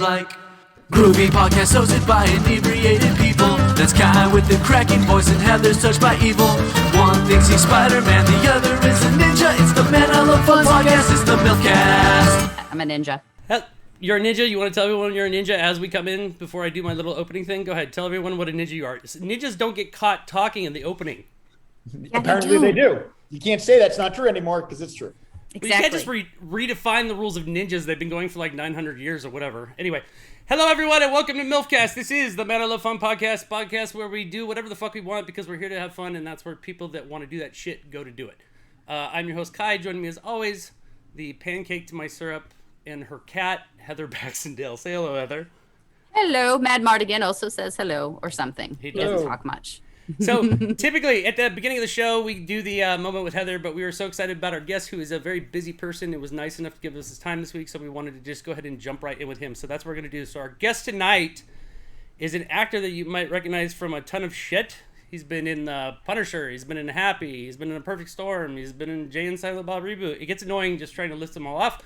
like groovy podcast hosted by inebriated people. That's Kai with the cracking voice and Heather's touched by evil. One thinks he's Spider-Man, the other is a ninja. It's the Man I Love Fun podcast, it's the MILFcast. I'm a ninja. You're a ninja? You want to tell everyone you're a ninja as we come in before I do my little opening thing? Go ahead, tell everyone what a ninja you are. Ninjas don't get caught talking in the opening. Yeah, Apparently they do. You can't say that's not true anymore because it's true. Exactly. Well, you can't just redefine the rules of ninjas. They've been going for like 900 years or whatever. Anyway, hello everyone and welcome to MILFcast. This is the Man I Love Fun podcast where we do whatever the fuck we want because we're here to have fun, and that's where people that want to do that shit go to do it. I'm your host Kai. Joining me as always, the pancake to my syrup and her cat, Heather Baxendale. Say hello, Heather. Hello. Mad Mardigan also says hello or something. He doesn't talk much. So typically at the beginning of the show, we do the moment with Heather, but we were so excited about our guest who is a very busy person and was nice enough to give us his time this week. So we wanted to just go ahead and jump right in with him. So that's what we're going to do. So our guest tonight is an actor that you might recognize from a ton of shit. He's been in Punisher. He's been in Happy. He's been in A Perfect Storm. He's been in Jay and Silent Bob Reboot. It gets annoying just trying to list them all off,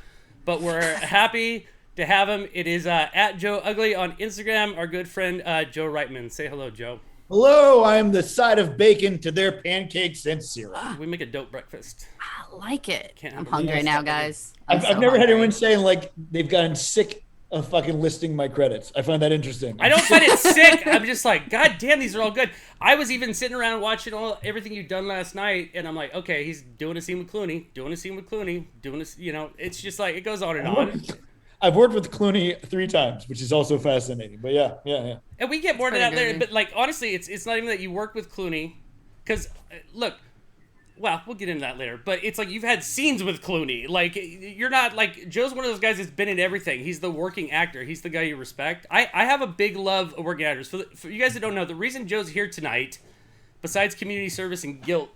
but we're happy to have him. It is at Joe Ugly on Instagram, our good friend Joe Reitman. Say hello, Joe. Hello, I am the side of bacon to their pancakes and syrup. We make a dope breakfast. I like it. Can't I'm hungry now, guys. I've never had anyone saying like they've gotten sick of fucking listing my credits. I find that interesting. I don't find it sick. I'm just like, God damn, these are all good. I was even sitting around watching everything you've done last night, and I'm like, okay, he's doing a scene with Clooney, it's just like, it goes on and on. I've worked with Clooney 3 times, which is also fascinating. But yeah. And we get more into that later. But like, honestly, it's not even that you work with Clooney, because look, well, we'll get into that later. But it's like you've had scenes with Clooney. Like, you're not like, Joe's one of those guys that's been in everything. He's the working actor. He's the guy you respect. I have a big love of working actors. For you guys that don't know, the reason Joe's here tonight, besides community service and guilt,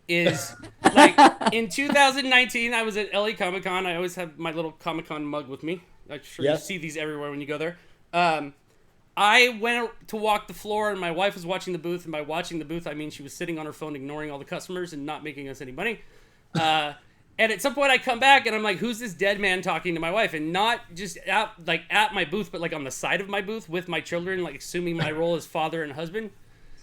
is like in 2019 I was at LA Comic-Con. I always have my little Comic-Con mug with me. I'm sure you see these everywhere when you go there. I went to walk the floor, and my wife was watching the booth. And by watching the booth, I mean she was sitting on her phone, ignoring all the customers and not making us any money. And at some point, I come back, and I'm like, "Who's this dead man talking to my wife?" And not just at my booth, but like on the side of my booth with my children, like assuming my role as father and husband.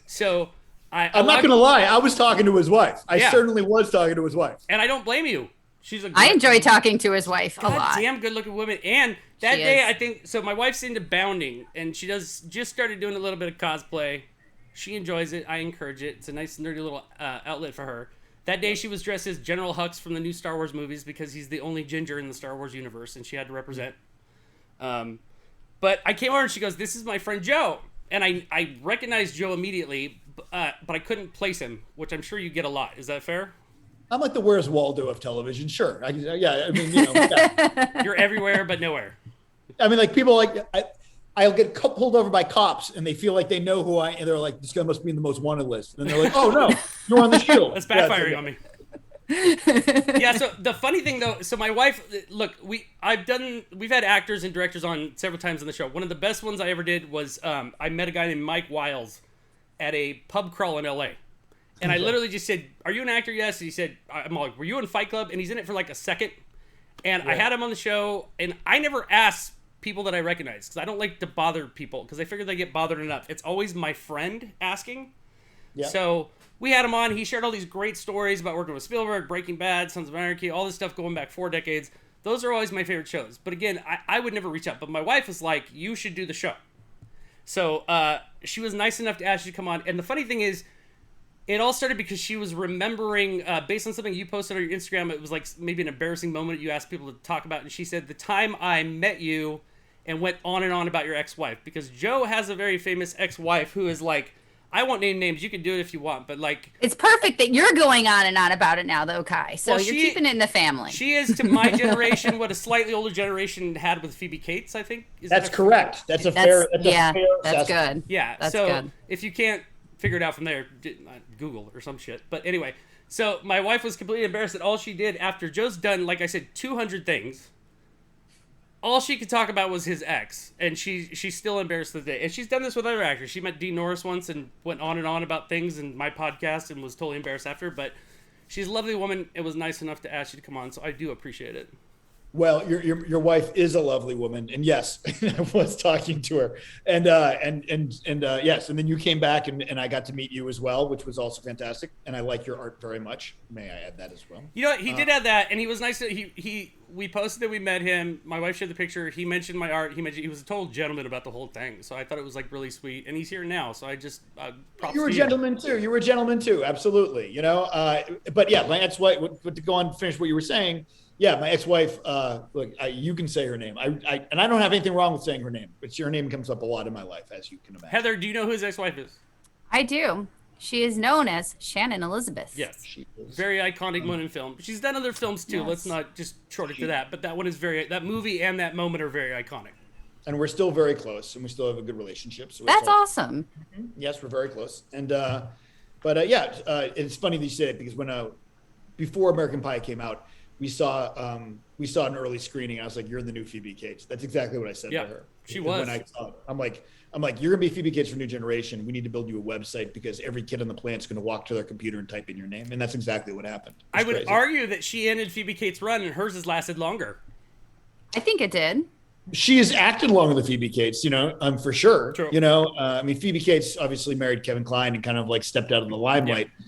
So I'm not gonna lie, I was talking to his wife. I certainly was talking to his wife, and I don't blame you. I enjoy talking to his wife a lot. Damn good looking woman. And that day, I think, so my wife's into bounding, and she just started doing a little bit of cosplay. She enjoys it. I encourage it. It's a nice, nerdy little outlet for her. That day, she was dressed as General Hux from the new Star Wars movies because he's the only ginger in the Star Wars universe, and she had to represent. But I came over, and she goes, "This is my friend Joe." And I recognized Joe immediately, but I couldn't place him, which I'm sure you get a lot. Is that fair? I'm like the Where's Waldo of television. Sure. You're everywhere but nowhere. I mean, like people I'll get pulled over by cops and they feel like they know who I am. And they're like, this guy must be in the most wanted list. And they're like, oh no, you're on the Shield. That's backfiring on me. Yeah. So the funny thing though, so my wife, look, we've had actors and directors on several times on the show. One of the best ones I ever did was, I met a guy named Mike Wiles at a pub crawl in LA. And I literally just said, "Are you an actor?" Yes. And he said, "I'm like, were you in Fight Club?" And he's in it for like a second. And I had him on the show, and I never ask people that I recognize because I don't like to bother people because I figure they get bothered enough. It's always my friend asking. Yeah. So we had him on. He shared all these great stories about working with Spielberg, Breaking Bad, Sons of Anarchy, all this stuff going back 4 decades. Those are always my favorite shows. But again, I would never reach out. But my wife was like, "You should do the show." So she was nice enough to ask you to come on. And the funny thing is, it all started because she was remembering, based on something you posted on your Instagram, it was like maybe an embarrassing moment you asked people to talk about. And she said, the time I met you, and went on and on about your ex-wife. Because Joe has a very famous ex-wife who is like, I won't name names. You can do it if you want. But like, it's perfect that you're going on and on about it now, though, Kai. So you're keeping it in the family. She is to my generation what a slightly older generation had with Phoebe Cates, I think. That's correct. That's a fair assessment. That's good. Yeah. That's so good. If you can't figure it out from there, Google or some shit. But anyway, so my wife was completely embarrassed that all she did after Joe's done, like I said, 200 things. All she could talk about was his ex, and she's still embarrassed to the day. And she's done this with other actors. She met Dean Norris once and went on and on about things in my podcast and was totally embarrassed after. But she's a lovely woman. It was nice enough to ask you to come on, so I do appreciate it. Well, your wife is a lovely woman, and yes, I was talking to her, and yes, and then you came back, and I got to meet you as well, which was also fantastic, and I like your art very much. May I add that as well? You know, he did add that, and he was nice. We posted that we met him. My wife shared the picture. He mentioned my art. He was a total gentleman about the whole thing, so I thought it was like really sweet. And he's here now, so I just you were a gentleman too. You were a gentleman too, absolutely. You know, but yeah, my ex-wife. But to go on and finish what you were saying. Yeah, my ex-wife, look, you can say her name. And I don't have anything wrong with saying her name, but her name comes up a lot in my life, as you can imagine. Heather, do you know who his ex-wife is? I do. She is known as Shannon Elizabeth. Yes, she is. Very iconic moment in film. She's done other films too. Yes. Let's not just short it to that. But that one is that movie and that moment are very iconic. And we're still very close, and we still have a good relationship. So that's awesome. Yes, we're very close. And it's funny that you say it because before American Pie came out, we saw an early screening. I was like, "You're the new Phoebe Cates." That's exactly what I said to her. She was. When I saw it, I'm like, "You're gonna be Phoebe Cates for New Generation. We need to build you a website because every kid on the planet's gonna walk to their computer and type in your name." And that's exactly what happened. I would argue that she ended Phoebe Cates' run, and hers has lasted longer. I think it did. She has acted longer than Phoebe Cates, for sure. True. Phoebe Cates obviously married Kevin Kline and kind of like stepped out of the limelight. Yeah.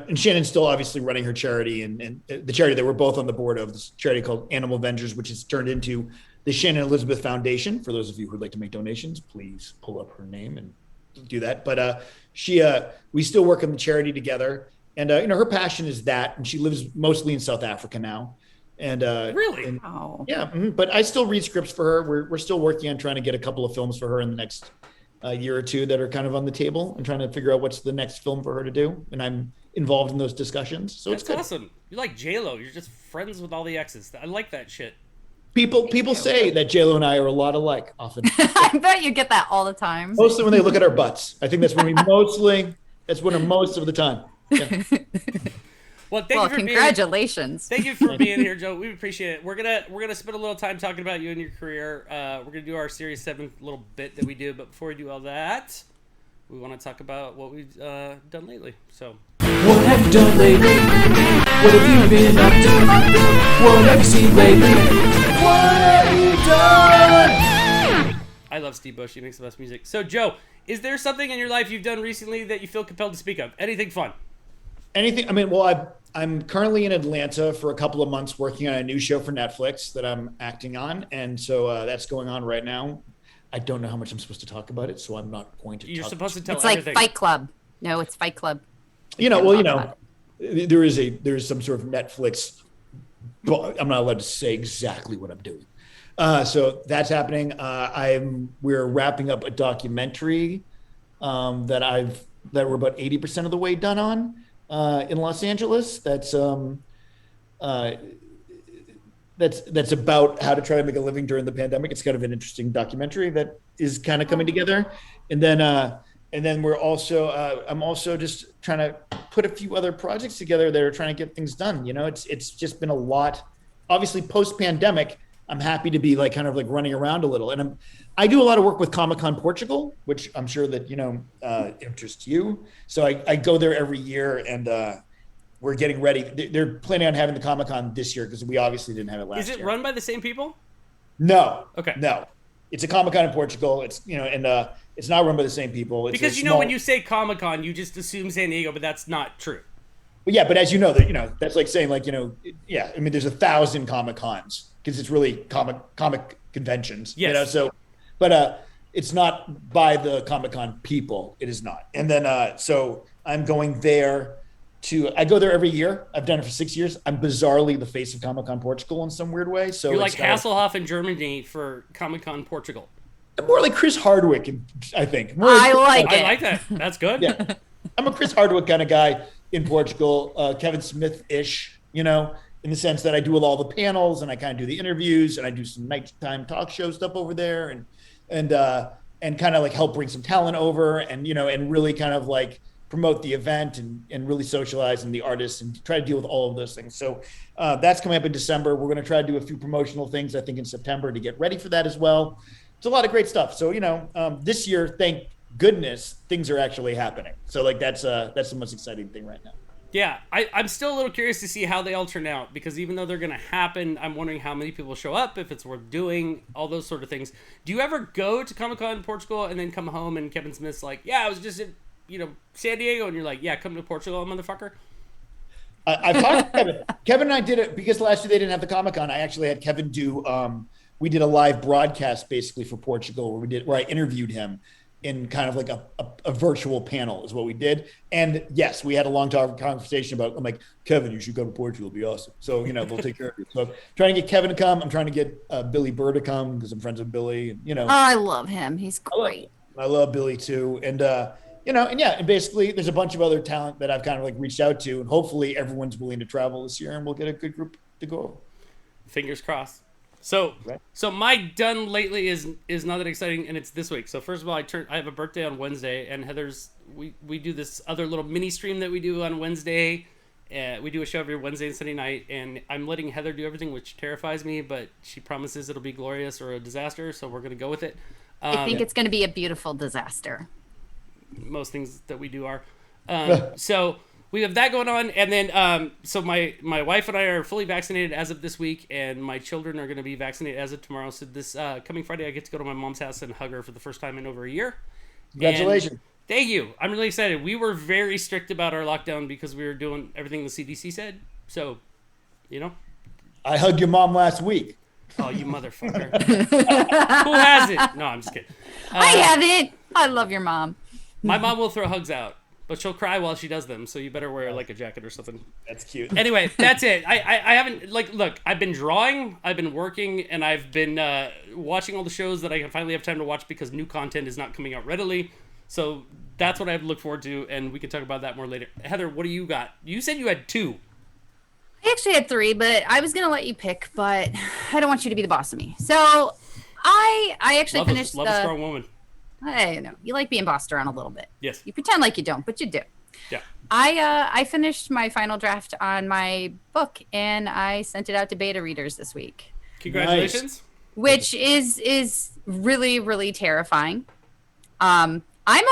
And Shannon's still obviously running her charity and the charity that we're both on the board of, this charity called Animal Avengers, which has turned into the Shannon Elizabeth Foundation. For those of you who'd like to make donations, please pull up her name and do that. But we still work on the charity together. And, her passion is that, and she lives mostly in South Africa now. And really? Yeah. But I still read scripts for her. We're still working on trying to get a couple of films for her in the next year or two that are kind of on the table and trying to figure out what's the next film for her to do. And I'm involved in those discussions. So that's it's good. Awesome. You're like J-Lo. You're just friends with all the exes. I like that shit. People say that J-Lo and I are a lot alike often. I bet you get that all the time. Mostly when they look at our butts. I think that's when most of the time. Yeah. Well, congratulations. Thank you for being here, Joe. We appreciate it. We're gonna spend a little time talking about you and your career. We're gonna do our Series 7 little bit that we do, but before we do all that, we want to talk about what we've done lately. So, what have you done lately? What have you been up to? What have you seen lately? What have you done? I love Steve Bush. He makes the best music. So, Joe, is there something in your life you've done recently that you feel compelled to speak of? Anything fun? Anything? I'm currently in Atlanta for a couple of months working on a new show for Netflix that I'm acting on. And so that's going on right now. I don't know how much I'm supposed to talk about it, so I'm not going to You're supposed to tell It's everything. like Fight Club. No, it's Fight Club. There is some sort of Netflix, but I'm not allowed to say exactly what I'm doing. So that's happening. We're wrapping up a documentary that we're about 80% of the way done on. In Los Angeles, that's about how to try to make a living during the pandemic. It's kind of an interesting documentary that is kind of coming together, and then we're also I'm also just trying to put a few other projects together that are trying to get things done. It's just been a lot. Obviously, post-pandemic, I'm happy to be kind of running around a little, and I do a lot of work with Comic-Con Portugal, which I'm sure that interests you. So I go there every year, and we're getting ready. They're planning on having the Comic-Con this year because we obviously didn't have it last year. Is it run by the same people? No. Okay. No, it's a Comic-Con in Portugal. It's and it's not run by the same people. It's because when you say Comic-Con, you just assume San Diego, but that's not true. But yeah, but as you know, that's like saying yeah. I mean, there's 1,000 Comic-Cons because it's really comic conventions. Yes. But it's not by the Comic-Con people. It is not. And then so I'm going there I go there every year. I've done it for 6 years. I'm bizarrely the face of Comic-Con Portugal in some weird way. So you're like Hasselhoff in Germany for Comic-Con Portugal. I'm more like Chris Hardwick, I think. I like that. That's good. Yeah. I'm a Chris Hardwick kind of guy in Portugal, Kevin Smith-ish, in the sense that I do all the panels and I kind of do the interviews and I do some nighttime talk show stuff over there and kind of help bring some talent over and really kind of promote the event and really socialize and the artists and try to deal with all of those things. So that's coming up in December. We're going to try to do a few promotional things, I think, in September to get ready for that as well. It's a lot of great stuff. So, this year, thank goodness, things are actually happening. So that's the most exciting thing right now. Yeah, I'm still a little curious to see how they all turn out, because even though they're going to happen, I'm wondering how many people show up, if it's worth doing, all those sort of things. Do you ever go to Comic-Con in Portugal and then come home and Kevin Smith's like, yeah, I was just in, San Diego, and you're like, yeah, come to Portugal, motherfucker? I've talked to Kevin. Kevin and I did it because last year they didn't have the Comic-Con. I actually had Kevin do, we did a live broadcast basically for Portugal where I interviewed him in kind of like a virtual panel is what we did. And yes, we had a long conversation about, I'm like, Kevin, you should go to Portugal. It'll be awesome. So, they'll take care of you. So I'm trying to get Kevin to come. I'm trying to get Billy Burr to come because I'm friends with Billy. And, Oh, I love him. He's great. I love Billy too. And, and basically there's a bunch of other talent that I've kind of like reached out to, and hopefully everyone's willing to travel this year and we'll get a good group to go over. Fingers crossed. So my done lately is not that exciting, and it's this week. So first of all, I have a birthday on Wednesday, and Heather's we do this other little mini stream that we do on Wednesday. We do a show every Wednesday and Sunday night, and I'm letting Heather do everything, which terrifies me, but she promises it'll be glorious or a disaster, so we're gonna go with it. I think it's gonna be a beautiful disaster. Most things that we do are. So we have that going on, and then so my wife and I are fully vaccinated as of this week, and my children are going to be vaccinated as of tomorrow. So this coming Friday, I get to go to my mom's house and hug her for the first time in over a year. Congratulations. And thank you. I'm really excited. We were very strict about our lockdown because we were doing everything the CDC said. So, I hugged your mom last week. Oh, you motherfucker. Who has it? No, I'm just kidding. I have it. I love your mom. My mom will throw hugs out, but she'll cry while she does them, so you better wear like a jacket or something. That's cute. Anyway, that's it. I haven't, look, I've been drawing, I've been working, and I've been watching all the shows that I can finally have time to watch because new content is not coming out readily. So that's what I have to look forward to, and we can talk about that more later. Heather, what do you got? You said you had 2. I actually had 3, but I was going to let you pick, but I don't want you to be the boss of me. So I actually finished love a strong woman. I know. You like being bossed around a little bit. Yes. You pretend like you don't, but you do. Yeah. I finished my final draft on my book, and I sent it out to beta readers this week. Congratulations. Nice. Which is really, really terrifying. I'm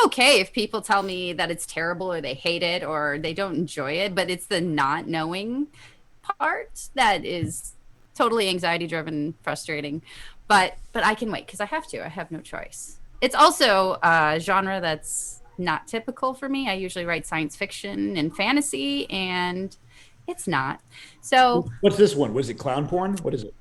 okay if people tell me that it's terrible or they hate it or they don't enjoy it, but it's the not knowing part that is totally anxiety driven, frustrating. But I can wait because I have to. I have no choice. It's also a genre that's not typical for me. I usually write science fiction and fantasy, and it's not. So what's this one? Was it clown porn? What is it?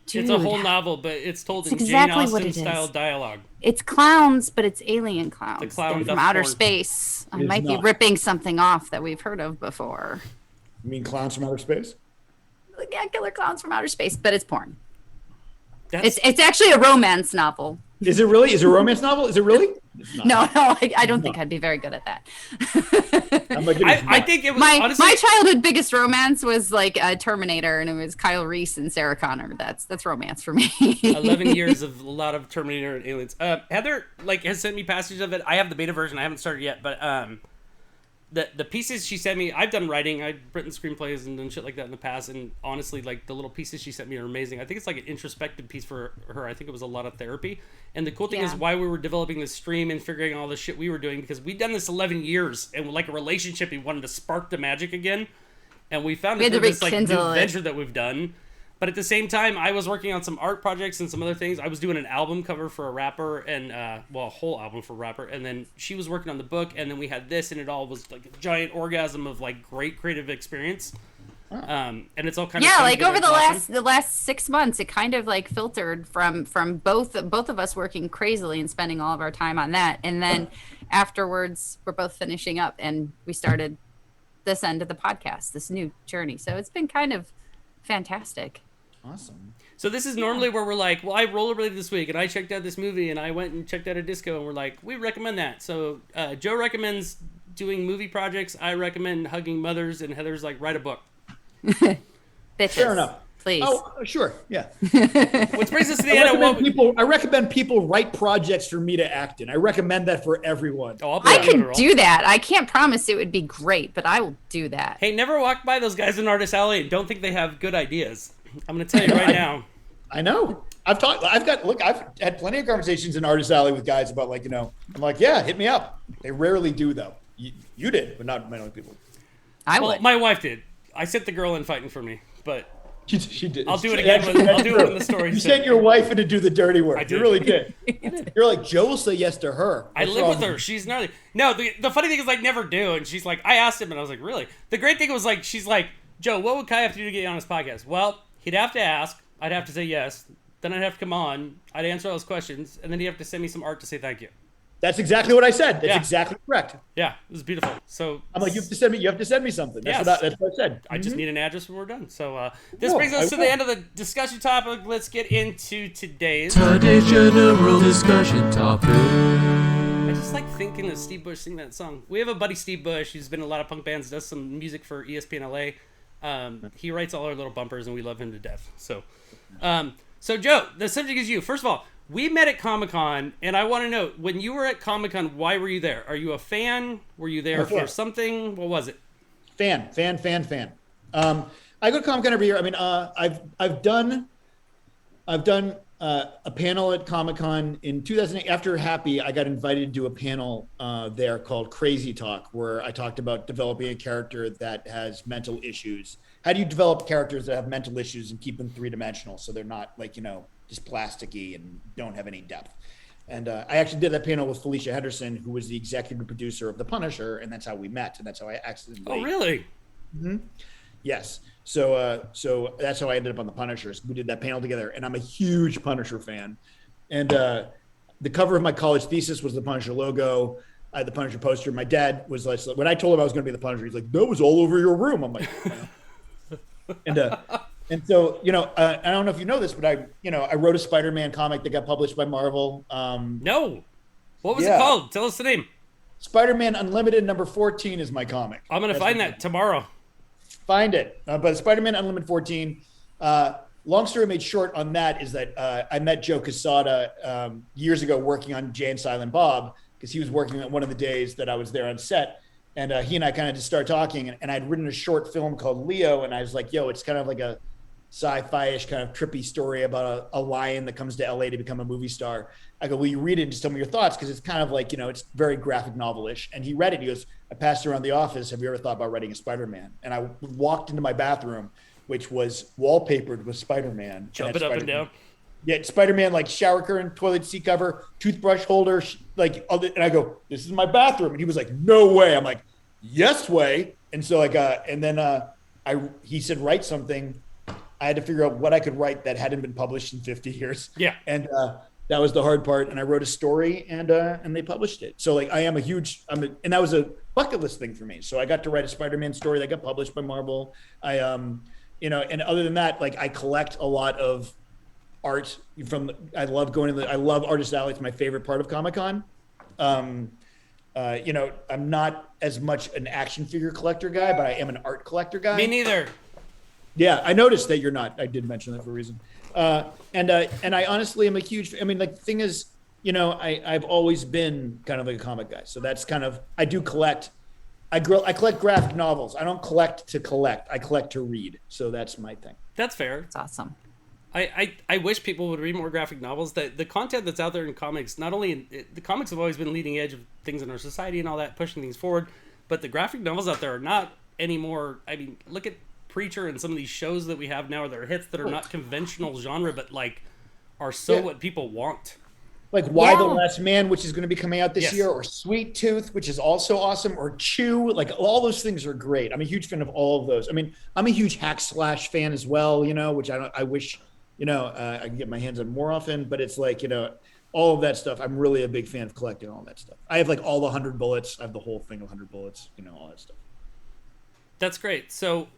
Dude, it's a whole novel, but it's told in exactly Jane Austen style dialogue. It's clowns, but it's alien clowns. The clown from outer space. I might be ripping something off that we've heard of before. You mean clowns from outer space? Yeah, killer clowns from outer space, but it's porn. It's actually a romance novel. Is it really? Is it a romance novel? Is it really? No, I don't think I'd be very good at that. I think it was honestly, my childhood biggest romance was like Terminator, and it was Kyle Reese and Sarah Connor. That's romance for me. 11 years of a lot of Terminator and aliens. Heather has sent me passages of it. I have the beta version. I haven't started yet, but the pieces she sent me, I've done writing. I've written screenplays and done shit like that in the past, and honestly, like, the little pieces she sent me are amazing. I think it's like an introspective piece for her. I think it was a lot of therapy. And the cool thing is why we were developing this stream and figuring all the shit we were doing, because we'd done this 11 years, and like a relationship, we wanted to spark the magic again. And we found this like new venture that we've done. But at the same time, I was working on some art projects and some other things. I was doing an album cover for a rapper and, a whole album for a rapper. And then she was working on the book, and then we had this, and it all was like a giant orgasm of like great creative experience. And it's all kind of like over the last 6 months, it kind of like filtered from both of us working crazily and spending all of our time on that. And then afterwards, we're both finishing up, and we started this end of the podcast, this new journey. So it's been kind of fantastic. Awesome. So this is normally where we're like, well, I rollerbladed this week, and I checked out this movie, and I went and checked out a disco, and we're like, we recommend that. So Joe recommends doing movie projects. I recommend hugging mothers, and Heather's like, write a book. Bitches. Fair enough. Please. Oh, sure. Yeah. Which brings us to the end of what I recommend people write projects for me to act in. I recommend that for everyone. Oh, I could do that. I can't promise it would be great, but I will do that. Hey, never walk by those guys in Artist Alley and don't think they have good ideas. I'm going to tell you right now. I know. I've had plenty of conversations in Artist Alley with guys about I'm like, yeah, hit me up. They rarely do though. You did, but not many people. I would. My wife did. I sent the girl in fighting for me, but She did. I'll do it again. I'll do it when the story's You sent your wife in to do the dirty work. I did. You really did. You're like, Joe will say yes to her. I live with her. She's gnarly. No, the funny thing is, like, never do. And she's like, I asked him, and I was like, really? The great thing was, like, she's like, Joe, what would Kai have to do to get you on his podcast? Well, he'd have to ask. I'd have to say yes. Then I'd have to come on. I'd answer all his questions, and then he'd have to send me some art to say thank you. That's exactly what I said. That's exactly correct. Yeah, it was beautiful. So I'm like, you have to send me something. That's, that's what I said. I just need an address when we're done. So this brings us to the end of the discussion topic. Let's get into today's general discussion topic. I just like thinking of Steve Bush singing that song. We have a buddy, Steve Bush. He's been in a lot of punk bands, does some music for ESPN LA. He writes all our little bumpers, and we love him to death. So, so Joe, the subject is you. First of all, we met at Comic-Con, and I want to know, when you were at Comic-Con, why were you there? Are you a fan? Were you there for something? What was it? Fan. I go to Comic-Con every year. I mean, I've done a panel at Comic-Con in 2008. After Happy, I got invited to do a panel there called Crazy Talk, where I talked about developing a character that has mental issues. How do you develop characters that have mental issues and keep them three-dimensional so they're not, like, just plasticky and don't have any depth? And I actually did that panel with Felicia Henderson, who was the executive producer of The Punisher, and that's how we met, and that's how I accidentally... Oh, really? Mm-hmm. Yes. So that's how I ended up on The Punisher. We did that panel together, and I'm a huge Punisher fan. And the cover of my college thesis was the Punisher logo. I had the Punisher poster. My dad was like, when I told him I was going to be the Punisher, he's like, that was all over your room. I'm like, And so, I don't know if you know this, but I wrote a Spider-Man comic that got published by Marvel. No. What was it called? Tell us the name. Spider-Man Unlimited number 14 is my comic. I'm going to find that tomorrow. Find it. But Spider-Man Unlimited 14, long story made short on that is that I met Joe Quesada years ago working on Jay and Silent Bob, because he was working on one of the days that I was there on set. And he and I kind of just started talking, and I'd written a short film called Leo, and I was like, yo, it's kind of like a sci-fi-ish kind of trippy story about a lion that comes to LA to become a movie star. I go, will you read it and just tell me your thoughts? Because it's kind of like, it's very graphic novel-ish. And he read it. He goes, I passed it around the office. Have you ever thought about writing a Spider-Man? And I walked into my bathroom, which was wallpapered with Spider-Man. Jumping up and down. Yeah, Spider-Man, like shower curtain, toilet seat cover, toothbrush holder, and I go, this is my bathroom. And he was like, no way. I'm like, yes way. And so he said, write something. I had to figure out what I could write that hadn't been published in 50 years. Yeah. And that was the hard part. And I wrote a story and they published it. So like, and that was a bucket list thing for me. So I got to write a Spider-Man story that got published by Marvel. And other than that, like I collect a lot of art I love Artist Alley. It's my favorite part of Comic-Con. I'm not as much an action figure collector guy, but I am an art collector guy. Me neither. Yeah, I noticed that you're not. I did mention that for a reason. And I honestly am a huge. I mean, like the thing is, I've always been kind of like a comic guy. So that's kind of I do collect. I collect graphic novels. I don't collect to collect. I collect to read. So that's my thing. That's fair. That's awesome. I wish people would read more graphic novels. The content that's out there in comics, not only the comics have always been leading edge of things in our society and all that, pushing things forward, but the graphic novels out there are not anymore. I mean, look at Preacher and some of these shows that we have now that are hits that are not conventional genre, but like are what people want. Like Why the Last Man, which is going to be coming out this year, or Sweet Tooth, which is also awesome, or Chew. Like all those things are great. I'm a huge fan of all of those. I mean, I'm a huge hack slash fan as well, which I wish, I can get my hands on more often, but it's like, all of that stuff. I'm really a big fan of collecting all that stuff. I have like all the 100 bullets. I have the whole thing of 100 bullets, all that stuff. That's great. So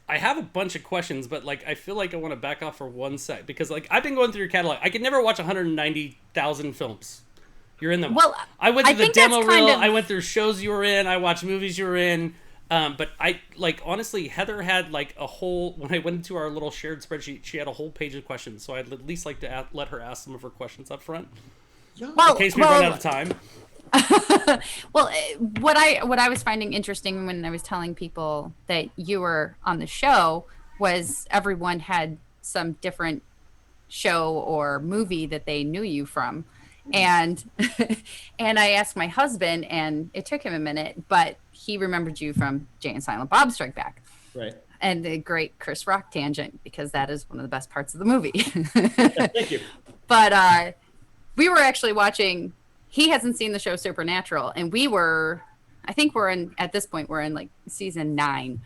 I have a bunch of questions, but like I feel like I want to back off for one sec because like I've been going through your catalog. I could never watch 190,000 films. You're in them. Well, I went through the demo reel. Of... I went through shows you were in. I watched movies you were in. But I like honestly, Heather had like a whole. When I went into our little shared spreadsheet, she had a whole page of questions. So I'd at least like to let her ask some of her questions up front, in case we run out of time. Well, what I was finding interesting when I was telling people that you were on the show was everyone had some different show or movie that they knew you from. And and I asked my husband, and it took him a minute, but he remembered you from Jay and Silent Bob Strike Back. Right. And the great Chris Rock tangent, because that is one of the best parts of the movie. Thank you. But we were actually watching, he hasn't seen the show Supernatural, and at this point, we're in like season 9.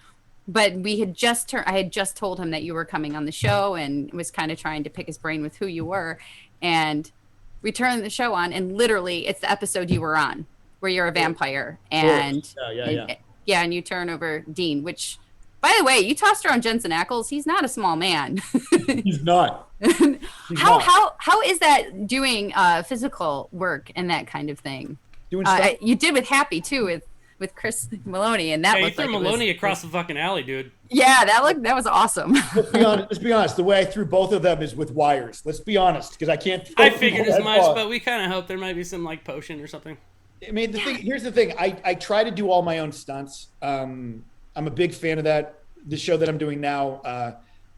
But I had just told him that you were coming on the show and was kind of trying to pick his brain with who you were. And we turned the show on, and literally it's the episode you were on where you're a vampire. And and you turn over Dean, which, by the way, you tossed around Jensen Ackles. He's not a small man. He's not. How is that doing physical work and that kind of thing? Doing stuff. You did with Happy too, with Chris Maloney, and that you looked threw like Maloney across the fucking alley, dude. Yeah, that was awesome. Let's be honest. The way I threw both of them is with wires. Let's be honest, because I can't. I figured as much, but we kind of hoped there might be some like potion or something. I mean, here's the thing. I try to do all my own stunts. I'm a big fan of that. The show that I'm doing now,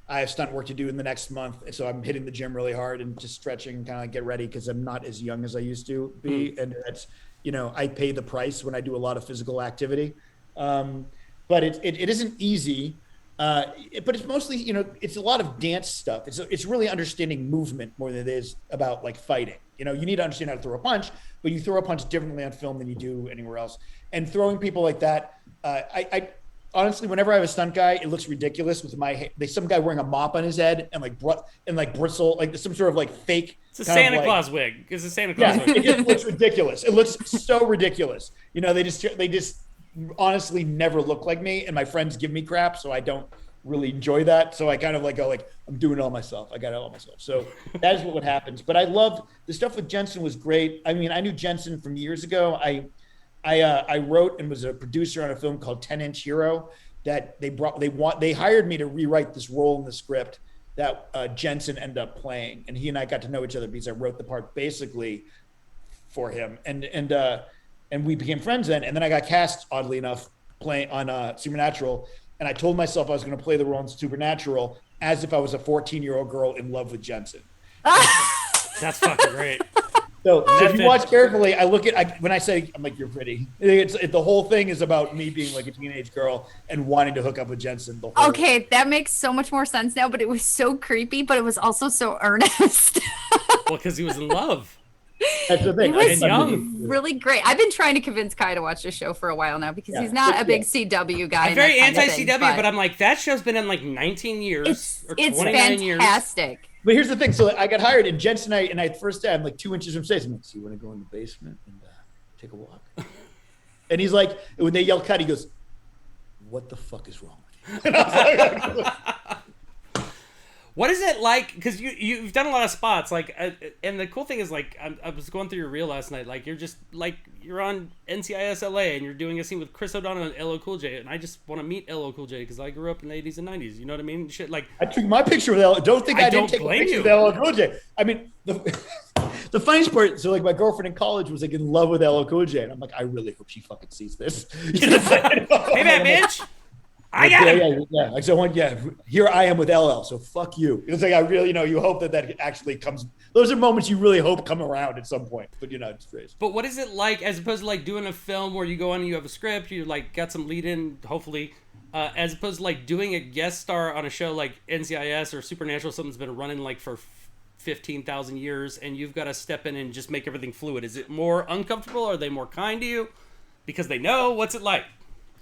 I have stunt work to do in the next month, and so I'm hitting the gym really hard and just stretching and kind of get ready because I'm not as young as I used to be, and that's, I pay the price when I do a lot of physical activity. But it isn't easy. But it's mostly, it's a lot of dance stuff. It's really understanding movement more than it is about like fighting. You need to understand how to throw a punch, but you throw a punch differently on film than you do anywhere else. And throwing people like that, I honestly, whenever I have a stunt guy, it looks ridiculous with some guy wearing a mop on his head and like bristle, like some sort of like fake. It's a Santa Claus wig. It's a Santa Claus wig. It just looks ridiculous. It looks so ridiculous. They just honestly never look like me, and my friends give me crap, so I don't really enjoy that. So I kind of go I'm doing it all myself. I got it all myself. So that is what happens. But I loved the stuff with Jensen was great. I mean, I knew Jensen from years ago. I wrote and was a producer on a film called 10-Inch Hero that they hired me to rewrite this role in the script that Jensen ended up playing, and he and I got to know each other because I wrote the part basically for him, and we became friends then. And then I got cast, oddly enough, playing on Supernatural, and I told myself I was going to play the role in Supernatural as if I was a 14-year-old girl in love with Jensen. That's fucking great. So if you watch carefully, when I say I'm like, you're pretty. The whole thing is about me being like a teenage girl and wanting to hook up with Jensen. Okay, that makes so much more sense now. But it was so creepy, but it was also so earnest. Well, because he was in love. That's the thing. It was really great. I've been trying to convince Kai to watch the show for a while now because he's not a big CW guy. I'm very anti-CW, but I'm like, that show's been in like 19 years or 29 years. It's fantastic. But here's the thing. So I got hired, and Jensen and I first day, I'm like 2 inches from stage. I'm like, so you want to go in the basement and take a walk? And he's like, when they yell cut, he goes, what the fuck is wrong with you? And I was like, what is it like? Because you've done a lot of spots, like, and the cool thing is, like, I was going through your reel last night. Like, you're on NCIS LA and you're doing a scene with Chris O'Donnell and LL Cool J, and I just want to meet LL Cool J because I grew up in the 80s and 90s. You know what I mean? Shit, like, I took my picture with LL. Don't think I didn't take a picture with LL Cool J. I mean, the funniest part. So, like, my girlfriend in college was like in love with LL CoolJ, and I'm like, I really hope she fucking sees this. Hey, that bitch. I got it. Yeah. Like, so here I am with LL. So fuck you. It's like I really, you hope that actually comes. Those are moments you really hope come around at some point. But it's crazy. But what is it like as opposed to like doing a film where you go on and you have a script, you like got some lead in, hopefully, as opposed to like doing a guest star on a show like NCIS or Supernatural, something's been running like for 15,000 years, and you've got to step in and just make everything fluid. Is it more uncomfortable? Are they more kind to you because they know what's it like?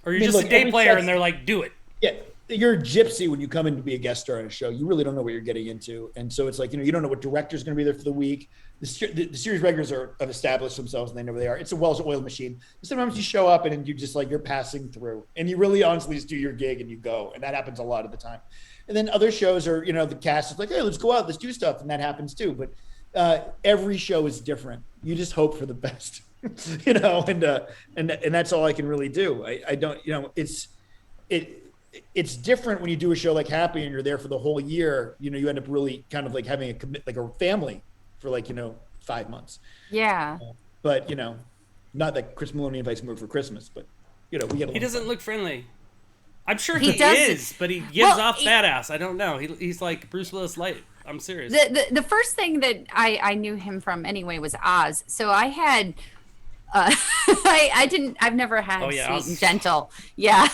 Or you're just a day player and they're like, do it. Yeah, you're a gypsy when you come in to be a guest star on a show. You really don't know what you're getting into. And so it's like, you don't know what director's going to be there for the week. The series regulars have established themselves and they know where they are. It's a well-oiled machine. Sometimes you show up and you just like, you're passing through. And you really honestly just do your gig and you go. And that happens a lot of the time. And then other shows are, the cast is like, hey, let's go out, let's do stuff. And that happens too. But every show is different. You just hope for the best. And that's all I can really do. I don't, it's different when you do a show like Happy and you're there for the whole year. You end up really kind of like having a family for 5 months. Yeah. But not that Chris Maloney invites me over for Christmas, but we get. He doesn't look friendly. I'm sure he is, but he gives off badass. I don't know. He's like Bruce Willis light. I'm serious. The first thing that I knew him from anyway was Oz. So I had I've never had Oh, yeah, Sweet and Gentle. Yeah.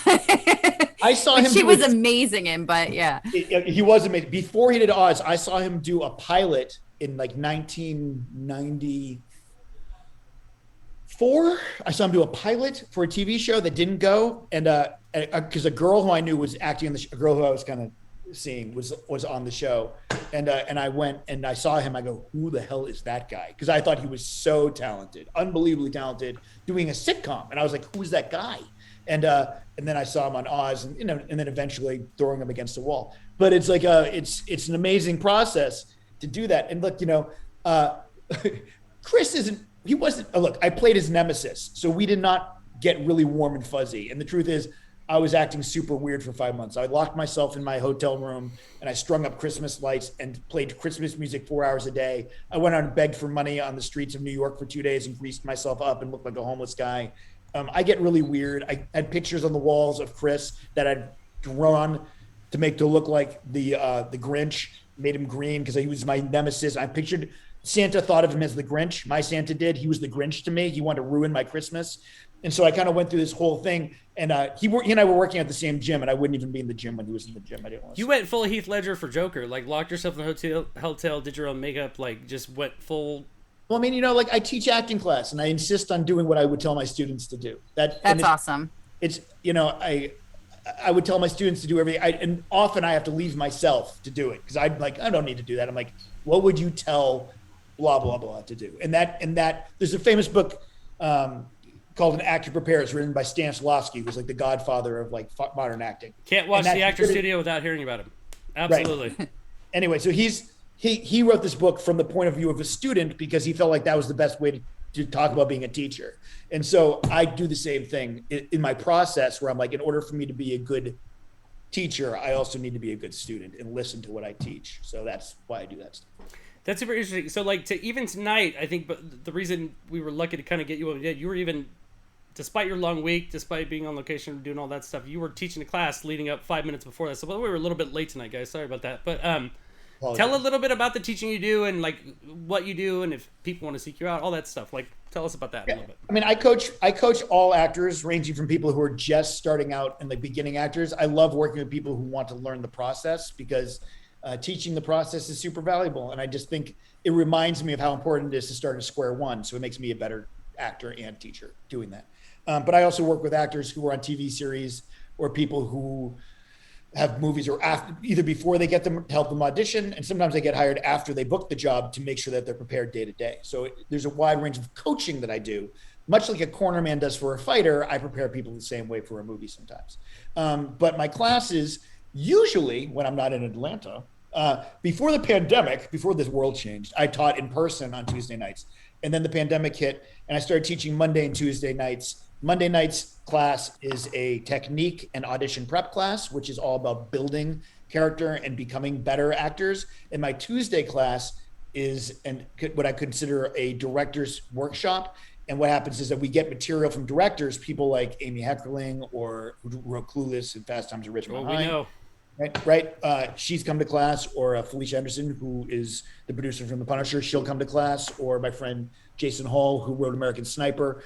I saw Which him. she was amazing in, but yeah. He was amazing. Before he did Oz, I saw him do a pilot in like 1994. I saw him do a pilot for a TV show that didn't go, and because a girl who I knew was acting in a girl who I was kind of seeing was on the show, and I went and I saw him. I go, who the hell is that guy? Because I thought he was so talented, unbelievably talented, doing a sitcom, and I was like, who's that guy? And then I saw him on Oz, and and then eventually throwing him against the wall. But it's like it's an amazing process to do that. And look, Chris isn't. He wasn't. Look, I played his nemesis, so we did not get really warm and fuzzy. And the truth is, I was acting super weird for 5 months. I locked myself in my hotel room and I strung up Christmas lights and played Christmas music 4 hours a day. I went out and begged for money on the streets of New York for 2 days and greased myself up and looked like a homeless guy. I get really weird. I had pictures on the walls of Chris that I'd drawn to make to look like the Grinch, made him green because he was my nemesis. I pictured Santa thought of him as the Grinch. My Santa did. He was the Grinch to me. He wanted to ruin my Christmas. And so I kind of went through this whole thing. And he and I were working at the same gym, and I wouldn't even be in the gym when he was in the gym. I didn't want to. You went full Heath Ledger for Joker, like locked yourself in the hotel, did your own makeup, like just went full. Well, I mean, like I teach acting class, and I insist on doing what I would tell my students to do. That's awesome. It's I would tell my students to do everything, and often I have to leave myself to do it because I'm like, I don't need to do that. I'm like, what would you tell blah blah blah to do? And that there's a famous book called An Actor Prepares, written by Stanislavski, who's like the godfather of like modern acting. Can't watch The Actor Studio without hearing about him. Absolutely. Right. Anyway, so he wrote this book from the point of view of a student because he felt like that was the best way to talk about being a teacher. And so I do the same thing in my process where I'm like, in order for me to be a good teacher, I also need to be a good student and listen to what I teach. So that's why I do that stuff. That's super interesting. So like even tonight, I think but the reason we were lucky to kind of get you what we did, you were even, despite your long week, despite being on location, doing all that stuff, you were teaching a class leading up 5 minutes before that. So we were a little bit late tonight, guys. Sorry about that. But tell a little bit about the teaching you do and like what you do, and if people want to seek you out, all that stuff. Like tell us about that a little bit. I mean, I coach all actors, ranging from people who are just starting out and like beginning actors. I love working with people who want to learn the process because teaching the process is super valuable. And I just think it reminds me of how important it is to start at square one. So it makes me a better actor and teacher doing that. But I also work with actors who are on TV series or people who have movies or after, either before they get them to help them audition. And sometimes they get hired after they book the job to make sure that they're prepared day to day. So there's a wide range of coaching that I do. Much like a cornerman does for a fighter, I prepare people the same way for a movie sometimes. But my classes, usually when I'm not in Atlanta, before the pandemic, before this world changed, I taught in person on Tuesday nights. And then the pandemic hit and I started teaching Monday and Tuesday nights. Monday night's class is a technique and audition prep class, which is all about building character and becoming better actors. And my Tuesday class is what I consider a director's workshop. And what happens is that we get material from directors, people like Amy Heckerling or who wrote Clueless and Fast Times at Ridgemont High. We know. Right. She's come to class, or Felicia Anderson, who is the producer from The Punisher. She'll come to class, or my friend Jason Hall, who wrote American Sniper,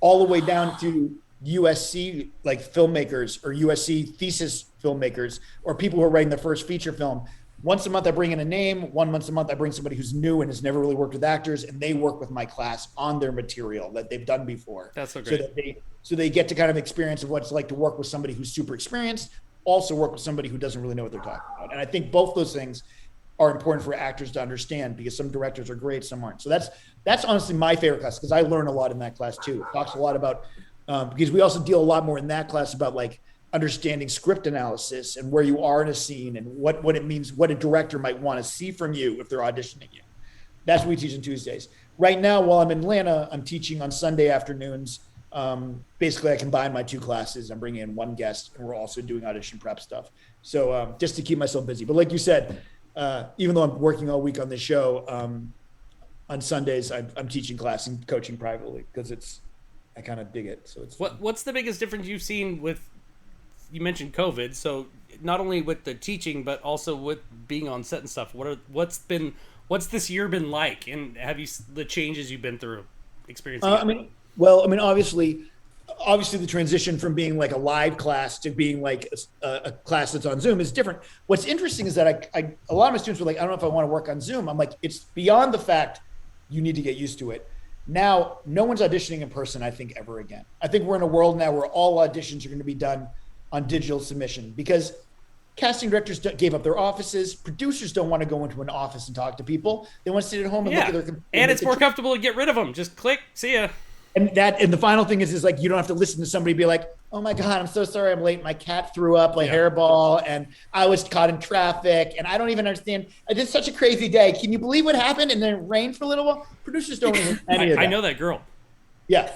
all the way down to USC like filmmakers or USC thesis filmmakers, or people who are writing their first feature film. Once a month, I bring in a name. Once a month, I bring somebody who's new and has never really worked with actors, and they work with my class on their material that they've done before. That's so great. So they get to kind of experience of what it's like to work with somebody who's super experienced, also work with somebody who doesn't really know what they're talking about. And I think both those things are important for actors to understand because some directors are great, some aren't. So that's honestly my favorite class because I learn a lot in that class too. It talks a lot about, because we also deal a lot more in that class about like understanding script analysis and where you are in a scene and what it means, what a director might want to see from you if they're auditioning you. That's what we teach on Tuesdays. Right now, while I'm in Atlanta, I'm teaching on Sunday afternoons. Basically, I combine my two classes. I'm bringing in one guest, and we're also doing audition prep stuff. So just to keep myself busy. But like you said, even though I'm working all week on this show, on Sundays I'm teaching class and coaching privately because I kind of dig it. So it's what's the biggest difference you've seen with? You mentioned COVID, so not only with the teaching but also with being on set and stuff. What's this year been like, and have you the changes you've been through experiencing? I mean, Well, I mean, obviously the transition from being like a live class to being like a class that's on Zoom is different. What's interesting is that a lot of my students were like, I don't know if I want to work on Zoom. I'm like, it's beyond the fact you need to get used to it. Now, no one's auditioning in person, I think, ever again. I think we're in a world now where all auditions are going to be done on digital submission because casting directors gave up their offices. Producers don't want to go into an office and talk to people. They want to sit at home and look at their computer. And it's more comfortable to get rid of them. Just click, see ya. And the final thing is like, you don't have to listen to somebody be like, oh my God, I'm so sorry I'm late. My cat threw up a hairball and I was caught in traffic and I don't even understand. I did such a crazy day. Can you believe what happened? And then it rained for a little while. Producers don't even any of that. I know that girl. Yeah.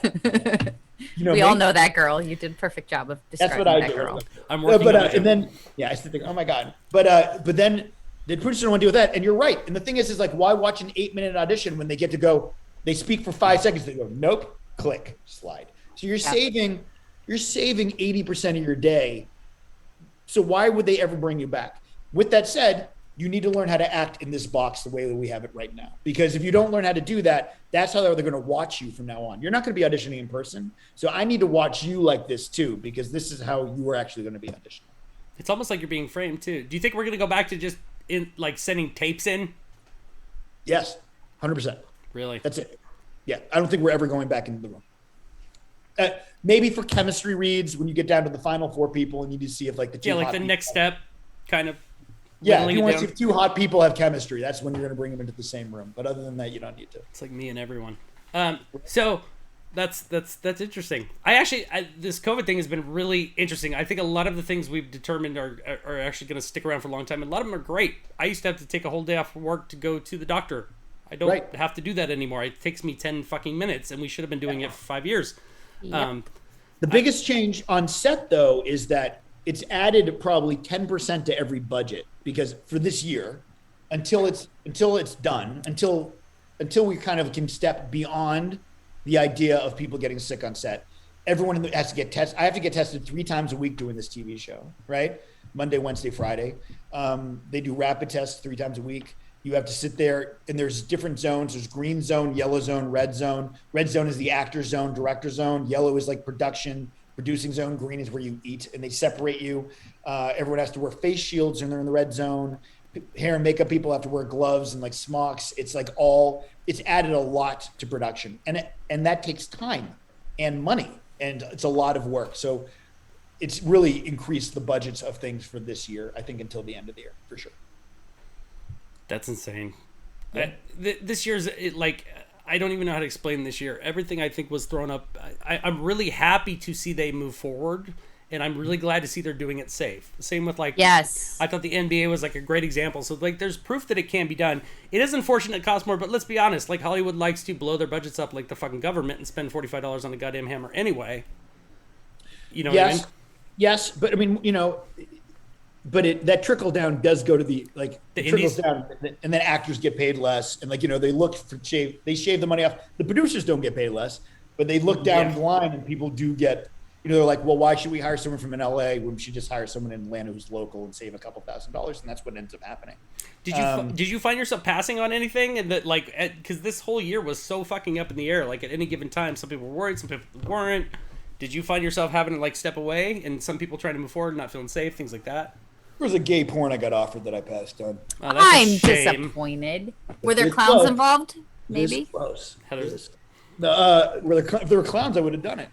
We all know that girl. You did a perfect job of describing that girl. I'm working on it. And then, I still think, oh my God. But then the producers don't want to deal with that. And you're right. And the thing is like, why watch an 8-minute audition when they get to go, they speak for 5 seconds. They go, nope. Click, slide. So you're saving 80% of your day. So why would they ever bring you back? With that said, you need to learn how to act in this box the way that we have it right now. Because if you don't learn how to do that, that's how they're going to watch you from now on. You're not going to be auditioning in person. So I need to watch you like this too, because this is how you are actually going to be auditioning. It's almost like you're being framed too. Do you think we're going to go back to just sending tapes in? Yes, 100%. Really? That's it. Yeah, I don't think we're ever going back into the room. Maybe for chemistry reads when you get down to the final 4 people and you need to see if like the two the next step kind of. Yeah, if you want to see if 2 hot people have chemistry, that's when you're going to bring them into the same room. But other than that, you don't need to. It's like me and everyone. So that's interesting. This COVID thing has been really interesting. I think a lot of the things we've determined are actually going to stick around for a long time. And a lot of them are great. I used to have to take a whole day off work to go to the doctor. I don't have to do that anymore. It takes me 10 fucking minutes, and we should have been doing it for 5 years. Yep. The biggest change on set, though, is that it's added probably 10% to every budget because for this year, until it's done, until we kind of can step beyond the idea of people getting sick on set, everyone has to get tested. I have to get tested 3 times a week doing this TV show, right? Monday, Wednesday, Friday. They do rapid tests 3 times a week. You have to sit there, and there's different zones. There's green zone, yellow zone, red zone. Red zone is the actor zone, director zone. Yellow is like producing zone. Green is where you eat, and they separate you. Everyone has to wear face shields when they're in the red zone. Hair and makeup people have to wear gloves and like smocks. It's like it's added a lot to production, and that takes time and money, and it's a lot of work. So it's really increased the budgets of things for this year, I think, until the end of the year, for sure. That's insane. Yeah. This year's like, I don't even know how to explain this year. Everything I think was thrown up. I'm really happy to see they move forward, and I'm really glad to see they're doing it safe. Same with like, yes, I thought the NBA was like a great example. So like, there's proof that it can be done. It is unfortunate it costs more, but let's be honest. Like Hollywood likes to blow their budgets up like the fucking government and spend $45 on a goddamn hammer anyway. You know what I mean? Yes, but I mean, but that trickle down does go to the trickles down, and then actors get paid less, and they shave the money off. The producers don't get paid less, but they look down the line, and people do get. They're like, well, why should we hire someone from LA when we should just hire someone in Atlanta who's local and save a couple $1,000s, and that's what ends up happening. Did you find yourself passing on anything, and that because this whole year was so fucking up in the air, like at any given time, some people were worried, some people weren't. Did you find yourself having to step away, and some people trying to move forward, not feeling safe, things like that? There was a gay porn I got offered that I passed on. Oh, I'm disappointed. Were there clowns involved? Maybe. Close. If If there were clowns, I would have done it.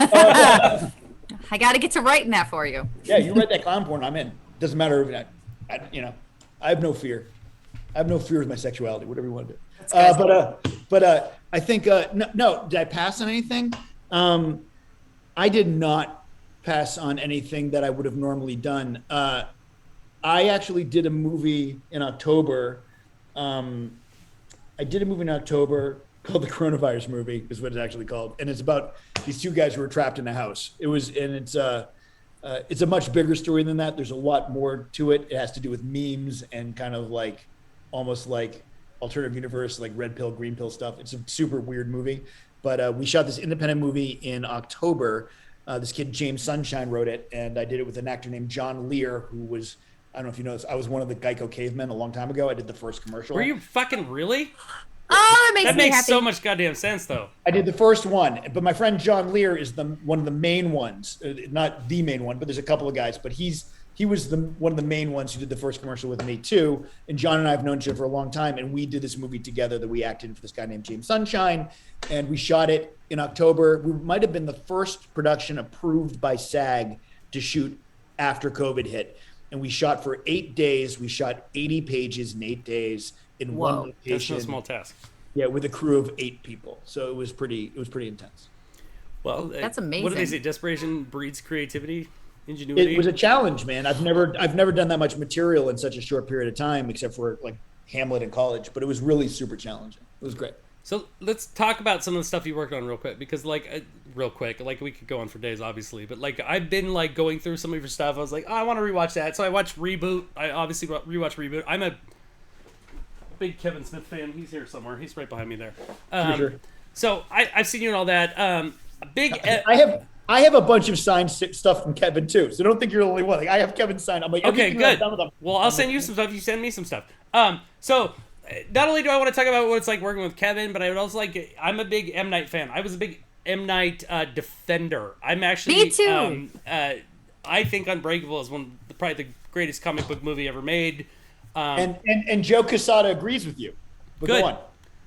I got to get to writing that for you. Yeah, you write that clown porn, I'm in. Doesn't matter if I have no fear. I have no fear with my sexuality. Whatever you want to do. But I think no. Did I pass on anything? I did not pass on anything that I would have normally done. I actually did a movie in October. I did a movie in October called The Coronavirus Movie, is what it's actually called. And it's about these 2 guys who were trapped in a house. It's a much bigger story than that. There's a lot more to it. It has to do with memes and kind of almost like alternative universe, like red pill, green pill stuff. It's a super weird movie. But we shot this independent movie in October. This kid, James Sunshine, wrote it, and I did it with an actor named John Lear, who was, I don't know if you know this, I was one of the Geico cavemen a long time ago. I did the first commercial. Were you fucking really? Oh, that That makes me makes happy. so much goddamn sense, though. I did the first one, but my friend John Lear is one of the main ones, not the main one, but there's a couple of guys, but he was one of the main ones who did the first commercial with me too. And John and I have known each other for a long time, and we did this movie together that we acted in for this guy named James Sunshine, and we shot it in October. We might have been the first production approved by SAG to shoot after COVID hit, and we shot for 8 days. We shot 80 pages in 8 days in one location. That's no small task. Yeah, with a crew of 8 people. So it was pretty intense. Well, That's amazing. What do they say? Desperation breeds creativity, ingenuity. It was a challenge, man. I've never done that much material in such a short period of time, except for like Hamlet in college. But it was really super challenging. It was great. So let's talk about some of the stuff you worked on real quick, because real quick, like we could go on for days, obviously, but like I've been like going through some of your stuff. I was like, oh, I want to rewatch that, so I watched Reboot. I obviously rewatched Reboot. I'm a big Kevin Smith fan. He's here somewhere. He's right behind me there. Sure. So I've seen you in all that. I have a bunch of signed stuff from Kevin too, so don't think you're the only one. Like I have Kevin signed. I'm like, okay, good. Done with them. Well, I'll send you some stuff. You send me some stuff. So not only do I want to talk about what it's like working with Kevin, but I would also like. I'm a big M. Night fan. I was a big M. Night defender. I'm actually. Me too. I think Unbreakable is probably the greatest comic book movie ever made. And Joe Quesada agrees with you. But Good. Go on.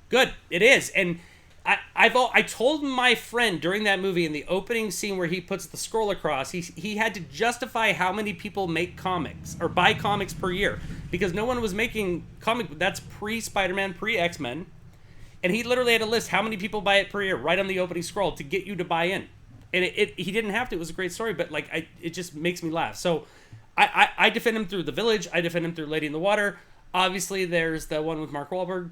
Good. It is. And I told my friend during that movie in the opening scene where he puts the scroll across, he had to justify how many people make comics or buy comics per year, because no one was making that's pre-Spider-Man, pre-X-Men, and he literally had to list how many people buy it per year right on the opening scroll to get you to buy in. And he didn't have to. It was a great story, but like it just makes me laugh. So I defend him through The Village. I defend him through Lady in the Water. Obviously, there's the one with Mark Wahlberg.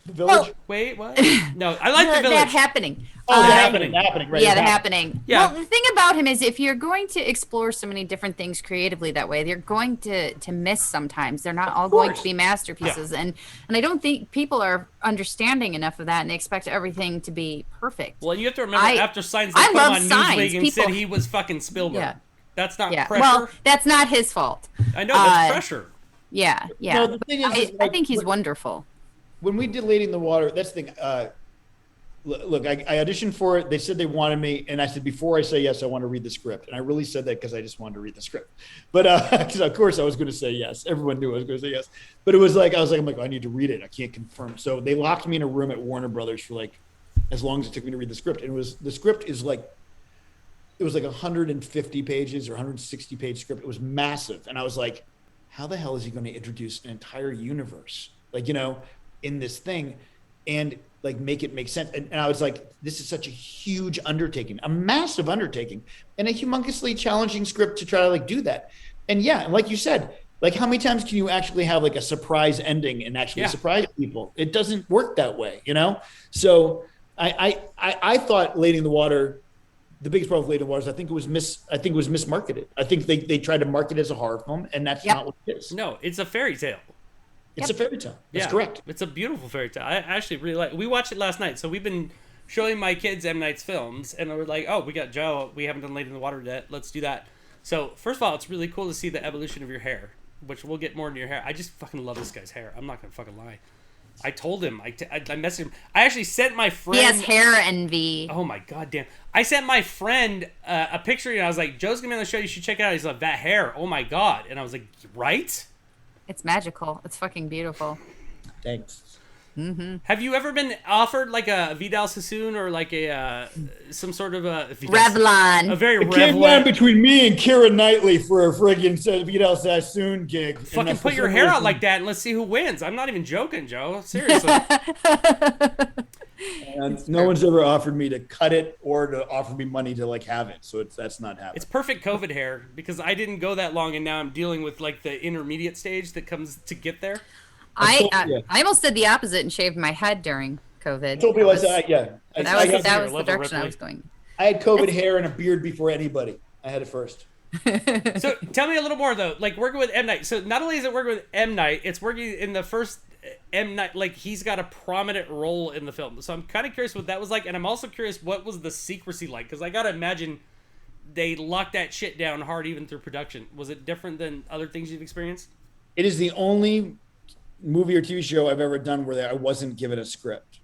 The Village. Wait, what? No, I like The Village. That Happening. Oh, The Happening. The Happening. Right. Yeah, The Happening. Yeah. Well, the thing about him is if you're going to explore so many different things creatively that way, you're going to miss sometimes. They're not all going to be masterpieces. Yeah. And I don't think people are understanding enough of that, and they expect everything to be perfect. Well, you have to remember, after Signs, they I put him love on Signs. Newsweek and People- said he was fucking Spielberg. Yeah. That's not Yeah. pressure. Well, that's not his fault. I know, that's pressure. Yeah, yeah. No, the thing is, I think he's wonderful. When we did Lady in the Water, that's the thing. Look, I auditioned for it. They said they wanted me, and I said, before I say yes, I want to read the script. And I really said that because I just wanted to read the script. But because of course I was going to say yes. Everyone knew I was going to say yes. But it was like I'm like, I need to read it. I can't confirm. So they locked me in a room at Warner Brothers for like as long as it took me to read the script. And the script is like. It was like 150 pages or 160 page script. It was massive. And I was like, how the hell is he going to introduce an entire universe, like, in this thing and like make it make sense? And I was like, this is such a huge undertaking, a massive undertaking, and a humongously challenging script to try to like do that. And yeah, and like you said, like how many times can you actually have like a surprise ending and actually surprise people? It doesn't work that way, So I thought Lady in the Water, the biggest problem with Lady in the Water is I think it was mismarketed. I think they tried to market it as a horror film, and that's not what it is. No, it's a fairy tale. It's a fairy tale. That's correct. It's a beautiful fairy tale. I actually really like. We watched it last night, so we've been showing my kids M. Night's films, and we're like, oh, we got Joe. We haven't done Lady in the Water yet. Let's do that. So first of all, it's really cool to see the evolution of your hair, which we'll get more into your hair. I just fucking love this guy's hair. I'm not gonna fucking lie. I told him. I messaged him. I actually sent my friend. He has hair envy. Oh my goddamn! I sent my friend a picture, and I was like, "Joe's gonna be on the show. You should check it out." He's like, "That hair, oh my god!" And I was like, "Right? It's magical. It's fucking beautiful." Thanks. Mm-hmm. Have you ever been offered like a Vidal Sassoon or like a some sort of a Revlon? A very It came down Revlon. between me and Keira Knightley for a friggin' Vidal Sassoon gig. Fucking put your hair out like that and let's see who wins. I'm not even joking, Joe. Seriously. And no one's ever offered me to cut it or to offer me money to like have it. So that's not happening. It's perfect COVID hair because I didn't go that long and now I'm dealing with like the intermediate stage that comes to get there. I almost did the opposite and shaved my head during COVID. I told people that was the Level direction Ripley. I was going. I had COVID hair and a beard before anybody. I had it first. So tell me a little more though, like working with M. Night. So not only is it working with M. Night, it's working in the first M. Night, like he's got a prominent role in the film. So I'm kind of curious what that was like, and I'm also curious what was the secrecy like, because I gotta imagine they locked that shit down hard even through production. Was it different than other things you've experienced? It is the only movie or TV show I've ever done where I wasn't given a script.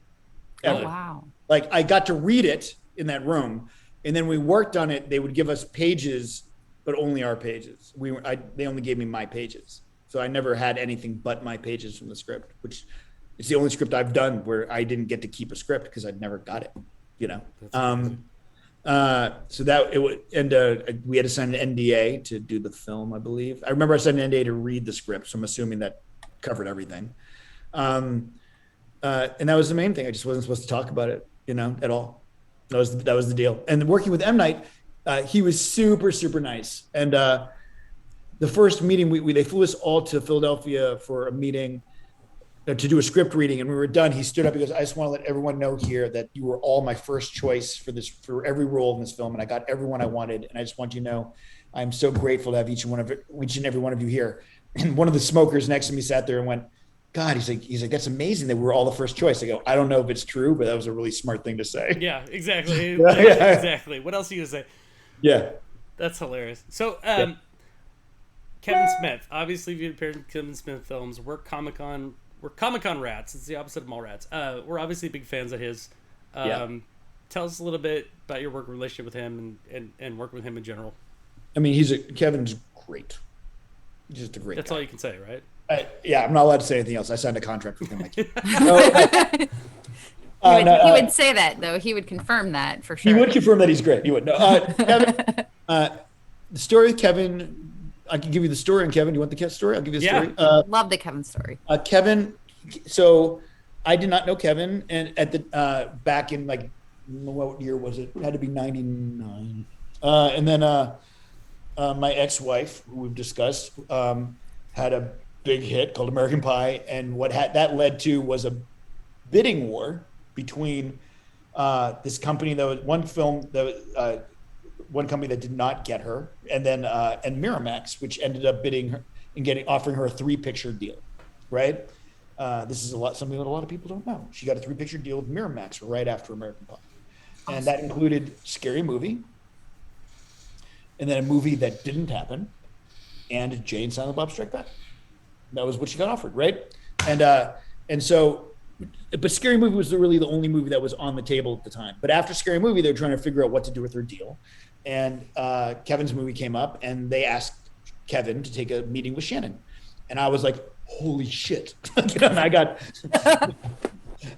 Oh, Ever. wow. Like I got to read it in that room, and then we worked on it. They would give us pages, but only our pages. They only gave me my pages, so I never had anything but my pages from the script. Which it's the only script I've done where I didn't get to keep a script because I'd never got it. So that it would, and we had to sign an NDA to do the film, I believe. I remember I signed an NDA to read the script, so I'm assuming that covered everything. And that was the main thing. I just wasn't supposed to talk about it, at all. That was the deal. And working with M. Night, he was super, super nice. And the first meeting, they flew us all to Philadelphia for a meeting to do a script reading. And when we were done, he stood up. He goes, "I just want to let everyone know here that you were all my first choice for every role in this film. And I got everyone I wanted. And I just want you to know, I'm so grateful to have each and every one of you here." And one of the smokers next to me sat there and went, "God," he's like, "that's amazing that we were all the first choice." I go, "I don't know if it's true, but that was a really smart thing to say." Yeah, exactly. Yeah. Exactly. What else are you gonna say? Yeah. That's hilarious. So, Kevin Smith, obviously, if you appeared in Kevin Smith films, we're Comic-Con rats. It's the opposite of mall rats. We're obviously big fans of his. Tell us a little bit about your work relationship with him and working with him in general. I mean, Kevin's great. He's just a great That's guy. all you can say, right? I'm not allowed to say anything else. I signed a contract with him. He would say that, though. He would confirm that for sure. He would confirm that he's great. He would. No, Kevin, the story with Kevin, I can give you the story on Kevin. Do you want the story? I'll give you the story. Love the Kevin story. Kevin, so I did not know Kevin, and at the back in like, what year was it? It had to be 99. And then my ex-wife, who we've discussed, had a big hit called American Pie, and what that led to was a bidding war between this company that was one company that did not get her, and then and Miramax, which ended up bidding her and offering her a 3-picture deal, right? This is something that a lot of people don't know. She got a 3-picture deal with Miramax right after American Pie, and that included Scary Movie, and then a movie that didn't happen, and Jay and Silent Bob Strike Back. That was what she got offered, right? And so, but Scary Movie was really the only movie that was on the table at the time. But after Scary Movie, they were trying to figure out what to do with her deal. And Kevin's movie came up, and they asked Kevin to take a meeting with Shannon. And I was like, holy shit. And I got,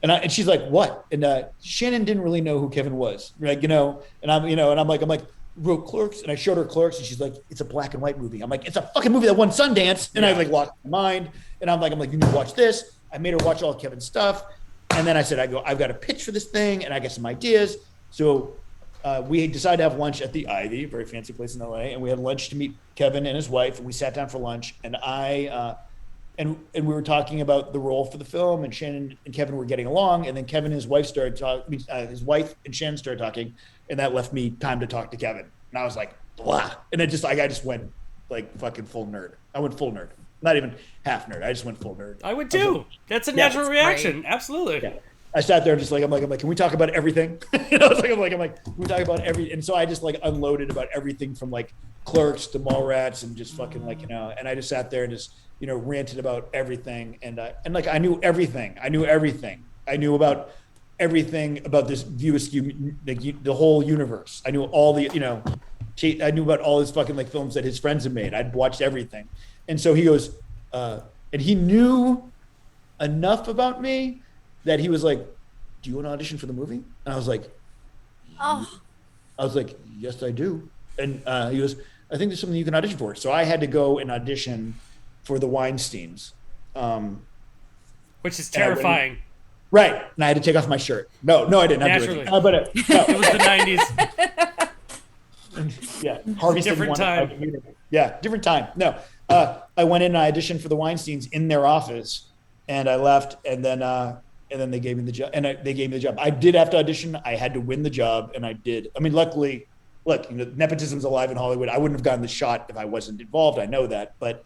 and she's like, what? And Shannon didn't really know who Kevin was, right? And I'm like, wrote Clerks, and I showed her Clerks, and she's like, it's a black and white movie. I'm like, it's a fucking movie that won Sundance. And I like lost my mind, and I'm like, you need to watch this. I made her watch all Kevin's stuff, and then I said, I've got a pitch for this thing, and I got some ideas. So we decided to have lunch at the Ivy, a very fancy place in LA, and we had lunch to meet Kevin and his wife, and we sat down for lunch, and and we were talking about the role for the film, and Shannon and Kevin were getting along, and then Kevin and his wife started talking. His wife and Shannon started talking, and that left me time to talk to Kevin. And I was like, blah, and I just went like fucking full nerd. I went full nerd, not even half nerd. I just went full nerd. I would too. That's a natural reaction. Great. Absolutely. Yeah. I sat there and I'm like, can we talk about everything? I'm like, can we talk about every? And so I just like unloaded about everything from like Clerks to Mallrats and just fucking and I just sat there and just ranted about everything, and like I knew everything. I knew about everything about this View Askew, the whole universe. I knew all the I knew about all his fucking like films that his friends had made. I'd watched everything, and so he goes, and he knew enough about me that he was like, "Do you want to audition for the movie?" And I was like, "Yes, I do." And he goes, "I think there's something you can audition for." So I had to go and audition for the Weinsteins, which is terrifying. Right, and I had to take off my shirt. No, I didn't. Naturally, it was the '90s. Yeah, Harvey different time. Yeah, different time. No, I went in and I auditioned for the Weinsteins in their office, and I left, and then they gave me the job. They gave me the job. I did have to audition. I had to win the job, and I did. I mean, luckily, look, nepotism's alive in Hollywood. I wouldn't have gotten the shot if I wasn't involved. I know that, but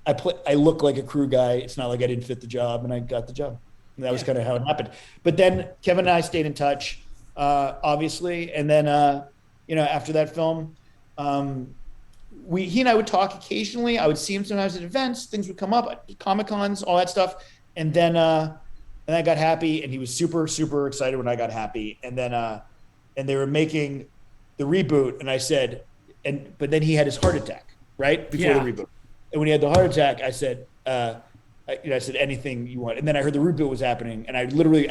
I look like a crew guy. It's not like I didn't fit the job, and I got the job. And that was kind of how it happened. But then Kevin and I stayed in touch, obviously. And then, after that film, he and I would talk occasionally. I would see him sometimes at events. Things would come up, Comic Cons, all that stuff. And then I got happy, and he was super, super excited when I got happy. And then and they were making the reboot, and I said, but then he had his heart attack right before the reboot. And when he had the heart attack, I said, I said anything you want. And then I heard the reboot was happening, and I literally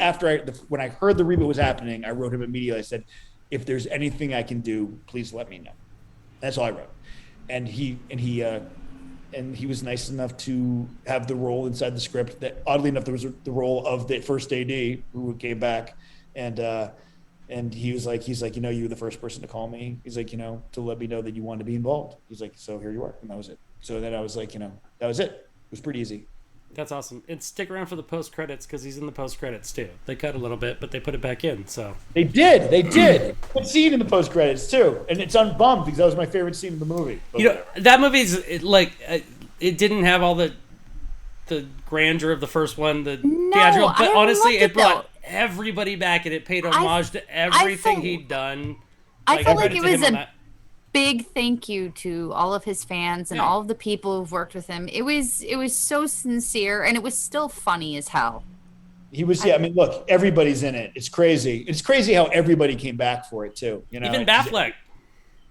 when I heard the reboot was happening, I wrote him immediately. I said, if there's anything I can do, please let me know. That's all I wrote. And he was nice enough to have the role inside the script. That oddly enough, there was the role of the first AD who came back, and he's like, you know, you were the first person to call me. He's like, you know, to let me know that you wanted to be involved. He's like, so here you are, and that was it. So then I was like, you know, that was it. It was pretty easy. That's awesome. And stick around for the post credits because he's in the post credits too. They cut a little bit, but they put it back in. So they did. Good scene in the post credits too, and it's unbummed because that was my favorite scene in the movie. But you know, that movie's it didn't have all the grandeur of the first one, theatrical, but honestly, it brought everybody back, and it paid homage to everything he'd done. I felt like it was a big thank you to all of his fans and all of the people who've worked with him. It was so sincere, and it was still funny as hell. He was, I mean, look, everybody's in it. It's crazy. It's crazy how everybody came back for it too. You know, even Batfleck.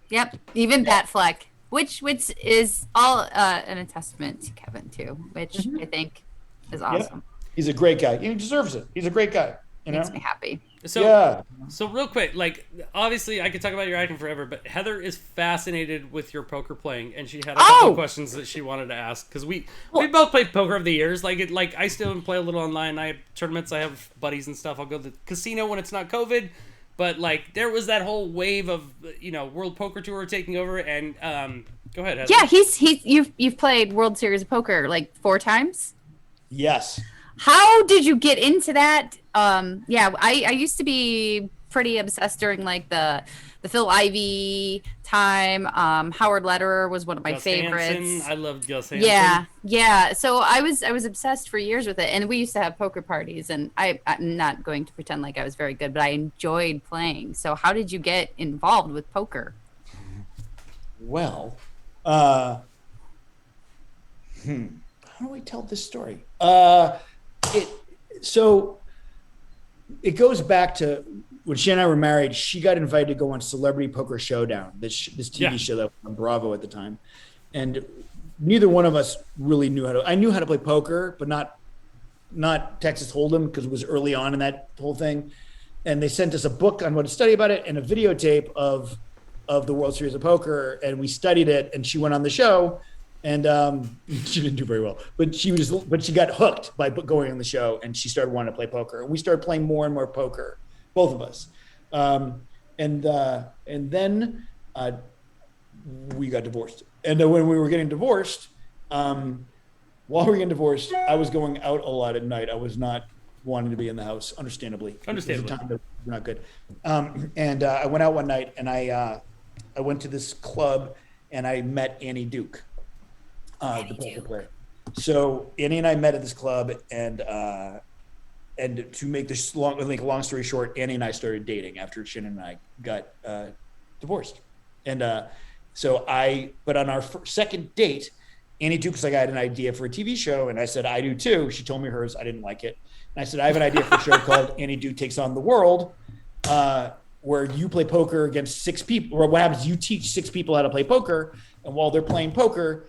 Yep, even Batfleck, which is all an testament to Kevin too, which I think is awesome. Yeah. He's a great guy. He deserves it. He's a great guy. You know? Makes me happy. So real quick, like, obviously I could talk about your acting forever, but Heather is fascinated with your poker playing, and she had a couple of questions that she wanted to ask, because we both played poker over the years. Like I still play a little online. I have tournaments. I have buddies and stuff. I'll go to the casino when it's not COVID, but like there was that whole wave of, you know, World Poker Tour taking over, and go ahead, Heather. Yeah, you've played World Series of Poker like 4 times. Yes. How did you get into that? I used to be pretty obsessed during like the Phil Ivey time. Howard Lederer was one of my favorites. Hansen. I loved Gus Hansen. Yeah. So I was obsessed for years with it, and we used to have poker parties. And I'm not going to pretend like I was very good, but I enjoyed playing. So how did you get involved with poker? Well, how do I tell this story? It goes back to when she and I were married. She got invited to go on Celebrity Poker Showdown, this TV show that was on Bravo at the time, and neither one of us really knew how to. I knew how to play poker, but not Texas Hold'em because it was early on in that whole thing. And they sent us a book on what to study about it and a videotape of the World Series of Poker, and we studied it. And she went on the show. And she didn't do very well, but she got hooked by going on the show, and she started wanting to play poker. And we started playing more and more poker, both of us. And then we got divorced. And then when we were getting divorced, while we were getting divorced, I was going out a lot at night. I was not wanting to be in the house, understandably. It was a time that was not good. And I went out one night, and I went to this club, and I met Annie Duke. The poker player. So Annie and I met at this club, and to make this long story short, Annie and I started dating after Shannon and I got divorced. And but on our second date, Annie Duke was like, I had an idea for a TV show, and I said, I do too. She told me hers. I didn't like it, and I said, I have an idea for a show called Annie Duke Takes on the World, where you play poker against 6 people. Or what happens? You teach 6 people how to play poker, and while they're playing poker,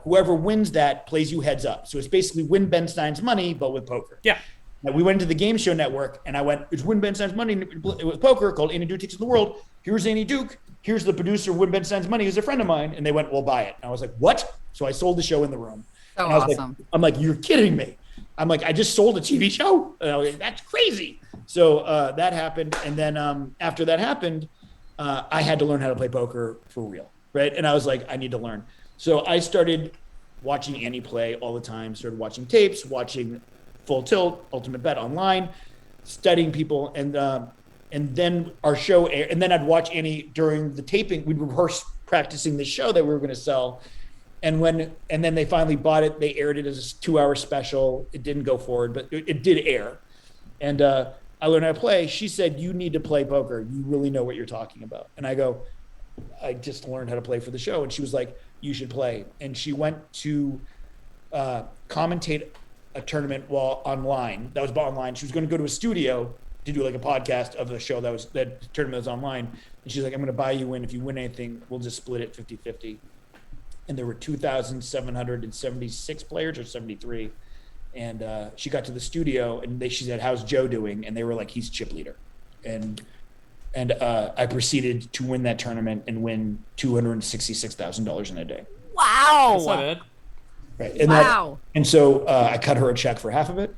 whoever wins that plays you heads up. So it's basically Win Ben Stein's Money, but with poker. Yeah. Now we went into the Game Show Network, and I went, it's Win Ben Stein's Money with poker called Annie Duke Takes on the World. Here's Annie Duke. Here's the producer of Win Ben Stein's Money, who's a friend of mine. And they went, we'll buy it. And I was like, what? So I sold the show in the room. So and I was awesome. I'm like, you're kidding me. I'm like, I just sold a TV show? And I was like, that's crazy. So that happened. And then after that happened, I had to learn how to play poker for real, right? And I was like, I need to learn. So I started watching Annie play all the time, started watching tapes, watching Full Tilt, Ultimate Bet online, studying people, and then our show aired, and then I'd watch Annie during the taping. We'd rehearse practicing the show that we were going to sell, and then they finally bought it. They aired it as a 2-hour special. It didn't go forward, but it did air, and I learned how to play. She said, "You need to play poker. You really know what you're talking about." And I go, I just learned how to play for the show. And she was like, you should play. And she went to commentate a tournament while online. That was online. She was going to go to a studio to do like a podcast of the show that tournament was online. And she's like, I'm going to buy you in. If you win anything, we'll just split it 50-50. And there were 2,776 players or 73. And she got to the studio and she said, how's Joe doing? And they were like, he's chip leader. And I proceeded to win that tournament and win $266,000 in a day. Wow. That's not bad. Right. And Wow. And so I cut her a check for half of it.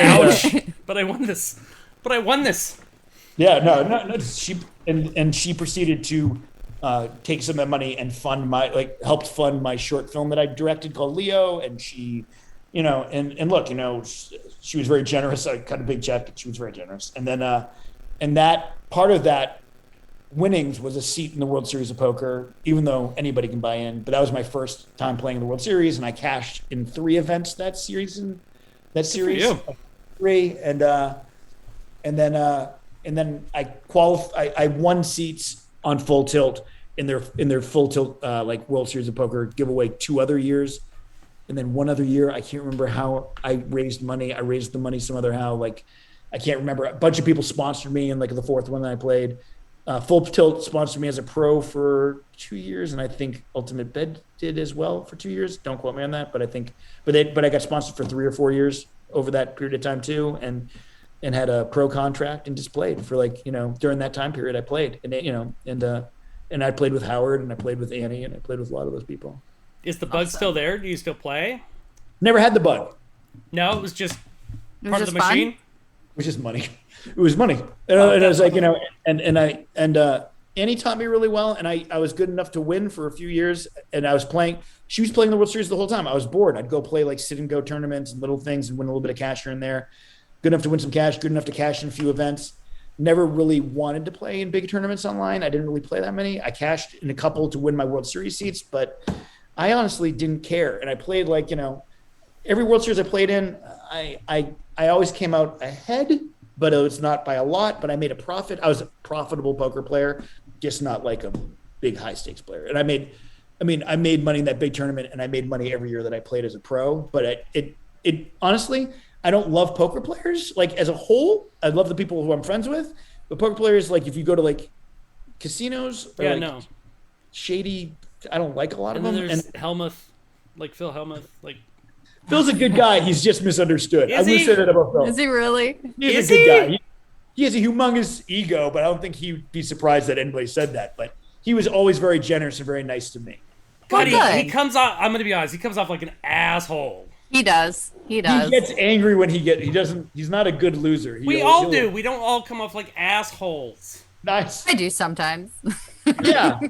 Ouch. But I won this. Yeah, no. She proceeded to take some of that money and helped fund my short film that I directed called Leo. And she, and look, she was very generous. I cut a big check. She was very generous. And then, and that part of that winnings was a seat in the World Series of Poker, even though anybody can buy in. But that was my first time playing in the World Series, and I cashed in 3 events that series. Three, and then I won seats on Full Tilt in their Full Tilt like World Series of Poker giveaway 2 other years, and then 1 other year I can't remember how I raised money. I raised the money some other how, like I can't remember. A bunch of people sponsored me in like the 4th one that I played. Full Tilt sponsored me as a pro for 2 years, and I think Ultimate Bet did as well for 2 years. Don't quote me on that, but I think, but I got sponsored for 3 or 4 years over that period of time too, and had a pro contract and just played for during that time period I played, and I played with Howard and I played with Annie and I played with a lot of those people. Is the bug still there? Do you still play? Never had the bug. No, it was just part of the machine. It was just money. It was money. And I was like, and Annie taught me really well, and I was good enough to win for a few years, and I was playing. She was playing the World Series the whole time. I was bored. I'd go play like sit and go tournaments and little things and win a little bit of cash here and there. Good enough to win some cash, good enough to cash in a few events. Never really wanted to play in big tournaments online. I didn't really play that many. I cashed in a couple to win my World Series seats, but I honestly didn't care. And I played every World Series I played in, I always came out ahead, but it was not by a lot, but I made a profit. I was a profitable poker player, just not like a big high stakes player. And I made money in that big tournament, and I made money every year that I played as a pro. But it honestly, I don't love poker players. Like as a whole, I love the people who I'm friends with, but poker players, like if you go to like casinos or shady, I don't like a lot of them. And there's Helmuth, like Phil Helmuth, like Phil's a good guy. He's just misunderstood. I would say that about Phil. Is he really? He's a good guy. He has a humongous ego, but I don't think he'd be surprised that anybody said that. But he was always very generous and very nice to me. God, he comes off. I'm gonna be honest. He comes off like an asshole. He does. He gets angry when he doesn't. He's not a good loser. We all do. We don't all come off like assholes. Nice. I do sometimes. Yeah.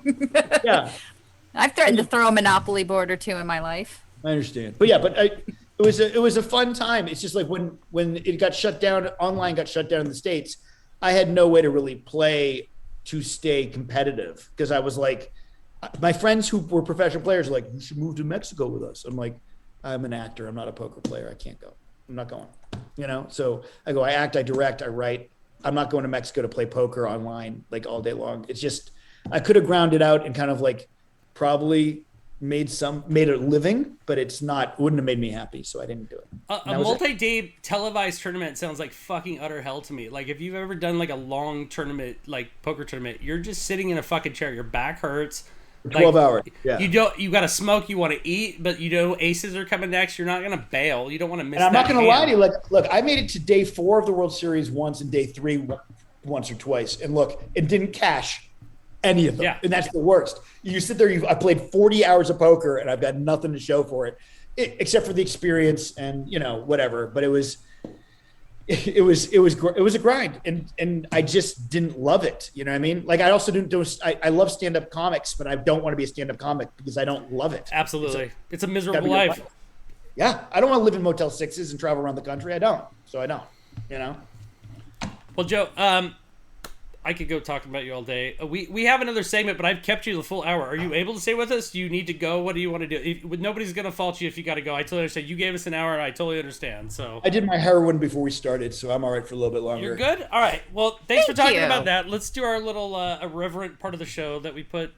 I've threatened to throw a Monopoly board or 2 in my life. I understand, but it was a fun time. It's just like when it got shut down, online got shut down in the States. I had no way to really play to stay competitive because I was like, my friends who were professional players were like, you should move to Mexico with us. I'm like, I'm an actor. I'm not a poker player. I can't go. I'm not going. So I go. I act. I direct. I write. I'm not going to Mexico to play poker online like all day long. It's just I could have ground it out and kind of like probably made a living, but wouldn't have made me happy, so I didn't do it. A multi-day televised tournament sounds like fucking utter hell to me. Like if you've ever done like a long tournament, like poker tournament, you're just sitting in a fucking chair. Your back hurts. 12 hours. Yeah. You got to smoke. You want to eat, but aces are coming next. You're not gonna bail. You don't want to miss. And I'm that not gonna hand. lie to you. Look, I made it to day 4 of the World Series once and day 3 once or twice, and look, it didn't cash any of them. Yeah. And that's the worst. You sit there. I played 40 hours of poker, and I've got nothing to show for it, except for the experience and whatever. But it was a grind, and I just didn't love it. You know what I mean? Like I also didn't do. I love stand-up comics, but I don't want to be a stand-up comic because I don't love it. Absolutely, it's a miserable life. Yeah, I don't want to live in Motel 6s and travel around the country. I don't. So I don't. Well, Joe, I could go talking about you all day. We have another segment, but I've kept you the full hour. Are you able to stay with us? Do you need to go? What do you want to do? Nobody's going to fault you if you got to go. I totally understand. You gave us an hour, and I totally understand. So I did my heroin before we started, so I'm all right for a little bit longer. You're good? All right. Well, thanks for talking you. about that. Let's do our little irreverent part of the show that we put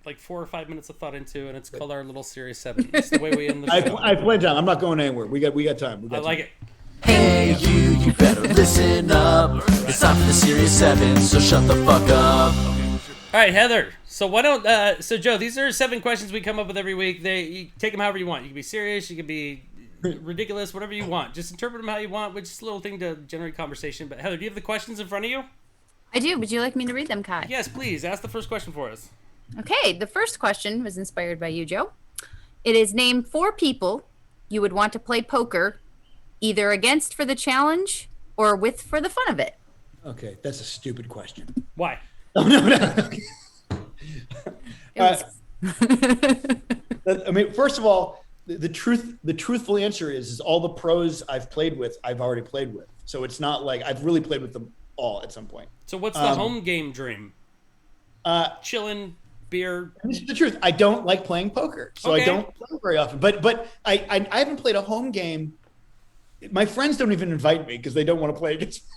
like 4 or 5 minutes of thought into, and it's called our little Serious 7. It's the way we end the show. I planned time. I'm not going anywhere. We got time. I like it. Hey, you better listen up. It's time for the Serious 7, so shut the fuck up. All right, Heather. So why don't so Joe, these are 7 questions we come up with every week. You take them however you want. You can be serious, you can be ridiculous, whatever you want. Just interpret them how you want, which is a little thing to generate conversation. But Heather, do you have the questions in front of you? I do. Would you like me to read them, Kai? Yes, please. Ask the first question for us. Okay, the first question was inspired by you, Joe. It is name 4 people you would want to play poker, either against for the challenge or with for the fun of it. Okay, that's a stupid question. Why? No. It was- I mean, first of all, the truthful answer is all the pros I've played with, I've already played with. So it's not like I've really played with them all at some point. So what's the home game dream? Chilling, beer. This is the truth. I don't like playing poker, so Okay. I don't play very often. But I haven't played a home game. My friends don't even invite me because they don't want to play against me.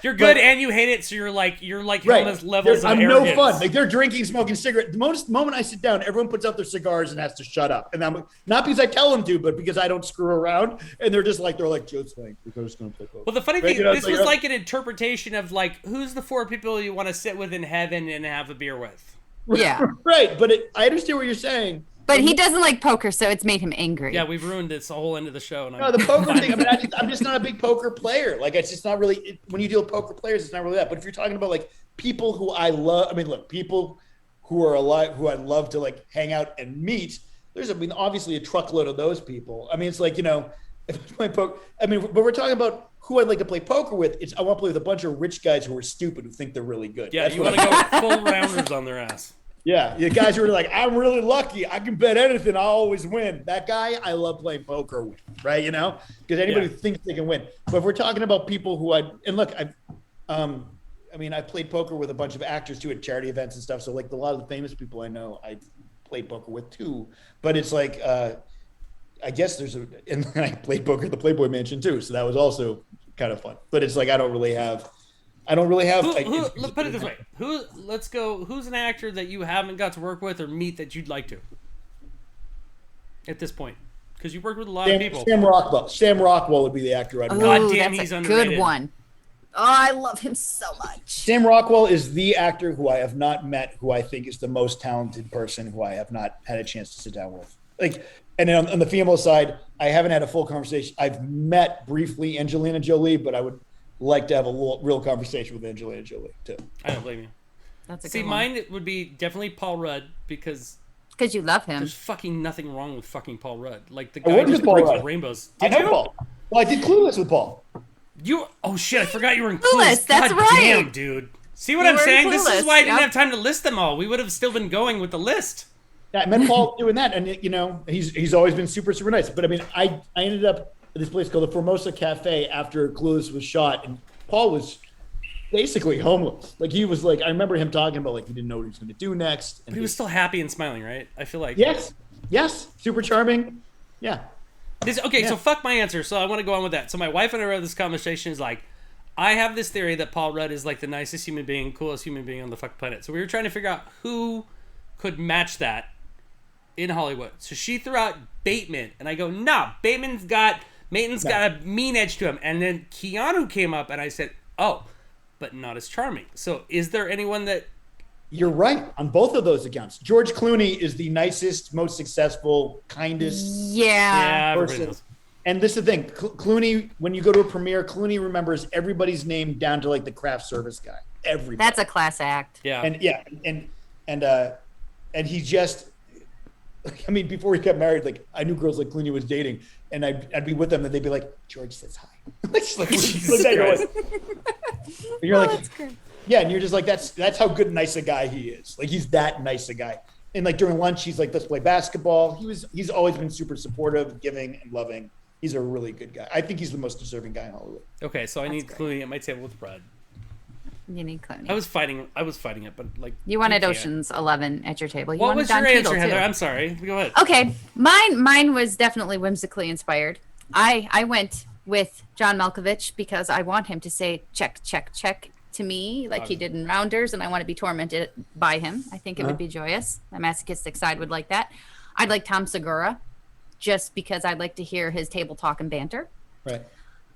You're good and you hate it, so you're like Right. on those levels of I'm arrogance. no fun. Like they're drinking, smoking cigarettes. The moment I sit down, everyone puts out their cigars and has to shut up. And I'm not because I tell them to, but because I don't screw around. And they're like, Joe's playing. We're just going to play poker. Well, the funny Right, thing, you know, this it's was like, like an interpretation of like, who's the 4 people you want to sit with in heaven and have a beer with? yeah. right. But I understand what you're saying. But he doesn't like poker, so it's made him angry. Yeah, we've ruined this whole end of the show. And No, the poker thing. I mean, I'm just not a big poker player. Like, it's just not really. When you deal with poker players, it's not really that. But if you're talking about like people who I love, I mean, look, people who are alive, who I love to like hang out and meet. There's, I mean, obviously a truckload of those people. I mean, it's like, you know, if I play poker. I mean, but we're talking about who I'd like to play poker with. It's I want to play with a bunch of rich guys who are stupid who think they're really good. Yeah, That's you what want to go full rounders on their ass. Yeah, the guys who are like, I'm really lucky. I can bet anything. I'll always win. That guy, I love playing poker with, right? You know, because anybody who thinks they can win. But if we're talking about people who I mean, I played poker with a bunch of actors too at charity events and stuff. So like a lot of the famous people I know, I played poker with too. But it's like, I guess and I played poker at the Playboy Mansion too. So that was also kind of fun. But it's like, I don't really have. Let's put it this way. Who's an actor that you haven't got to work with or meet that you'd like to? At this point. Because you worked with a lot of people. Sam Rockwell would be the actor I'd God Ooh, damn, that's he's a underrated. good one. Oh, I love him so much. Sam Rockwell is the actor who I have not met, who I think is the most talented person who I have not had a chance to sit down with. Like, and then on the female side, I haven't had a full conversation. I've met briefly Angelina Jolie, but I would like to have a real conversation with Angelina Jolie too. I don't blame you. That's a See, good mine would be definitely Paul Rudd because because you love him. there's fucking nothing wrong with fucking Paul Rudd. Like the I guy worked just with Paul brings Rudd. rainbows. I Did know you? Paul. Well, I did Clueless with Paul. Oh shit! I forgot you were in Clueless, Clueless. that's God right. damn, dude. See what You I'm were in saying? This is Clueless, why I didn't yep. have time to list them all. We would have still been going with the list. Yeah, I met Paul doing that, and you know, he's always been super nice. But I mean, I ended up at this place called the Formosa Cafe after Clueless was shot, and Paul was basically homeless. Like he was like, I remember him talking about like he didn't know what he was going to do next. But he was still happy and smiling, right? I feel like. yes, super charming. Yeah. So fuck my answer. So I want to go on with that. So my wife and I had this conversation is like, I have this theory that Paul Rudd is like the nicest human being, coolest human being on the fuck planet. So we were trying to figure out who could match that in Hollywood. So she threw out Bateman, and I go, nah, Bateman's got a mean edge to him. And then Keanu came up, and I said, oh, but not as charming. So is there anyone that... You're right on both of those accounts. George Clooney is the nicest, most successful, kindest Yeah. everybody person. knows. And this is the thing. Clooney, when you go to a premiere, Clooney remembers everybody's name down to like the craft service guy. Everybody. That's a class act. Yeah. And he just, I mean, before he got married, like I knew girls like Clooney was dating, and I'd be with them, and they'd be like, "George says hi." It's like, Jesus like, Christ. you're like, that's great. yeah, and you're just like, that's how good nice a guy he is. Like he's that nice a guy. And like during lunch, he's like, let's play basketball. He's always been super supportive, giving, and loving. He's a really good guy. I think he's the most deserving guy in Hollywood. Okay, so I need Clooney at my table with Rudd. You need Clooney. I was fighting it, but like you wanted can't. Ocean's 11 at your table. You What wanted was Don your Cheadle, answer, Heather? too. I'm sorry. Go ahead. Okay, mine was definitely whimsically inspired. I went with John Malkovich because I want him to say check, check, check to me like he did in Rounders, and I want to be tormented by him. I think it would be joyous. My masochistic side would like that. I'd like Tom Segura just because I'd like to hear his table talk and banter. Right.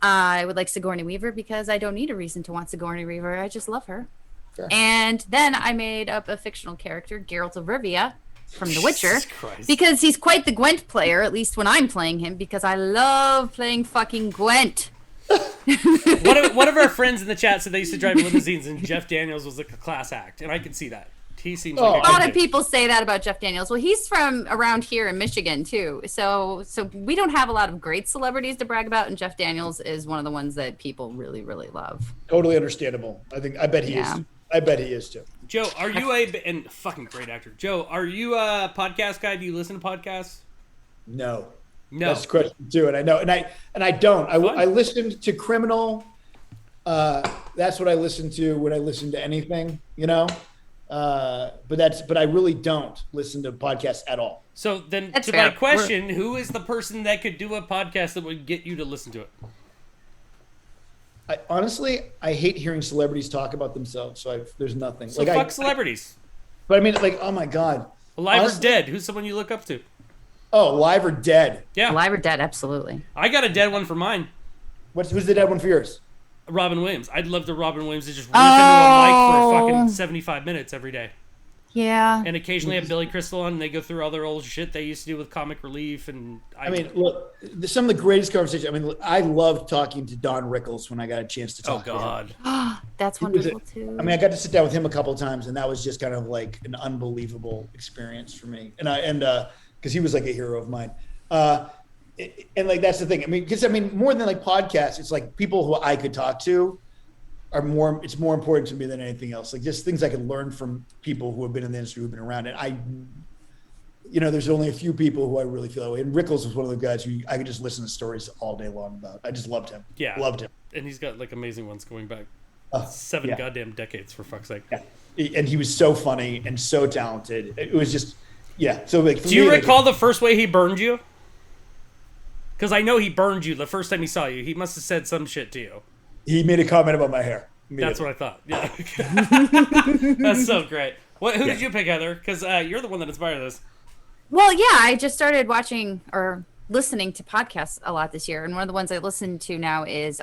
I would like Sigourney Weaver because I don't need a reason to want Sigourney Weaver. I just love her. Fair. And then I made up a fictional character, Geralt of Rivia from The Witcher, Jesus Christ. because he's quite the Gwent player, at least when I'm playing him, because I love playing fucking Gwent. One of our friends in the chat said they used to drive limousines and Jeff Daniels was like a class act, and I can see that. He seems like A lot good of people say that about Jeff Daniels. Well, he's from around here in Michigan too, so we don't have a lot of great celebrities to brag about, and Jeff Daniels is one of the ones that people really, really love. Totally understandable. I bet he is. I bet he is too. Joe, are you and fucking great actor. Joe, are you a podcast guy? Do you listen to podcasts? No. No. That's the question too, and I know, and I don't. I listened to Criminal. That's what I listen to when I listen to anything, you know. But I really don't listen to podcasts at all. So then, That's to fair. my question, who is the person that could do a podcast that would get you to listen to it? I hate hearing celebrities talk about themselves. So there's nothing. So fuck celebrities. But I mean, like, oh my god, Alive honestly, or dead? Who's someone you look up to? Oh, live or dead? Yeah, Alive or dead, absolutely. I got a dead one for mine. Who's the dead one for yours? Robin Williams. I'd love to Robin Williams to just rip into a mic for fucking 75 minutes every day. Yeah. And occasionally have Billy Crystal on, and they go through all their old shit they used to do with Comic Relief. And I mean, look, some of the greatest conversations. I mean, I loved talking to Don Rickles when I got a chance to talk. oh god, to him. That's wonderful too. I mean, I got to sit down with him a couple of times, and that was just kind of like an unbelievable experience for me. And because he was like a hero of mine. And like that's the thing. I mean, because more than like podcasts, it's like people who I could talk to are more. It's more important to me than anything else. Like just things I can learn from people who have been in the industry, who've been around it. There's only a few people who I really feel that way. And Rickles was one of the guys who I could just listen to stories all day long about. I just loved him. Yeah, loved him. And he's got like amazing ones going back 7 goddamn decades, for fuck's sake. Yeah. And he was so funny and so talented. It was just, yeah. So like, do you recall the first way he burned you? Because I know he burned you the first time he saw you. He must have said some shit to you. He made a comment about my hair. That's what I thought. Yeah. That's so great. Who did you pick, Heather? Because you're the one that inspired this. Well, yeah, I just started watching or listening to podcasts a lot this year. And one of the ones I listen to now is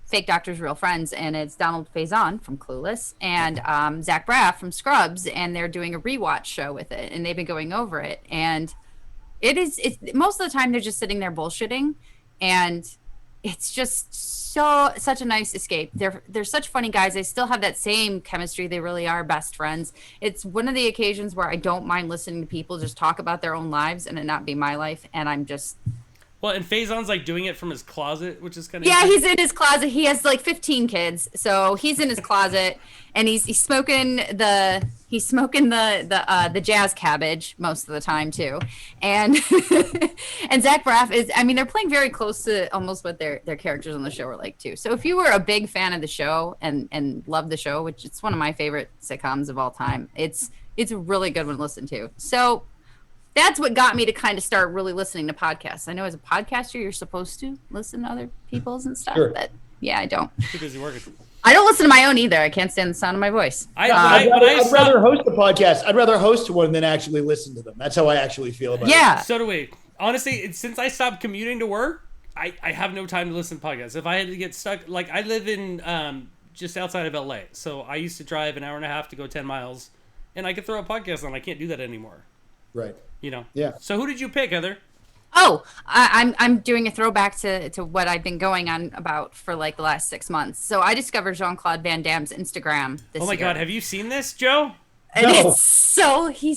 Fake Doctors, Real Friends. And it's Donald Faison from Clueless and Zach Braff from Scrubs. And they're doing a rewatch show with it. And they've been going over it. And it's most of the time they're just sitting there bullshitting. And it's just such a nice escape. They're such funny guys. They still have that same chemistry. They really are best friends. It's one of the occasions where I don't mind listening to people just talk about their own lives and it not be my life. And I'm just... Well, and Faison's like doing it from his closet, which is kind of... Yeah, he's in his closet. He has like 15 kids. So he's in his closet and he's smoking the jazz cabbage most of the time too. And and Zach Braff is, they're playing very close to almost what their characters on the show are like too. So if you were a big fan of the show and love the show, which it's one of my favorite sitcoms of all time, it's a really good one to listen to. So that's what got me to kind of start really listening to podcasts. I know as a podcaster, you're supposed to listen to other people's and stuff, Sure. but yeah, I don't. Too busy working. I don't listen to my own either. I can't stand the sound of my voice. I'd rather host a podcast. I'd rather host one than actually listen to them. That's how I actually feel about it. Yeah. So do we. Honestly, since I stopped commuting to work, I have no time to listen to podcasts. If I had to get stuck, like I live in just outside of LA, so I used to drive an hour and a half to go 10 miles, and I could throw a podcast on. I can't do that anymore. Right. You know. Yeah. So who did you pick, Heather? Oh, I'm doing a throwback to what I've been going on about for like the last 6 months. So I discovered Jean-Claude Van Damme's Instagram this year. Oh my God, have you seen this, Joe? And No. it's so he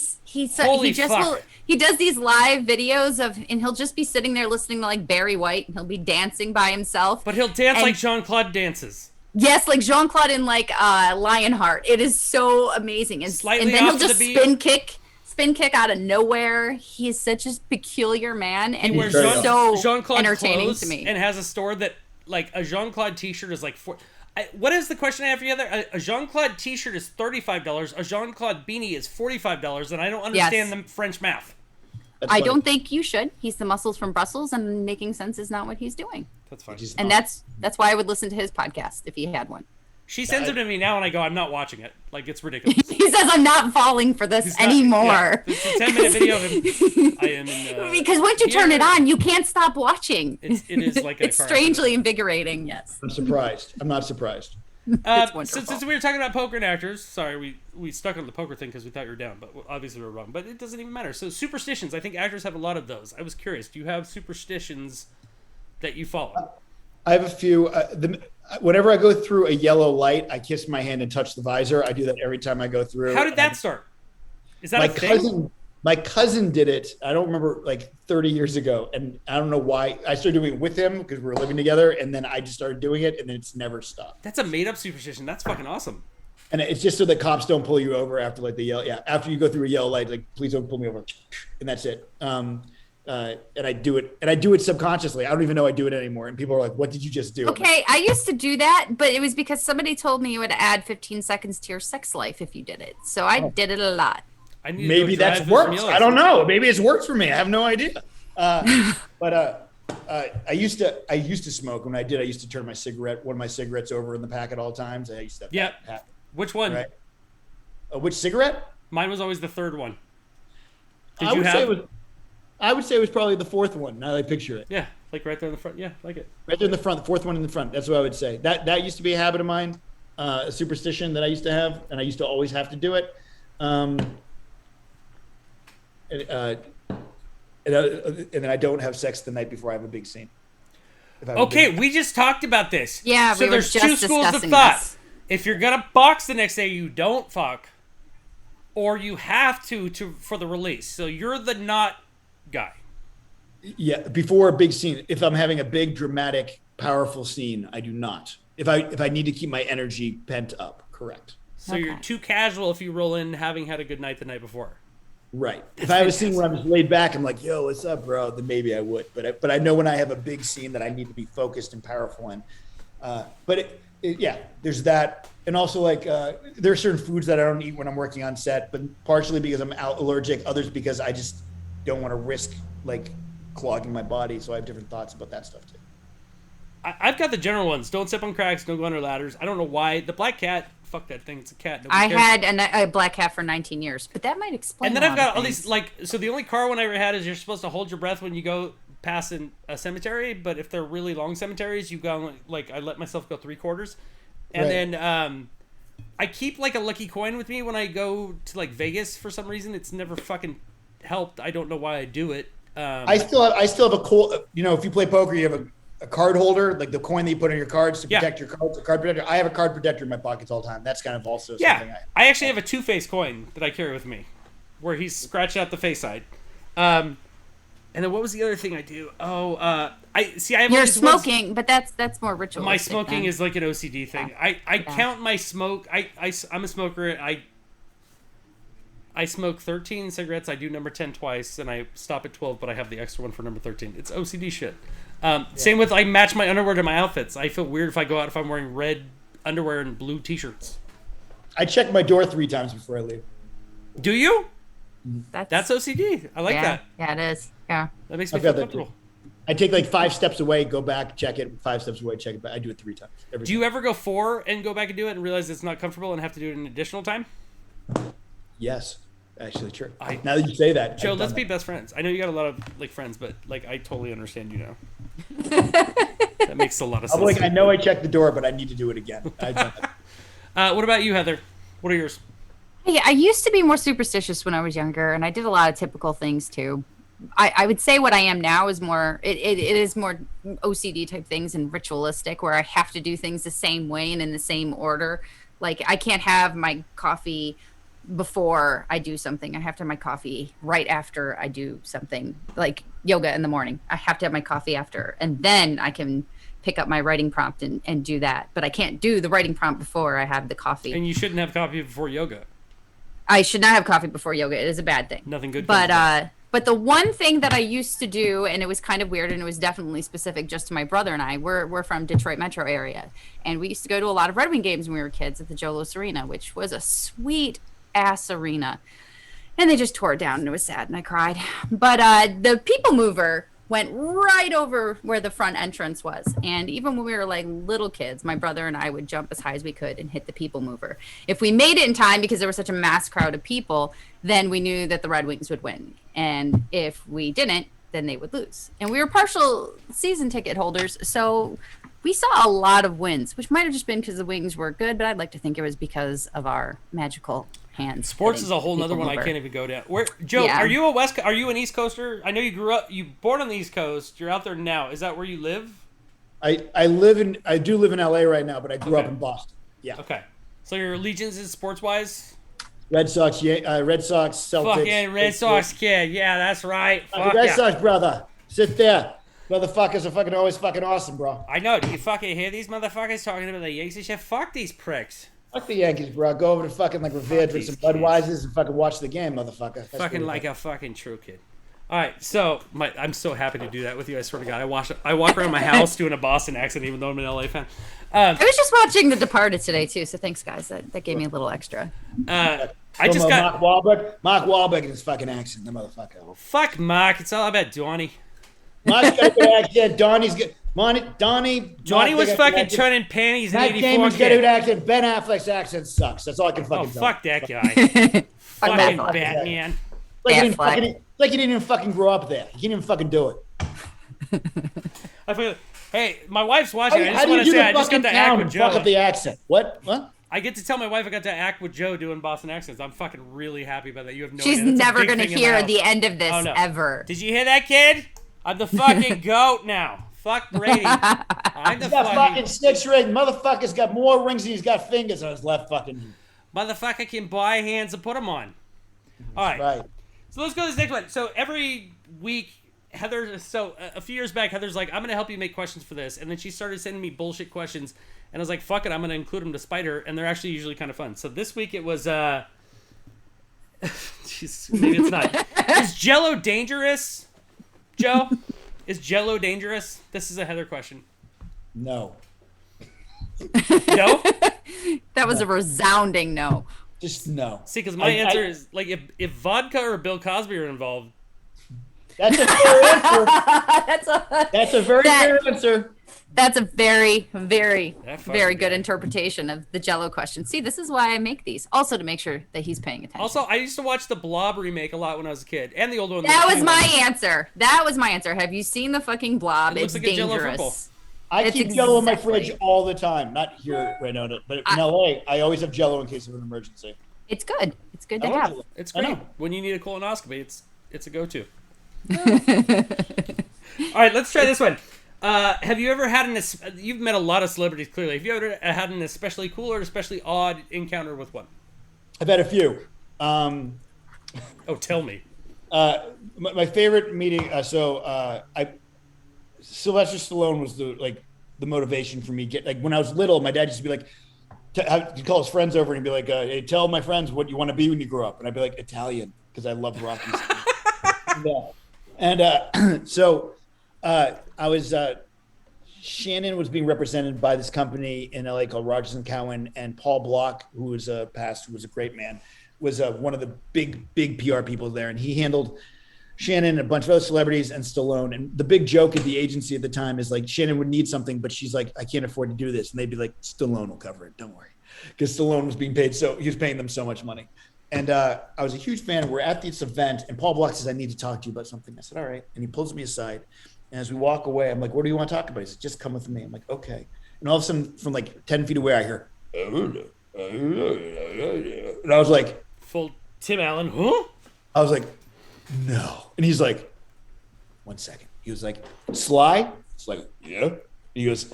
does these live videos and he'll just be sitting there listening to like Barry White and he'll be dancing by himself. But he'll dance And- like Jean-Claude dances. Yes, like Jean-Claude in like Lionheart. It is so amazing. And, Slightly and then off he'll to just the beat. spin kick out of nowhere. He is such a peculiar man and He wears he's so Jean-Claude entertaining clothes to me. and has a store that like a Jean-Claude t-shirt is like What is the question I have for you? A Jean-Claude T-shirt is $35. A Jean-Claude beanie is $45, and I don't understand the French math. I don't think you should. He's the muscles from Brussels, and making sense is not what he's doing. That's fine. And that's why I would listen to his podcast if he had one. She sends them to me now, and I go, I'm not watching it. Like, it's ridiculous. He says, I'm not falling for this anymore. Yeah, it's a 10-minute video of him. I am in, because once you turn it on, you can't stop watching. It is like a it's strangely invigorating, yes. I'm surprised. I'm not surprised. Since we were talking about poker and actors, sorry, we stuck on the poker thing because we thought you were down, but obviously we were wrong. But it doesn't even matter. So superstitions, I think actors have a lot of those. I was curious, do you have superstitions that you follow? I have a few. Whenever I go through a yellow light, I kiss my hand and touch the visor. I do that every time I go through. How did that start? Is that a thing? My cousin did it. I don't remember, like 30 years ago, and I don't know why. I started doing it with him because we were living together, and then I just started doing it, and then it's never stopped. That's a made-up superstition. That's fucking awesome. And it's just so that cops don't pull you over after like the yellow. Yeah, after you go through a yellow light, like please don't pull me over, and that's it. And I do it subconsciously. I don't even know I do it anymore. And people are like, "What did you just do?" Okay, I used to do that, but it was because somebody told me you would add 15 seconds to your sex life if you did it. So I did it a lot. Maybe that's worked. I don't know. Maybe it's worked for me. I have no idea. But I used to smoke. When I did, I used to turn one of my cigarettes over in the pack at all times. I used to have that pack. Which one? Right. Which cigarette? Mine was always the third one. I would say it was probably the fourth one. Now that I picture it. Yeah, like right there in the front. Yeah, like it. Right there in the front, the fourth one in the front. That's what I would say. That used to be a habit of mine, a superstition that I used to have, and I used to always have to do it. And then I don't have sex the night before I have a big scene. Okay, we just talked about this. Yeah, so we were there's just two schools of discussing thought. this. If you're gonna box the next day, you don't fuck, or you have to for the release. So you're the not guy. Yeah, before a big scene. If I'm having a big, dramatic, powerful scene, I do not. If I need to keep my energy pent up, correct. So you're too casual if you roll in having had a good night the night before. Right. If I have a scene where I'm just laid back, I'm like, "Yo, what's up, bro?" Then maybe I would. But I know when I have a big scene that I need to be focused and powerful in. Yeah, there's that, and also like there are certain foods that I don't eat when I'm working on set, but partially because I'm allergic, others because I just don't want to risk like clogging my body. So I have different thoughts about that stuff too. I've got the general ones. Don't step on cracks. Don't go under ladders. I don't know why. The black cat. Fuck that thing. It's a cat. I had a black cat for 19 years, but that might explain. And then I've got all these so the only car one I ever had is you're supposed to hold your breath when you go past a cemetery, but if they're really long cemeteries, you go like I let myself go 3/4, and then I keep like a lucky coin with me when I go to like Vegas for some reason. It's never fucking helped. I don't know why I do it. I still have a cool. If you play poker, you have a card holder, like the coin that you put on your cards to protect your cards. A card protector. I have a card protector in my pockets all the time. That's kind of also something I actually have a two-face coin that I carry with me, where he's scratched out the face side. And then what was the other thing I do? You're smoking, but that's more ritual. My smoking is like an OCD thing. I count my smoke. I'm a smoker. I smoke 13 cigarettes. I do number 10 twice, and I stop at 12, but I have the extra one for number 13. It's OCD shit. Same with I match my underwear to my outfits. I feel weird if I go out if I'm wearing red underwear and blue t-shirts. I check my door 3 times before I leave. Do you? That's OCD. I like that. Yeah, it is. Yeah. That makes me feel comfortable. I take like 5 steps away, go back, check it. 5 steps away, check it back. I do it 3 times. Do you ever go 4 and go back and do it and realize it's not comfortable and have to do it an additional time? Yes. Actually, true. Now that you say that, Joe, let's be best friends. I know you got a lot of like friends, but like I totally understand you now. That makes a lot of sense. I know I checked the door, but I need to do it again. What about you, Heather? What are yours? Hey, I used to be more superstitious when I was younger, and I did a lot of typical things too. I would say what I am now is more it is more OCD type things and ritualistic, where I have to do things the same way and in the same order. Like I can't have my coffee before I do something. I have to have my coffee right after I do something, like yoga in the morning. I have to have my coffee after, and then I can pick up my writing prompt and do that. But I can't do the writing prompt before I have the coffee. And you shouldn't have coffee before yoga. I should not have coffee before yoga. It is a bad thing. Nothing good. But But the one thing that I used to do, and it was kind of weird, and it was definitely specific just to my brother and I, we're from Detroit metro area. And we used to go to a lot of Red Wing games when we were kids at the Jolos Arena, which was a sweet ass arena. And they just tore it down, and it was sad, and I cried. But the People Mover went right over where the front entrance was. And even when we were like little kids, my brother and I would jump as high as we could and hit the People Mover. If we made it in time because there was such a mass crowd of people, then we knew that the Red Wings would win. And if we didn't, then they would lose. And we were partial season ticket holders, so we saw a lot of wins, which might have just been because the Wings were good, but I'd like to think it was because of our magical hands. Sports is a whole nother one I can't even go down. Where, Joe, Yeah. are you an East Coaster? I know you born on the East Coast. You're out there now. Is that where you live? I do live in LA right now, but I grew up in Boston. Yeah. Okay. So your allegiance is sports-wise? Red Sox, Celtics. Fucking Red Sox kid. Yeah, that's right. Fuck Red yeah. Sox, brother. Sit there. Motherfuckers are fucking always fucking awesome, bro. I know. Do you fucking hear these motherfuckers talking about the Yankees and shit? Fuck these pricks. Fuck the Yankees, bro. Go over to fucking like Revere, drink some Budweisers, and fucking watch the game, motherfucker. That's Fucking like a fucking true kid. All right, so I'm so happy to do that with you. I swear to God, I walk around my house doing a Boston accent, even though I'm an LA fan. I was just watching The Departed today too, so thanks guys. That gave me a little extra. I just got Mark Wahlberg and his fucking accent, the motherfucker. Fuck Mark. It's all about Donnie. Mark's got a good accent. Donnie's good. Donnie was fucking turning panties in Matt 84. Damon's got a good accent. Ben Affleck's accent sucks. That's all I can fucking tell. Fuck that guy. Fucking Affleck. Batman. Like you didn't even fucking grow up there. You can't even fucking do it. I feel. Hey, my wife's watching. I How just do you want to do say the I just got fucking to act town with and fuck Joe. up the accent? What? I get to tell my wife I got to act with Joe doing Boston accents. I'm fucking really happy about that. You have no She's idea. That's a never big gonna thing in hear my house. the end of this Oh, no. ever. Did you hear that, kid? I'm the fucking goat now. Fuck Brady. I'm the He's got fucking fucking 6 rings. Motherfucker's got more rings than he's got fingers on his left fucking. motherfucker can buy hands and put them on. All right. Right. So let's go to this next one. So every week, Heather, a few years back, Heather's like, I'm going to help you make questions for this. And then she started sending me bullshit questions. And I was like, fuck it, I'm going to include them to spite her. And they're actually usually kind of fun. So this week it was, jeez, maybe it's not. Is Jell-O dangerous, Joe? Is Jell-O dangerous? This is a Heather question. No. No? That was a resounding no. Just no. See, because my answer is, like, if vodka or Bill Cosby are involved. That's a fair answer. That's a very That- fair answer. That's a very, very, That fucking very good guy. interpretation of the Jell-O question. See, this is why I make these. Also to make sure that he's paying attention. Also, I used to watch the Blob remake a lot when I was a kid. And the old one. that the was new my one. answer. That was my answer. Have you seen the fucking Blob? It looks It's like a Jell-O dangerous. football. I It's keep Jello in my exactly- fridge all the time. Not here right now, but in LA, I always have Jello in case of an emergency. It's good. It's good to I love have. Jell-O. It's I great. know. When you need a colonoscopy, it's a go-to. All right, let's try this one. Have you ever had you've met a lot of celebrities, clearly. Have you ever had an especially cool or especially odd encounter with one? I've had a few. Oh, tell me. My favorite meeting. Sylvester Stallone was the motivation for me. When I was little, my dad used to be like, he'd call his friends over and he'd be like, "Hey, tell my friends what you want to be when you grow up." And I'd be like, "Italian," because I love Rocky. Yeah. And so I was. Shannon was being represented by this company in LA called Rogers and Cowan, and Paul Block, who was a great man, was one of the big PR people there, and he handled Shannon and a bunch of other celebrities and Stallone. And the big joke at the agency at the time is like Shannon would need something, but she's like, "I can't afford to do this," and they'd be like, "Stallone will cover it, don't worry," because Stallone was being paid, so he was paying them so much money. And I was a huge fan. We're at this event, and Paul Block says, "I need to talk to you about something." I said, "All right," and he pulls me aside. And as we walk away, I'm like, "What do you want to talk about?" He said, "Just come with me." I'm like, "Okay." And all of a sudden, from like 10 feet away, I hear, and I was like, Full Tim Allen, huh? I was like, "No." And he's like, "1 second." He was like, "Sly?" It's like, "Yeah." And he goes,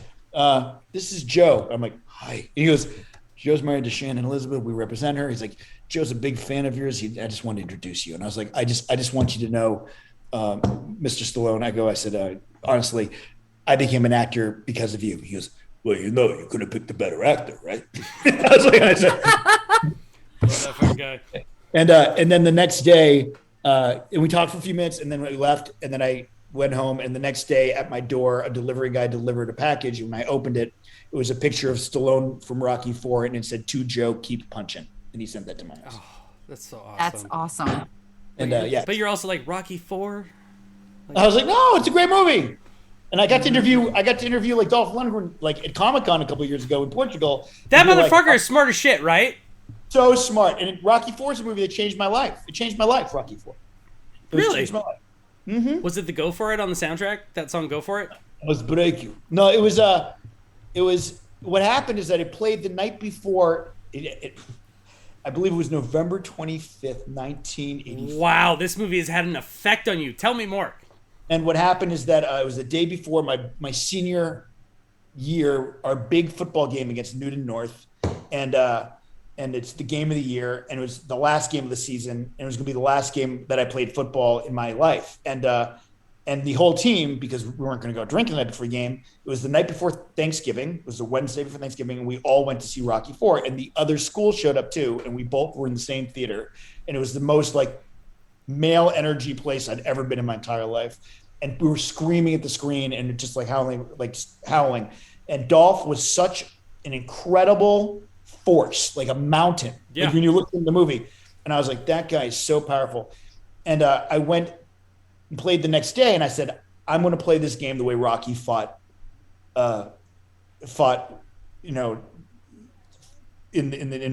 "This is Joe." I'm like, "Hi." And he goes, "Joe's married to Shannon Elizabeth. We represent her." He's like, "Joe's a big fan of yours. I just wanted to introduce you." And I was like, I just want you to know, Mr. Stallone." I said, "Honestly, I became an actor because of you." He goes, "Well, you could have picked a better actor, right?" I said, That fucking guy. and then the next day, And we talked for a few minutes, and then we left, and then I went home. And the next day at my door, a delivery guy delivered a package. And when I opened it, it was a picture of Stallone from Rocky IV, and it said, "To Joe, keep punching." And he sent that to my house. Oh, that's so awesome. That's awesome. And yeah. But you're also like Rocky IV. I was like, no, it's a great movie. And I got to interview like Dolph Lundgren like at Comic-Con a couple of years ago in Portugal. That motherfucker is smart as shit, right? So smart. And Rocky IV is a movie that changed my life. It changed my life, Rocky IV. Really? Changed my life. Mm-hmm. Was it the Go For It on the soundtrack? That song Go For It? Was Break You. No, it was what happened is that it played the night before I believe it was November 25th, 1984. Wow, this movie has had an effect on you. Tell me more. And what happened is that it was the day before my senior year, our big football game against Newton North, and it's the game of the year, and it was the last game of the season, and it was going to be the last game that I played football in my life, and the whole team, because we weren't going to go drinking the night before the game, it was the night before Thanksgiving. It was the Wednesday before Thanksgiving, and we all went to see Rocky IV, and the other school showed up too, and we both were in the same theater, and it was the most like male energy place I'd ever been in my entire life. And we were screaming at the screen and just like howling. And Dolph was such an incredible force, like a mountain. Yeah. Like when you look in the movie, and I was like, that guy is so powerful. And I went and played the next day, and I said, I'm going to play this game the way Rocky fought, in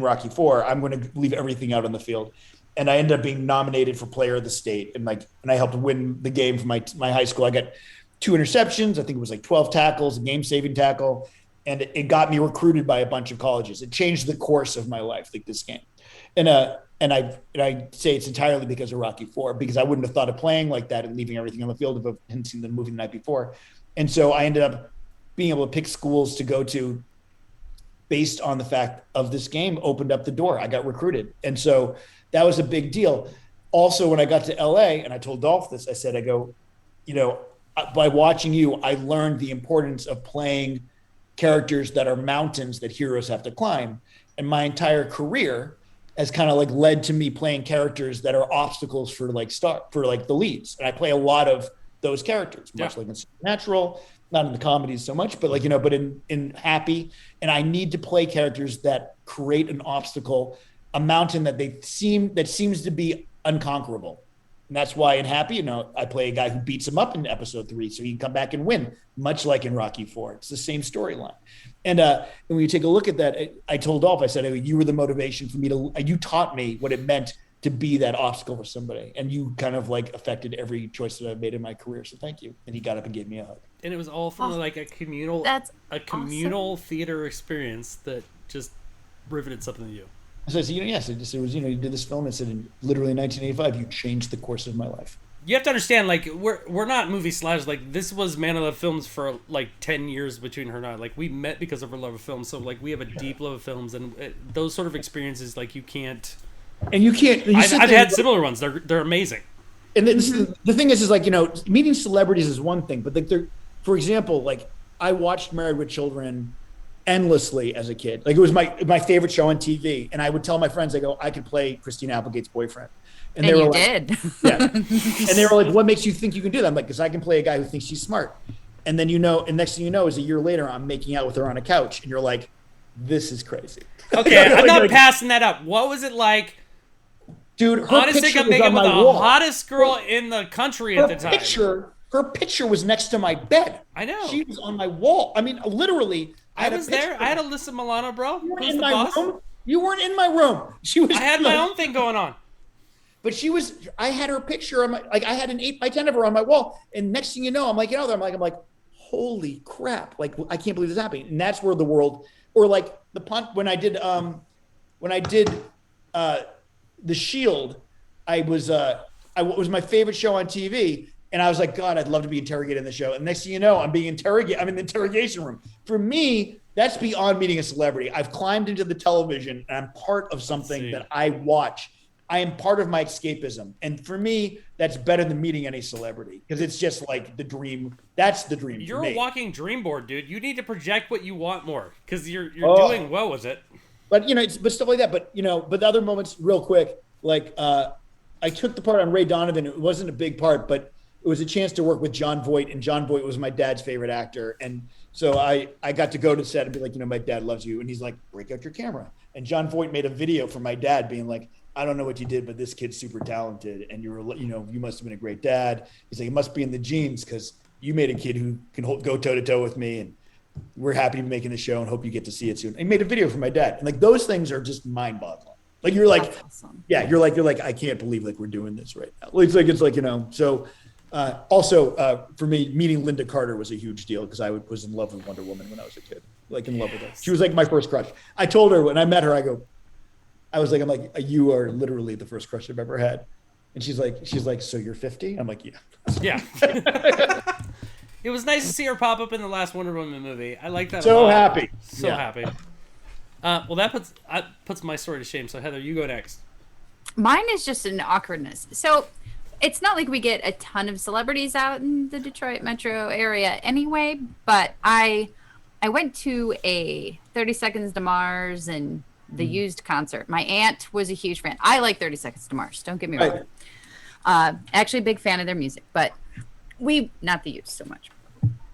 Rocky IV. I'm going to leave everything out on the field. And I ended up being nominated for Player of the State, and I helped win the game for my high school. I got 2 interceptions. I think it was like 12 tackles, a game-saving tackle, and it got me recruited by a bunch of colleges. It changed the course of my life, like this game. And I say it's entirely because of Rocky IV, because I wouldn't have thought of playing like that and leaving everything on the field if I hadn't seen the movie the night before. And so I ended up being able to pick schools to go to based on the fact of this game. Opened up the door. I got recruited, and so that was a big deal. Also, when I got to LA, and I told Dolph this, I said, by watching you, I learned the importance of playing characters that are mountains that heroes have to climb. And my entire career has kind of like led to me playing characters that are obstacles for the leads. And I play a lot of those characters, much like in Supernatural, not in the comedies so much, but but in Happy. And I need to play characters that create an obstacle, a mountain that seems to be unconquerable. And that's why in Happy, I play a guy who beats him up in episode 3 so he can come back and win, much like in Rocky IV. It's the same storyline. And when you take a look at that, I told Dolph, I said, you were the motivation for me you taught me what it meant to be that obstacle for somebody. And you kind of like affected every choice that I've made in my career. So thank you. And he got up and gave me a hug. And it was all from like a communal awesome. theater experience that just riveted something to you. So yes, it was, you did this film. It said, literally in 1985, you changed the course of my life. You have to understand, like, we're not movie sliders. Like, this was Man of Love Films for like 10 years between her and I. Like, we met because of our love of films. So like, we have a deep love of films, and those sort of experiences, like, you can't. And you can't. I've had similar ones. They're amazing. And the thing is like, meeting celebrities is one thing, but like for example, like I watched Married with Children endlessly as a kid. Like it was my favorite show on TV, and I would tell my friends, I could play Christina Applegate's boyfriend, and they were like, did. Yeah, and they were like, what makes you think you can do that? I'm like, because I can play a guy who thinks she's smart, and then and next thing you know is a year later I'm making out with her on a couch, and you're like, this is crazy. Okay, I'm not passing that up. What was it like? Dude, her honestly, picture I'm was making on with my the wall. hottest girl in the country at the time. Her picture was next to my bed. I know. She was on my wall. I mean, literally. I was there. I had Alyssa Milano, bro. You weren't Who's in the my boss? room. You weren't in my room. She was. I had my own thing going on. But she was. I had her picture on my. Like I had an 8x10 of her on my wall, and next thing you know, I'm like, I'm like, holy crap! Like I can't believe this is happening. And that's where the world, or like the punt when I did, The Shield, it was my favorite show on TV. And I was like, God, I'd love to be interrogated in the show. And next thing you know, I'm being interrogated. I'm in the interrogation room. For me, that's beyond meeting a celebrity. I've climbed into the television, and I'm part of something that I watch. I am part of my escapism. And for me, that's better than meeting any celebrity, because it's just like the dream. That's the dream. You're for a me. walking dream board, dude. You need to project what you want more, because you're doing well with it. But but stuff like that. But but the other moments, real quick, like I I took the part on Ray Donovan. It wasn't a big part, but it was a chance to work with Jon Voight, and Jon Voight was my dad's favorite actor. And so I got to go to set and be like, you know, my dad loves you. And he's like, break out your camera. And Jon Voight made a video for my dad being like, I don't know what you did, but this kid's super talented. And you must have been a great dad. He's like, it must be in the genes because you made a kid who can go toe to toe with me. And we're happy to be making the show and hope you get to see it soon. And he made a video for my dad. And like, those things are just mind boggling. Like, you're like, awesome. Yeah, you're like, I can't believe like we're doing this right now. It's like, you know, so also for me, meeting Linda Carter was a huge deal because I was in love with Wonder Woman when I was a kid, like in love with her. She was like my first crush. I told her when I met her, I'm like, you are literally the first crush I've ever had. And she's like, so you're 50? I'm like, yeah. Yeah. It was nice to see her pop up in the last Wonder Woman movie. I like that. So happy. So happy. Well, that puts my story to shame. So Heather, you go next. Mine is just an awkwardness. So it's not like we get a ton of celebrities out in the Detroit metro area anyway, but I went to a 30 Seconds to Mars and the Used concert. My aunt was a huge fan. I like 30 Seconds to Mars, don't get me wrong. Actually a big fan of their music, but not the Used so much.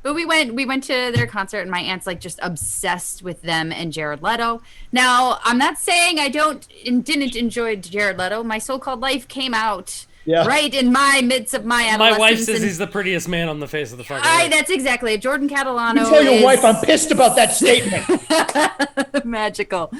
But we went to their concert, and my aunt's like just obsessed with them and Jared Leto. Now, I'm not saying I didn't enjoy Jared Leto. My So-Called Life came out right in my midst of my adolescence. My wife says he's the prettiest man on the face of the fucking earth. That's exactly it. Jordan Catalano. You tell your wife I'm pissed about that statement. Magical.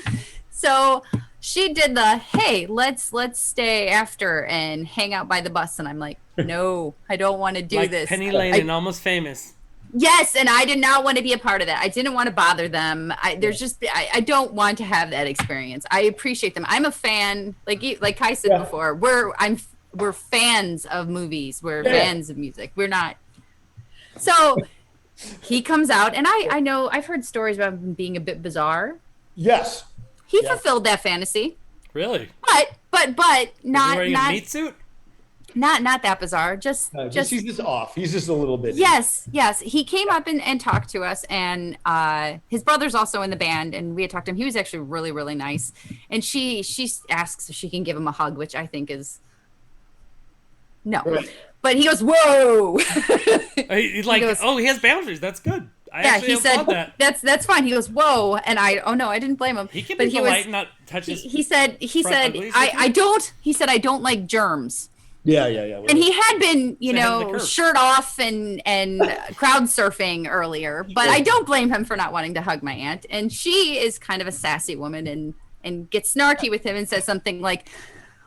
So she did the, hey, let's stay after and hang out by the bus. And I'm like, no, I don't want to do like this. Penny Lane and Almost Famous. Yes, and I did not want to be a part of that. I didn't want to bother them. I don't want to have that experience. I appreciate them. I'm a fan, like Kai said before. We're fans of movies. We're fans of music. We're not. So he comes out, and I know I've heard stories about him being a bit bizarre. Yes. He fulfilled that fantasy. Really? But not wearing a meat suit? Not that bizarre. Just he's just off. He's just a little bit. Yes. He came up and talked to us, and his brother's also in the band, and we had talked to him. He was actually really, really nice. And she asks if she can give him a hug, which I think is no. Right. But he goes, whoa. He's like, he has boundaries. That's good. He said that's fine. He goes, whoa, and I didn't blame him. He can be polite and not touch his. He said I don't like germs. Yeah. And he had been, shirt off and crowd surfing earlier, but I don't blame him for not wanting to hug my aunt. And she is kind of a sassy woman and gets snarky with him and says something like,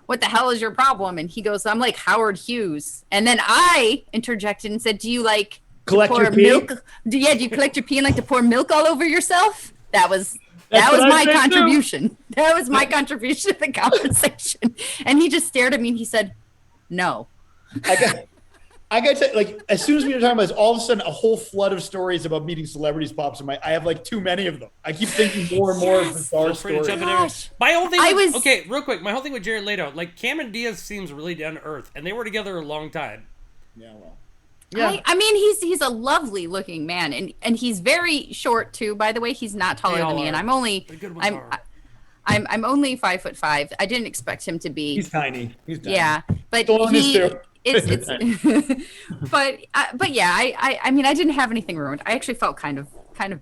what the hell is your problem? And he goes, I'm like Howard Hughes. And then I interjected and said, do you like collect pour your pee? Milk? Do you collect your pee and like to pour milk all over yourself? That was my contribution. Too. That was my contribution to the conversation. And he just stared at me and he said, no. I got to like, as soon as we were talking about this, all of a sudden a whole flood of stories about meeting celebrities pops in I have like too many of them. I keep thinking more and more of bizarre stories. My whole thing okay, real quick, my whole thing with Jared Leto, like Cameron Diaz seems really down to earth, and they were together a long time. Yeah, well. Yeah. I mean, he's a lovely looking man, and he's very short too, by the way. He's not taller than me, and I'm only I'm only 5'5". I didn't expect him to be. He's tiny. Yeah, but but yeah, I mean, I didn't have anything ruined. I actually felt kind of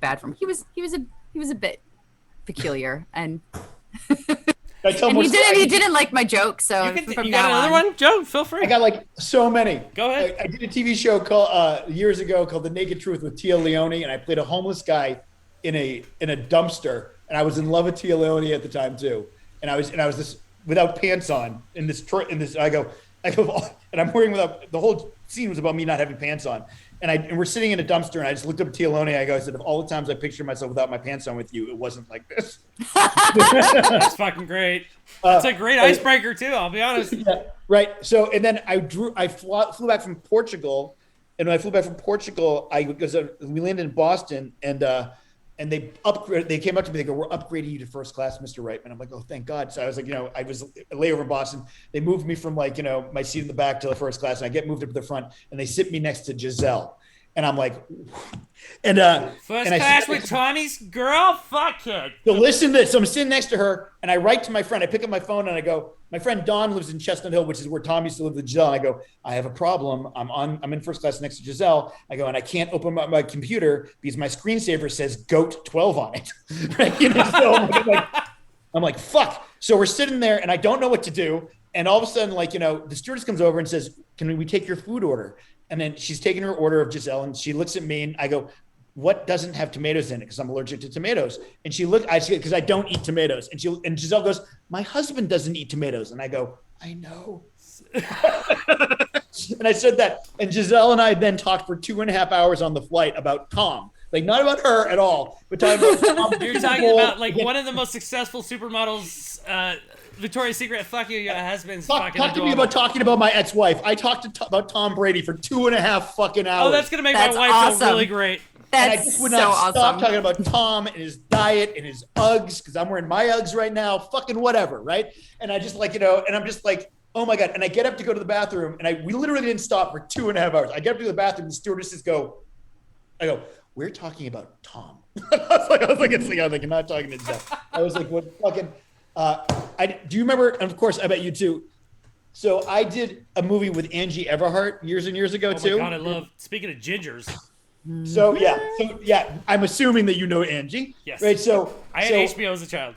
bad for him. He was a bit peculiar, and he didn't like my joke. So you got another one, Joe? Feel free. I got like so many. Go ahead. I did a TV show called years ago called The Naked Truth with Tia Leone, and I played a homeless guy in a dumpster. And I was in love with Tia Leone at the time too. And I was this without pants on in this I go, and I'm wearing the whole scene was about me not having pants on. And we're sitting in a dumpster, and I just looked up at Tia Leone. I said, of all the times I pictured myself without my pants on with you, it wasn't like this. That's fucking great. That's a great icebreaker too. I'll be honest. Yeah, right. So, and then I flew back from Portugal, and when I flew back from Portugal, we landed in Baw-ston, and they came up to me, they go, we're upgrading you to first class, Mr. Reitman. I'm like, oh, thank God. So I was like, I was a layover in Boston. They moved me from like, my seat in the back to the first class, and I get moved up to the front, and they sit me next to Giselle. And I'm like, And First and I class said- with Tommy's girl? Fuck it. So listen to this. So I'm sitting next to her, and I write to my friend. I pick up my phone, and I go, my friend Don lives in Chestnut Hill, which is where Tom used to live with Giselle. And I go, I have a problem. I'm in first class next to Giselle. I go, and I can't open up my computer because my screensaver says GOAT 12 on it. Right? You know, so I'm like, fuck. So we're sitting there, and I don't know what to do. And all of a sudden, like, you know, the stewardess comes over and says, can we take your food order? And then she's taking her order of Giselle, and she looks at me, and I go, what doesn't have tomatoes in it? Because I'm allergic to tomatoes. And she looked, because I don't eat tomatoes. And Giselle goes, my husband doesn't eat tomatoes. And I go, I know. And I said that. And Giselle and I then talked for 2.5 hours on the flight about Tom. Like, not about her at all, but talking about Tom. You're talking about, like, one of the most successful supermodels, Victoria's Secret. Fuck you, your husband's fucking Talk to me adorable. about talking about my ex-wife. I talked about Tom Brady for 2.5 fucking hours. Oh, that's going to make That's my wife awesome. feel really great. And I That's just would so not stop awesome. talking about Tom and his diet and his Uggs, because I'm wearing my Uggs right now, fucking whatever, right? And I just like, you know, and I'm just like, oh my God. And I get up to go to the bathroom, and we literally didn't stop for 2.5 hours. I get up to the bathroom, the stewardesses go, we're talking about Tom. I was like, I'm not talking to Jeff. I was like, what fucking, do you remember, and of course, I bet you too. So I did a movie with Angie Everhart years and years ago too. Oh my God, I love, speaking of gingers. So yeah, I'm assuming that you know Angie. Yes. Right. So I had HBO as a child.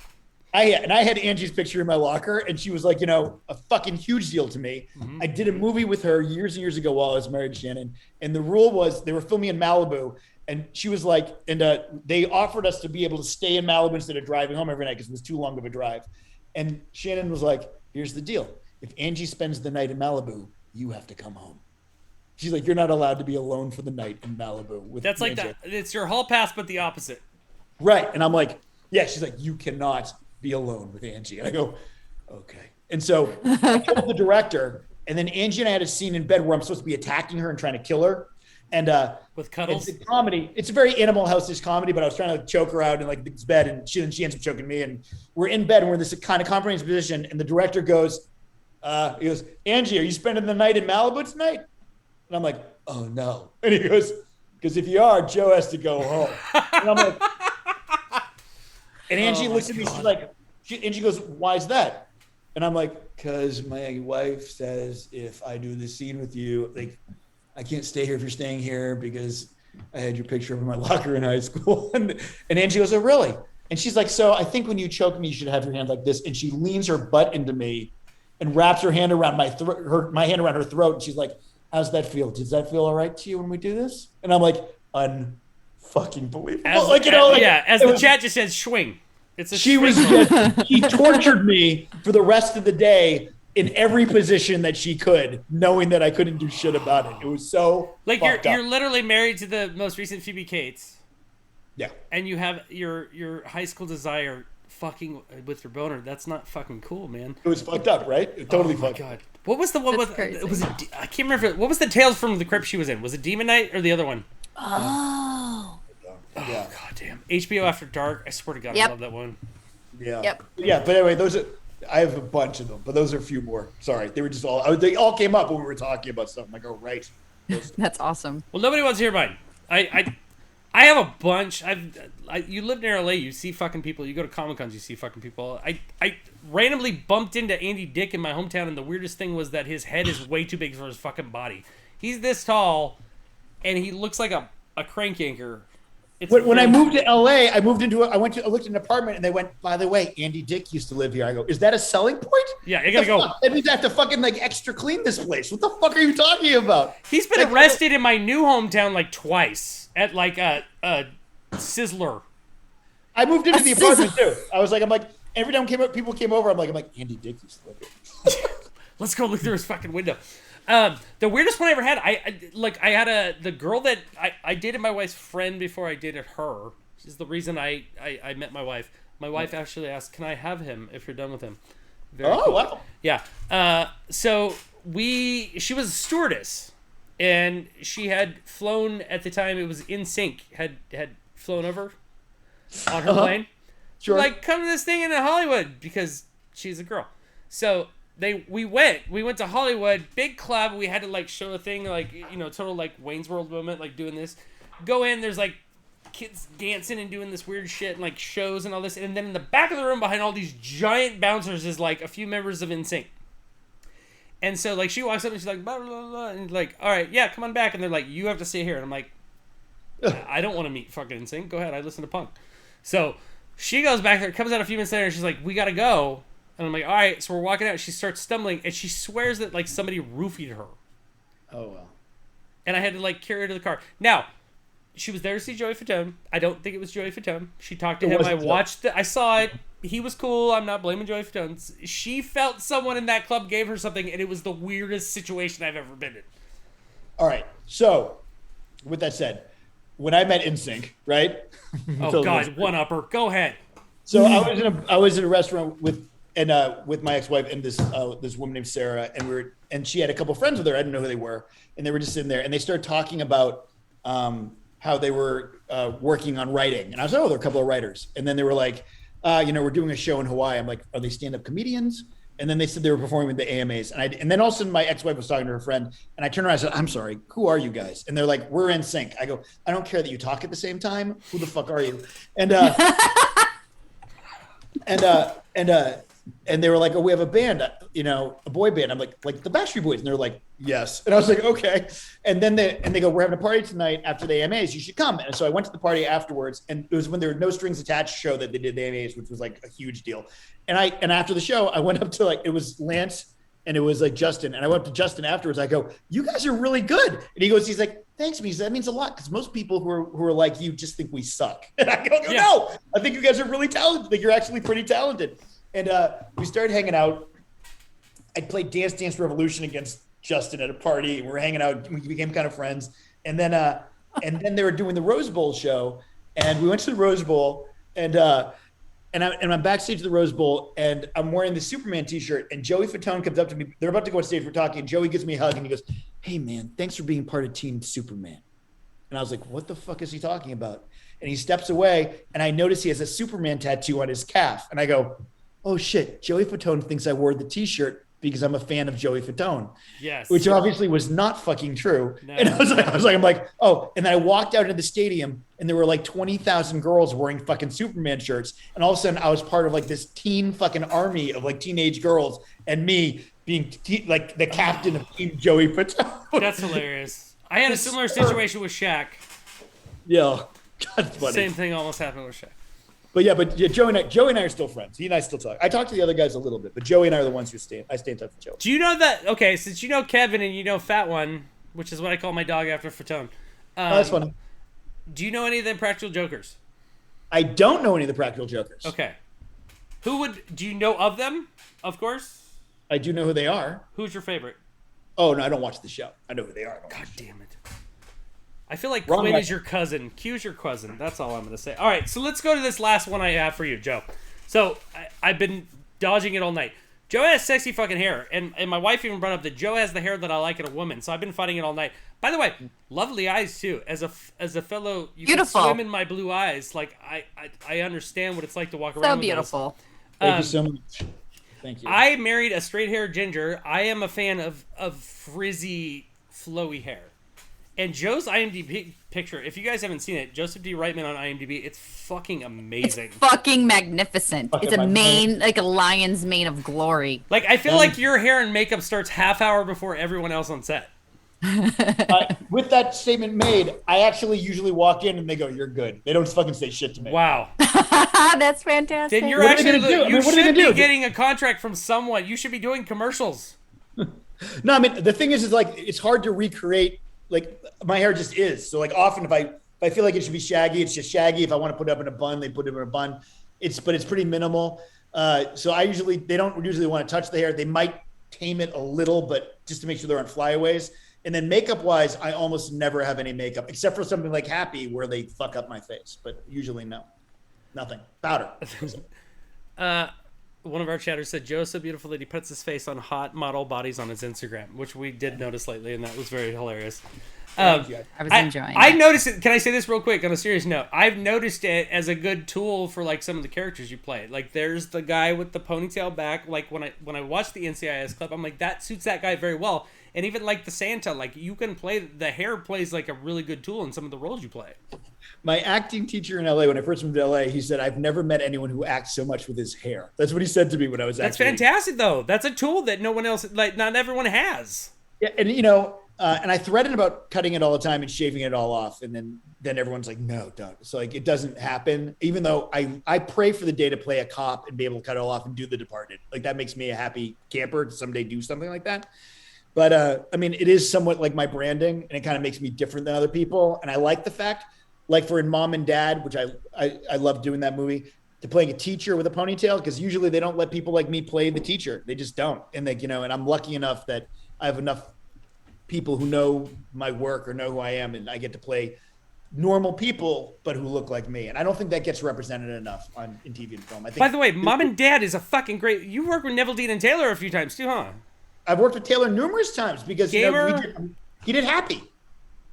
I had Angie's picture in my locker, and she was like, you know, a fucking huge deal to me. Mm-hmm. I did a movie with her years and years ago while I was married to Shannon, and the rule was they were filming in Malibu, and she was like, and they offered us to be able to stay in Malibu instead of driving home every night because it was too long of a drive. And Shannon was like, here's the deal: if Angie spends the night in Malibu, you have to come home. She's like, you're not allowed to be alone for the night in Malibu with That's like Angie. that. It's your hall pass, but the opposite. Right. And I'm like, yeah. She's like, you cannot be alone with Angie. And I go, okay. And so I told the director, and then Angie and I had a scene in bed where I'm supposed to be attacking her and trying to kill her. And with cuddles. it's a comedy. It's a very Animal House-ish comedy, but I was trying to choke her out in like this bed, and she ends up choking me. And we're in bed, and we're in this kind of compromising position. And the director goes, Angie, are you spending the night in Malibu tonight? And I'm like, oh no. And he goes, because if you are, Joe has to go home. And I'm like, and Angie looks at me, she's like, Angie goes, why is that? And I'm like, because my wife says if I do this scene with you, like, I can't stay here if you're staying here because I had your picture in my locker in high school. And Angie goes, oh, really? And she's like, so I think when you choke me, you should have your hand like this. And she leans her butt into me and wraps her hand around my hand around her throat. And she's like, how's that feel? Does that feel all right to you when we do this? And I'm like, unfucking believable. As, like, you know, like, as the chat just said, swing. It's a she swing was moment. just, she tortured me for the rest of the day in every position that she could, knowing that I couldn't do shit about it. It was so like fucked you're up. literally married to the most recent Phoebe Cates. Yeah. And you have your high school desire fucking with your boner. That's not fucking cool, man. It was fucked up, right? It totally Oh my fucked up. God. What was the one That's with crazy. was it I can't remember what was the Tales from the Crypt she was in? Was it Demon Knight or the other one? Oh. Yeah. God damn. HBO After Dark. I swear to God, Yep. I love that one. Yeah. Yep. Yeah, but anyway, I have a bunch of them, but those are a few more. Sorry. They were just they all came up when we were talking about something. I go, right. That's awesome. Well, nobody wants to hear mine. I have a bunch. You live near LA, you see fucking people. You go to Comic Cons, you see fucking people. I randomly bumped into Andy Dick in my hometown, and the weirdest thing was that his head is way too big for his fucking body. He's this tall, and he looks like a crank yanker. When I moved to LA, I looked at an apartment, and they went, by the way, Andy Dick used to live here. I go, is that a selling point? Yeah, you gotta go. Fuck? That means I have to fucking like extra clean this place. What the fuck are you talking about? He's been arrested in my new hometown like twice at like a Sizzler. I moved into the apartment too. I'm like, every time people came over, I'm like, Andy Dick used to live here. Let's go look through his fucking window. The weirdest one I ever had, I had the girl that I dated my wife's friend before I dated her. She's the reason I met my wife. My wife actually asked, "Can I have him if you're done with him?" Very cool. Wow. Yeah. So she was a stewardess, and she had flown at the time. It was In Sync had flown over on her plane. Sure. Like, come to this thing in Hollywood because she's a girl. So we went to Hollywood, big club. We had to like show a thing like, total like Wayne's World moment, like doing this. Go in, there's like kids dancing and doing this weird shit and like shows and all this. And then in the back of the room behind all these giant bouncers is like a few members of NSYNC. And so like she walks up and she's like, blah, blah, blah, and like, all right, yeah, come on back. And they're like, you have to stay here. And I'm like, I don't want to meet fucking NSYNC. Go ahead, I listen to punk. So she goes back there, comes out a few minutes later, and she's like, we gotta go. And I'm like, all right. So we're walking out. She starts stumbling, and she swears that like somebody roofied her. Oh well. And I had to like carry her to the car. Now, she was there to see Joey Fatone. I don't think it was Joey Fatone. She talked to him. I watched it. I saw it. He was cool. I'm not blaming Joey Fatone. She felt someone in that club gave her something, and it was the weirdest situation I've ever been in. All right. So, with that said, when I met NSYNC, right? Oh God, one upper. Go ahead. So I was in a restaurant with my ex-wife and this woman named Sarah, and she had a couple friends with her. I didn't know who they were, and they were just sitting there, and they started talking about how they were working on writing, and I was like, oh, they're a couple of writers, and then they were like, we're doing a show in Hawaii. I'm like, are they stand-up comedians? And then they said they were performing with the AMAs, and then all of a sudden my ex-wife was talking to her friend, and I turned around and I said, I'm sorry, who are you guys? And they're like, we're NSYNC. I go, I don't care that you talk at the same time. Who the fuck are you? And and they were like, oh, we have a band, a boy band. I'm like the Backstreet Boys. And they're like, yes. And I was like, okay. And then they go, we're having a party tonight after the AMAs. You should come. And so I went to the party afterwards. And it was when there were no strings attached show that they did the AMAs, which was like a huge deal. And after the show, I went up to it was Lance and it was like Justin. And I went up to Justin afterwards. I go, you guys are really good. And he's like, thanks, me. That means a lot because most people who are like you just think we suck. And I go, no, I think you guys are really talented. I think you're actually pretty talented. And we started hanging out. I played Dance Revolution against Justin at a party. And we were hanging out. We became kind of friends. And then they were doing the Rose Bowl show. And we went to the Rose Bowl. And I'm backstage at the Rose Bowl. And I'm wearing the Superman t-shirt. And Joey Fatone comes up to me. They're about to go on stage. We're talking. And Joey gives me a hug. And he goes, hey, man, thanks for being part of Team Superman. And I was like, what the fuck is he talking about? And he steps away. And I notice he has a Superman tattoo on his calf. And I go, oh shit, Joey Fatone thinks I wore the t-shirt because I'm a fan of Joey Fatone. Yes. Which obviously was not fucking true. No. And I was like, oh, and then I walked out into the stadium and there were like 20,000 girls wearing fucking Superman shirts. And all of a sudden I was part of like this teen fucking army of like teenage girls and me being like the captain of Team Joey Fatone. That's hilarious. I had a similar situation with Shaq. Yeah. That's funny. Same thing almost happened with Shaq. But Joey and I are still friends. He and I still talk. I talk to the other guys a little bit, but Joey and I are the ones who I stay in touch with Joey. Do you know that? Okay, since you know Kevin and you know Fat One, which is what I call my dog after Fatone. That's funny. Do you know any of the Practical Jokers? I don't know any of the Practical Jokers. Okay. Do you know of them? Of course. I do know who they are. Who's your favorite? Oh, no, I don't watch the show. I know who they are. God damn it. I feel like Quinn is your cousin. Q's your cousin. That's all I'm going to say. All right, so let's go to this last one I have for you, Joe. So I've been dodging it all night. Joe has sexy fucking hair, and my wife even brought up that Joe has the hair that I like in a woman, so I've been fighting it all night. By the way, lovely eyes, too. As a fellow, you beautiful. Can swim in my blue eyes. Like, I understand what it's like to walk around so with beautiful. Thank you so much. Thank you. I married a straight-haired ginger. I am a fan of frizzy, flowy hair. And Joe's IMDb picture, if you guys haven't seen it, Joseph D. Reitman on IMDb, it's fucking amazing. It's fucking magnificent. It's a mane, like a lion's mane of glory. Like, I feel like your hair and makeup starts half hour before everyone else on set. With that statement made, I actually usually walk in and they go, you're good. They don't fucking say shit to me. Wow. That's fantastic. Then you're you should be getting a contract from someone. You should be doing commercials. No, I mean, the thing is like, it's hard to recreate. Like my hair just is. So like often if I feel like it should be shaggy, it's just shaggy. If I want to put it up in a bun, they put it in a bun. But it's pretty minimal. So they don't usually want to touch the hair. They might tame it a little, but just to make sure they're on flyaways. And then makeup wise, I almost never have any makeup except for something like Happy where they fuck up my face, but usually no, nothing. Powder. One of our chatters said Joe's so beautiful that he puts his face on hot model bodies on his Instagram, which we did notice lately, and that was very hilarious. Thank you. I was enjoying I it. noticed it. Can I say this real quick on a serious note? I've noticed it as a good tool for like some of the characters you play. Like there's the guy with the ponytail back. Like when I watched the NCIS clip, I'm like, that suits that guy very well. And even like the Santa, like you can play, the hair plays like a really good tool in some of the roles you play. My acting teacher in LA, when I first moved to LA, he said, I've never met anyone who acts so much with his hair. That's what he said to me when I was That's acting. fantastic though. That's a tool that no one else, like not everyone has. Yeah, and you know, and I threaten about cutting it all the time and shaving it all off, and then everyone's like, no, don't. So like it doesn't happen. Even though I pray for the day to play a cop and be able to cut it all off and do The Departed. Like that makes me a happy camper to someday do something like that. But I mean, it is somewhat like my branding, and it kind of makes me different than other people. And I like the fact, like for in Mom and Dad, which I love doing that movie, to playing a teacher with a ponytail, because usually they don't let people like me play the teacher. They just don't. And like, you know, and I'm lucky enough that I have enough people who know my work or know who I am, and I get to play normal people, but who look like me. And I don't think that gets represented enough in TV and film. I think. By the way, Mom and Dad is a fucking great. You worked with Neville Dean and Taylor a few times too, huh? I've worked with Taylor numerous times because you know, he did Happy.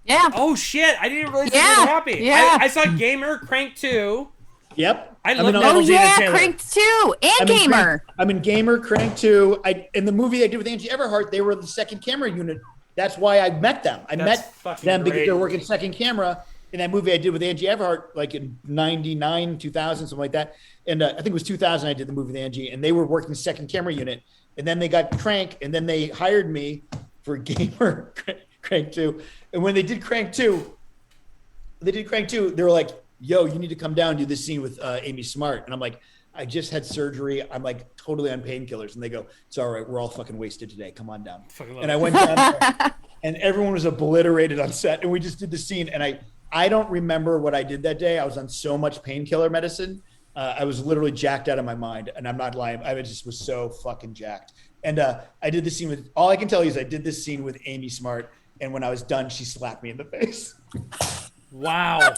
Yeah. Oh shit! I didn't really think Yeah. you were happy. Yeah. I saw Gamer, Crank 2. Yep. I love Oh Neville Dean and yeah, Taylor. Crank 2 and Gamer. I'm in Gamer, Crank 2. In the movie I did with Angie Everhart, they were the second camera unit. That's why I met them. I met fucking them because great. they were working second camera in that movie I did with Angie Everhart, like in 99, 2000, something like that. And I think it was 2000 I did the movie with Angie, and they were working second camera unit. And then they got Crank, and then they hired me for Gamer, Crank 2. And when they did Crank 2, they were like, yo, you need to come down and do this scene with Amy Smart. And I'm like, I just had surgery. I'm like totally on painkillers. And they go, it's all right. We're all fucking wasted today. Come on down. And I went down there, and everyone was obliterated on set. And we just did the scene. And I don't remember what I did that day. I was on so much painkiller medicine. I was literally jacked out of my mind. And I'm not lying. I just was so fucking jacked. And I did this scene with, all I can tell you is I did this scene with Amy Smart. And when I was done, she slapped me in the face. Wow.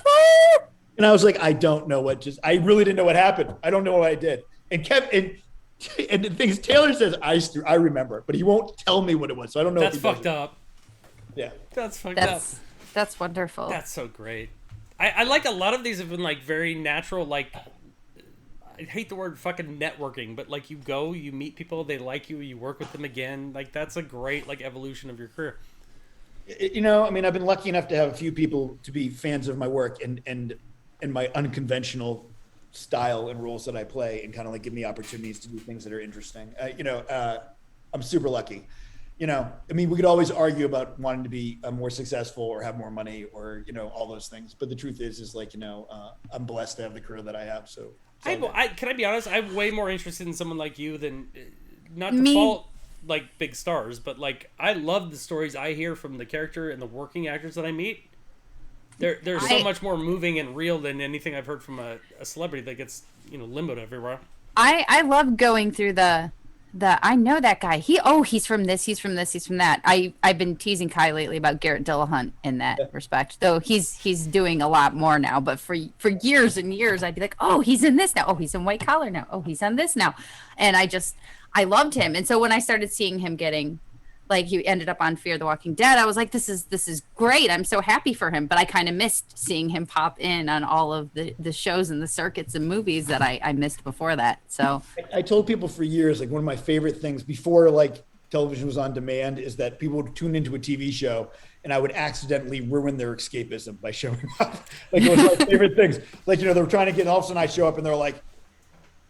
And I was like, I don't know I really didn't know what happened. I don't know what I did. And and the thing is, Taylor says, I remember, but he won't tell me what it was. So I don't know. That's if he fucked up. Yeah. That's fucked up. That's wonderful. That's so great. I like a lot of these have been like very natural, like I hate the word fucking networking, but like you go, you meet people, they like you, you work with them again. Like that's a great like evolution of your career. You know, I mean, I've been lucky enough to have a few people to be fans of my work and my unconventional style and roles that I play, and kind of like give me opportunities to do things that are interesting. I'm super lucky. You know, I mean, we could always argue about wanting to be more successful or have more money or, you know, all those things. But the truth is like, you know, I'm blessed to have the career that I have. So can I be honest? I'm way more interested in someone like you than not to fault like big stars, but like I love the stories I hear from the character and the working actors that I meet. They're so much more moving and real than anything I've heard from a celebrity that gets, you know, limboed everywhere. I love going through the I know that guy. He's from this, he's from this, he's from that. I've been teasing Kai lately about Garrett Dillahunt in that respect. Though he's doing a lot more now, but for years and years I'd be like, "Oh, he's in this now. Oh, he's in White Collar now. Oh, he's on this now." And I loved him. And so when I started seeing him getting, like, he ended up on Fear the Walking Dead, I was like, this is great. I'm so happy for him. But I kind of missed seeing him pop in on all of the shows and the circuits and movies that I missed before that. So I told people for years, like, one of my favorite things before like television was on demand is that people would tune into a TV show and I would accidentally ruin their escapism by showing up. Like, it was my favorite things. Like, you know, they were trying to get, and all of a sudden I show up and they're like,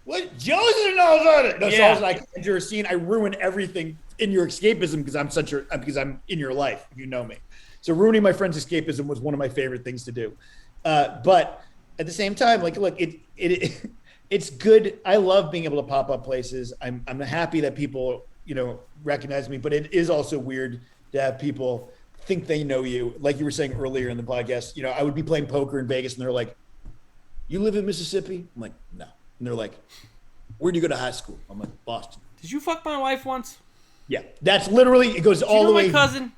what? Joe's knows on it. No, so all of a sudden I come into a scene, I ruin everything in your escapism because I'm in your life, if you know me. So ruining my friend's escapism was one of my favorite things to do. But at the same time, like, look, it's good. I love being able to pop up places. I'm happy that people, you know, recognize me, but it is also weird to have people think they know you. Like you were saying earlier in the podcast, you know, I would be playing poker in Vegas and they're like, you live in Mississippi? I'm like, no. And they're like, where'd you go to high school? I'm like, Boston. Did you fuck my wife once? Yeah, that's literally, it goes all the way. My cousin?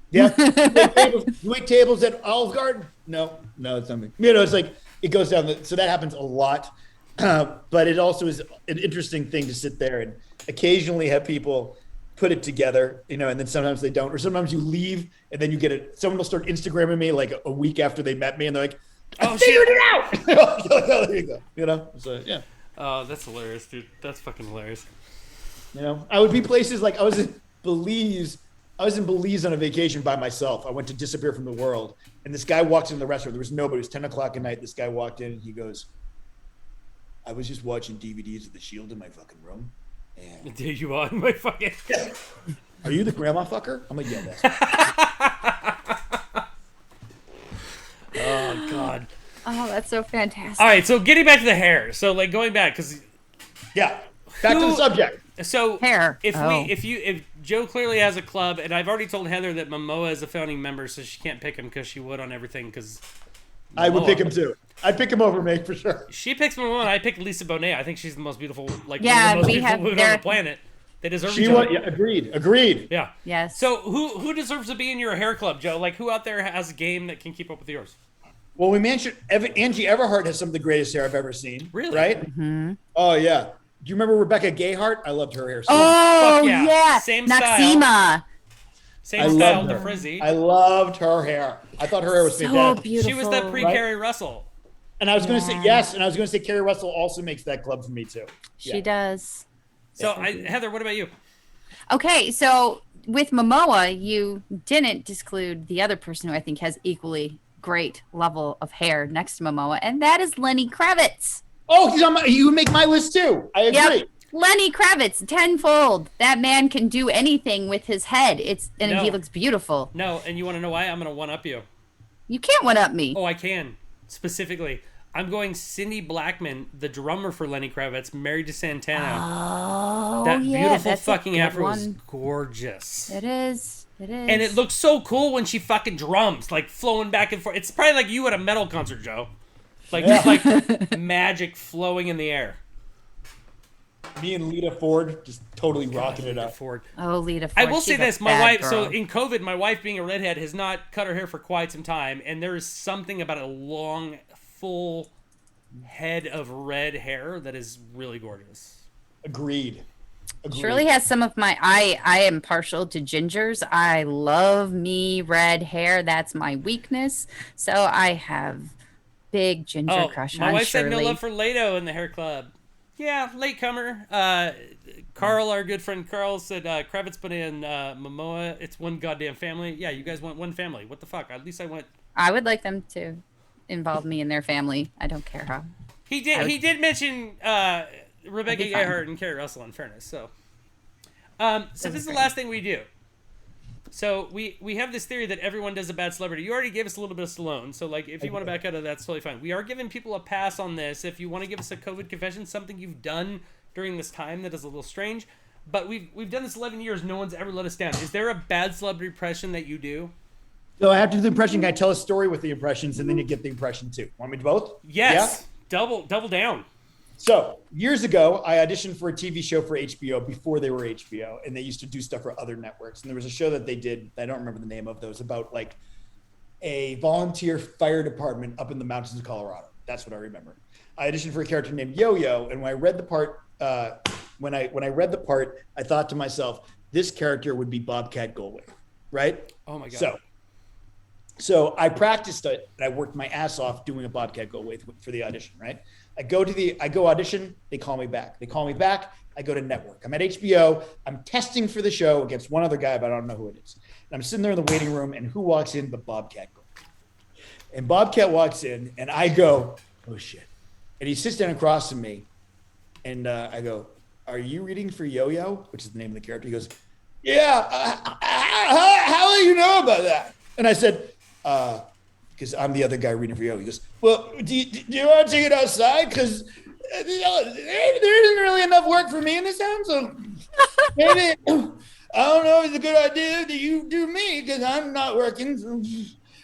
Yeah. You wait tables at Olive Garden? No, it's something. You know, it's like, it goes down. So that happens a lot. But it also is an interesting thing to sit there and occasionally have people put it together, and then sometimes they don't, or sometimes you leave and then you get it. Someone will start Instagramming me like a week after they met me, and they're like, "I figured it out." Oh, there you go. So yeah. Oh, that's hilarious, dude. That's fucking hilarious. I would be places like I was in Belize. I was in Belize on a vacation by myself. I went to disappear from the world, and this guy walks in the restaurant. There was nobody. It was 10 o'clock at night. This guy walked in, and he goes, "I was just watching DVDs of The Shield in my fucking room." And There you are, my fucking. Are you the grandma fucker? I'm like, yeah, that's. Oh God. Oh, that's so fantastic. All right, so getting back to the hair. So like going back because. Yeah. Back to the subject. So Hair. If Joe clearly has a club, and I've already told Heather that Momoa is a founding member, so she can't pick him because she would on everything. Because I would pick him too. I'd pick him over Meg for sure. She picks Momoa, and I pick Lisa Bonet. I think she's the most beautiful, like Yeah, one of the most we beautiful have women their- on the planet. They deserve She each other. was, yeah, agreed. Yeah. Yes. So who deserves to be in your hair club, Joe? Like who out there has a game that can keep up with yours? Well, we mentioned Angie Everhart has some of the greatest hair I've ever seen. Really? Right? Mm-hmm. Oh yeah. Do you remember Rebecca Gayheart? I loved her hair. Oh Fuck yeah. yeah. Same Noxema. Same I style, loved the her. frizzy. I loved her hair. I thought her hair was So fantastic. beautiful. She was the pre-Carrie Russell. And I was going to say yes, and I was going to say Carrie Russell also makes that club for me too. She does. So Heather, what about you? Okay, so with Momoa, you didn't disclude the other person who I think has equally great level of hair next to Momoa, and that is Lenny Kravitz. Oh, he's on you would make my list too. I agree. Yep. Lenny Kravitz, tenfold. That man can do anything with his head. No. He looks beautiful. No, and you want to know why? I'm going to one-up you. You can't one up me. Oh, I can. Specifically, I'm going Cindy Blackman, the drummer for Lenny Kravitz, married to Santana. Oh, That yeah, beautiful that's a fucking good afro is one. gorgeous. It is. It is. And it looks so cool when she fucking drums, like flowing back and forth. It's probably like you at a metal concert, Joe. Like just like magic flowing in the air. Me and Lita Ford just totally rocking it up. Ford. Oh, Lita Ford. I will she's say a this: my bad wife. girl. So in COVID, my wife being a redhead has not cut her hair for quite some time, and there is something about a long, full head of red hair that is really gorgeous. Agreed. Shirley has some of my. I am partial to gingers. I love me red hair. That's my weakness. So I have big ginger crush my on wife Shirley. said no love for Lato in the hair club. Yeah, latecomer. Carl, our good friend Carl, said Kravitz put in Momoa. It's one goddamn family. Yeah, you guys want one family. What the fuck? At least I went. I would like them to involve me in their family. I don't care how. He did. He did mention Rebecca be fine. Gayheart and Carrie Russell. In fairness, so this is the last thing we do. So we have this theory that everyone does a bad celebrity. You already gave us a little bit of Stallone. So like, if you want to back out of that, that's totally fine. We are giving people a pass on this. If you want to give us a COVID confession, something you've done during this time that is a little strange, but we've done this 11 years. No one's ever let us down. Is there a bad celebrity impression that you do? So I have to do the impression. Can I tell a story with the impressions, and then you get the impression too? Want me to both? Yes. Yeah? Double down. So years ago, I auditioned for a TV show for HBO before they were HBO, and they used to do stuff for other networks. And there was a show that they did, I don't remember the name of, that was about like a volunteer fire department up in the mountains of Colorado. That's what I remember. I auditioned for a character named Yo-Yo, and when I read the part, when I read the part, I thought to myself, this character would be Bobcat Goldthwait, right? Oh my God. So I practiced it, and I worked my ass off doing a Bobcat Goldthwait for the audition, right? I go audition, they call me back. I go to network. I'm at HBO. I'm testing for the show against one other guy, but I don't know who it is. And I'm sitting there in the waiting room, and who walks in but Bobcat Goldthwait. And Bobcat walks in, and I go, oh shit. And he sits down across from me, and I go, are you reading for Yo-Yo? Which is the name of the character. He goes, yeah, how do you know about that? And I said, because I'm the other guy reading for Yo. He goes, well, do you want to take it outside? Because there isn't really enough work for me in this town, so maybe, I don't know if it's a good idea that you do me, because I'm not working.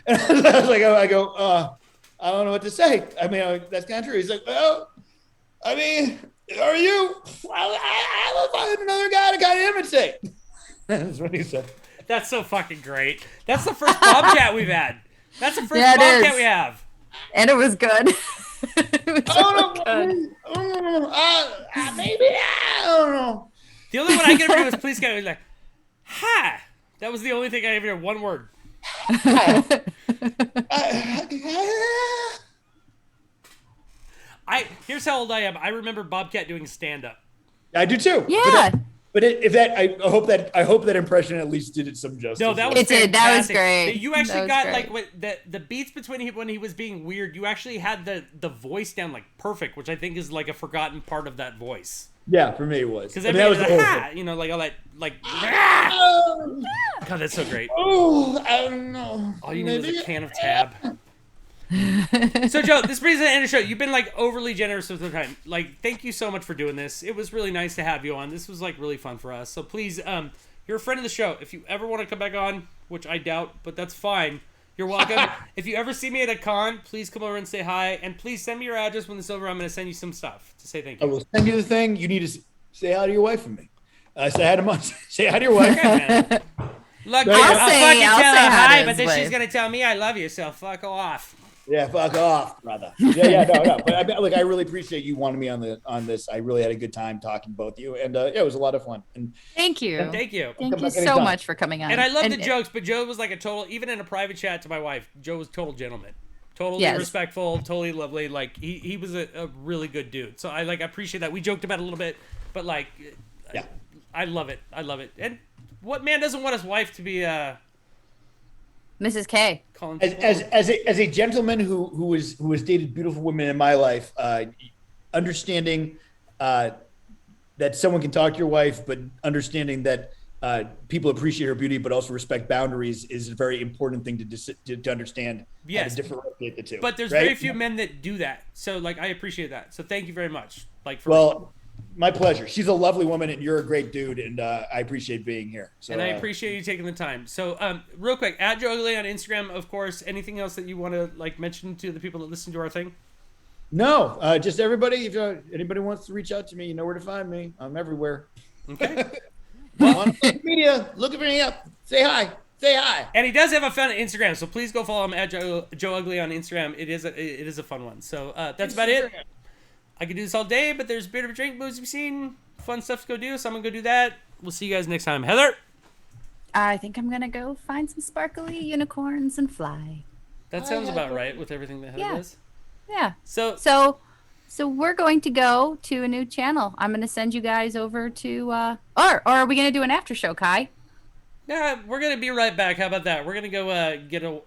And I was like, I don't know what to say. I mean, that's kind of true. He's like, well, I mean, are you? I'll find another guy to kind of imitate. That's what he said. That's so fucking great. That's the first Bobcat we've had. That's the first Bobcat we have. And it was good. Maybe, I don't know. The only one I get from him was Police Guy. He's like, Ha! That was the only thing I ever heard. One word. Here's how old I am. I remember Bobcat doing stand-up. I do too. Yeah. I hope that impression at least did it some justice. No, that was It did. That was fantastic. great. You actually That was got great. like the beats between him when he was being weird. You actually had the voice down like perfect, which I think is like a forgotten part of that voice. Yeah, for me it was. Because that was the whole thing. you know, like all that, like. God, that's so great. Oh, I don't know. All you need is a can of Tab. So Joe, this brings an end of the show. You've been like overly generous with the time. Like, thank you so much for doing this. It was really nice to have you on. This was like really fun for us. So please, you're a friend of the show. If you ever want to come back on, which I doubt, but that's fine. You're welcome. If you ever see me at a con, please come over and say hi. And please send me your address when it's over. I'm going to send you some stuff to say thank I you. will send you the thing. You need to say hi to your wife for me. Say hi to mom. Say hi to your wife. Okay, man. Look, I'll I'll fucking I'll tell say her hi to hi, his but then she's wife. going to tell me I love you, so fuck off. Yeah, fuck off, brother. Yeah, no. But I really appreciate you wanting me on this. I really had a good time talking to both of you, and it was a lot of fun. And Thank you. Thank you. Thank Come you back so anytime. much for coming on. And I love the jokes, but Joe was like a total, even in a private chat to my wife, Joe was a total gentleman. Totally Yes. respectful, totally lovely. Like, he was a really good dude. So I appreciate that. We joked about it a little bit, but like, yeah, I love it. I love it. And what man doesn't want his wife to be Mrs. K. calling as a gentleman who has dated beautiful women in my life, understanding that someone can talk to your wife, but understanding that people appreciate her beauty, but also respect boundaries is a very important thing to understand. Yes. How to differentiate the two. But there's right? very few men that do that. So like, I appreciate that. So thank you very much. Like, for my pleasure. She's a lovely woman, and you're a great dude, and I appreciate being here. So, and I appreciate you taking the time. So, real quick, at Joe Ugly on Instagram, of course. Anything else that you want to like mention to the people that listen to our thing? No, just everybody. If anybody wants to reach out to me, you know where to find me. I'm everywhere. Okay. On social media, looking for me up. Say hi. Say hi. And he does have a fun Instagram, so please go follow him at Joe Ugly on Instagram. It is a fun one. So that's about it. I could do this all day, but there's beer to drink, movies to be seen, fun stuff to go do. So I'm gonna go do that. We'll see you guys next time. Heather. I think I'm gonna go find some sparkly unicorns and fly. That sounds about right with everything that Heather Yeah. does. Yeah. So So we're going to go to a new channel. I'm gonna send you guys over to or are we gonna do an after show, Kai? yeah, we're gonna be right back. How about that? We're gonna go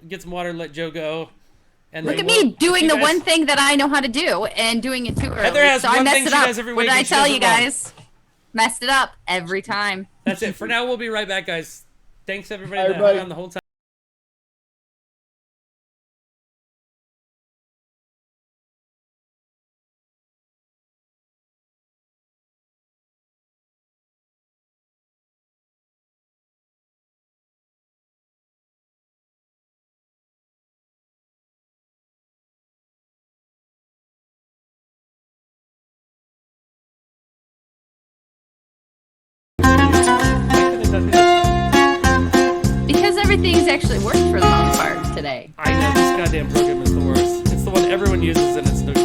get some water, let Joe go. And Look then at me doing you the guys- one thing that I know how to do and doing it too early. Heather has so I one messed thing it she up. does every What week did I and she tell does you it wrong. guys? Messed it up every time. That's it. For now, we'll be right back, guys. Thanks everybody Bye, that hung everybody. on the whole time. Because everything's actually worked for the most part today. I know this goddamn program is the worst. It's the one everyone uses and it's the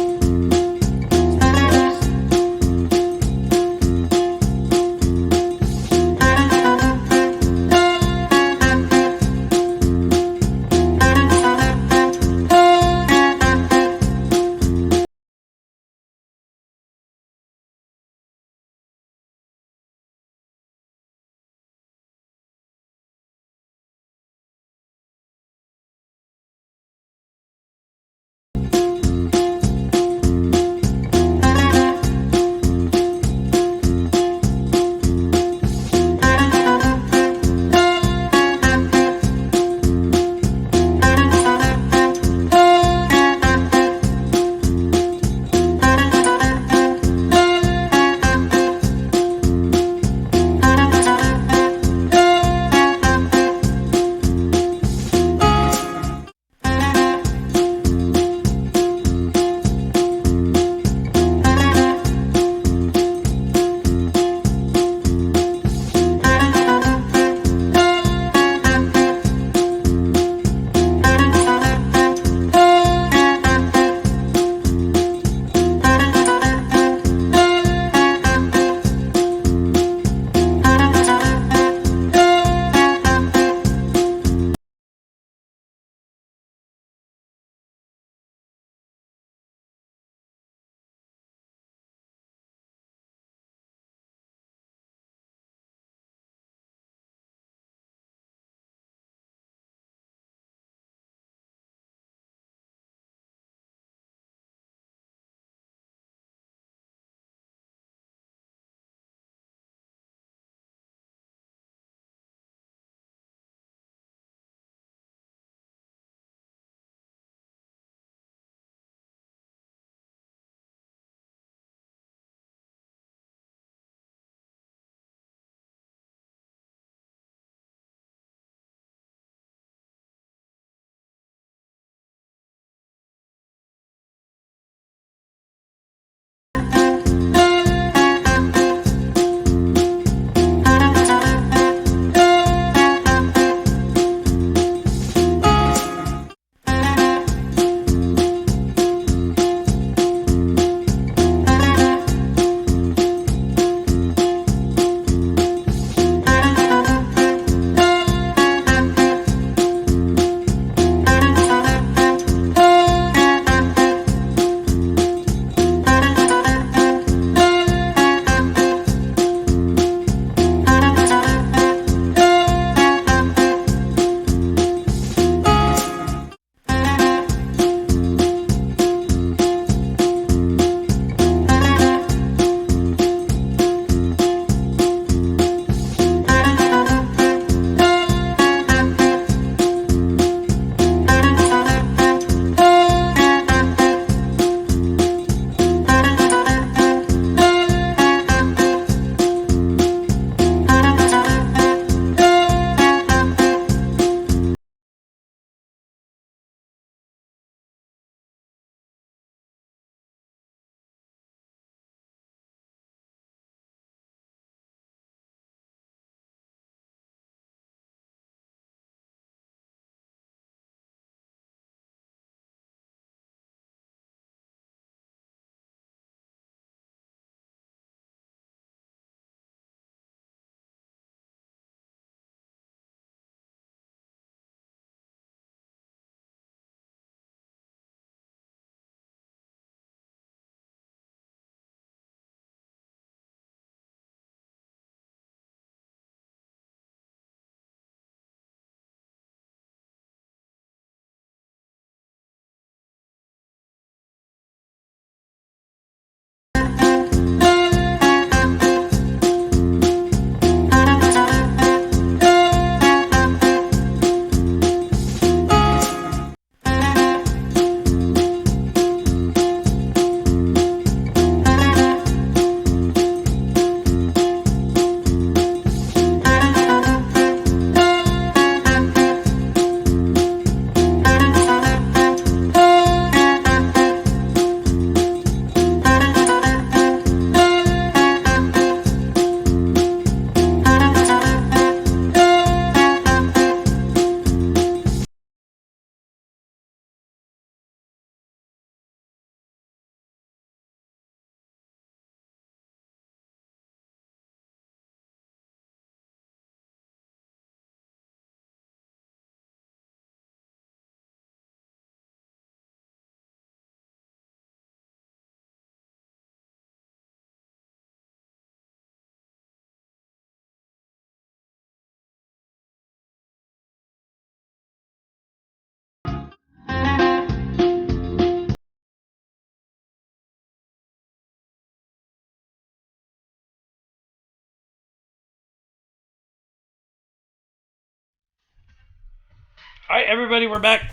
All right, everybody, we're back.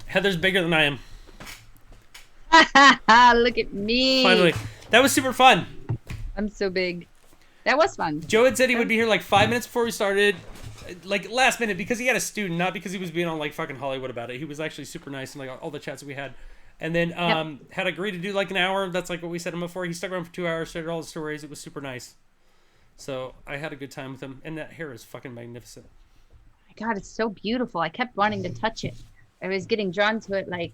Heather's bigger than I am. Look at me. Finally. That was super fun. I'm so big. That was fun. Joe had said he would be here like 5 minutes before we started. Like last minute because he had a student, not because he was being on like fucking Hollywood about it. He was actually super nice and like all the chats that we had. And then had agreed to do like an hour. That's like what we said him before. He stuck around for 2 hours, shared all the stories. It was super nice. So I had a good time with him. And that hair is fucking magnificent. God, it's so beautiful. I kept wanting to touch it. I was getting drawn to it like,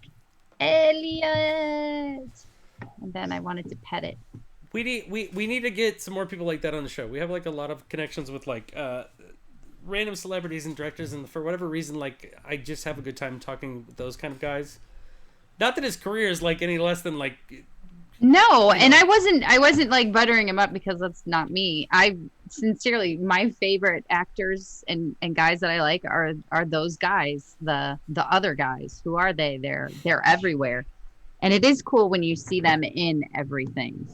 Elliot. And then I wanted to pet it. We need to get some more people like that on the show. We have like a lot of connections with like random celebrities and directors, and for whatever reason, like I just have a good time talking with those kind of guys. Not that his career is like any less than like. No, and I wasn't like buttering him up because that's not me. I sincerely, my favorite actors and guys that I like are those guys, the other guys. Who are they? They're everywhere, and it is cool when you see them in everything.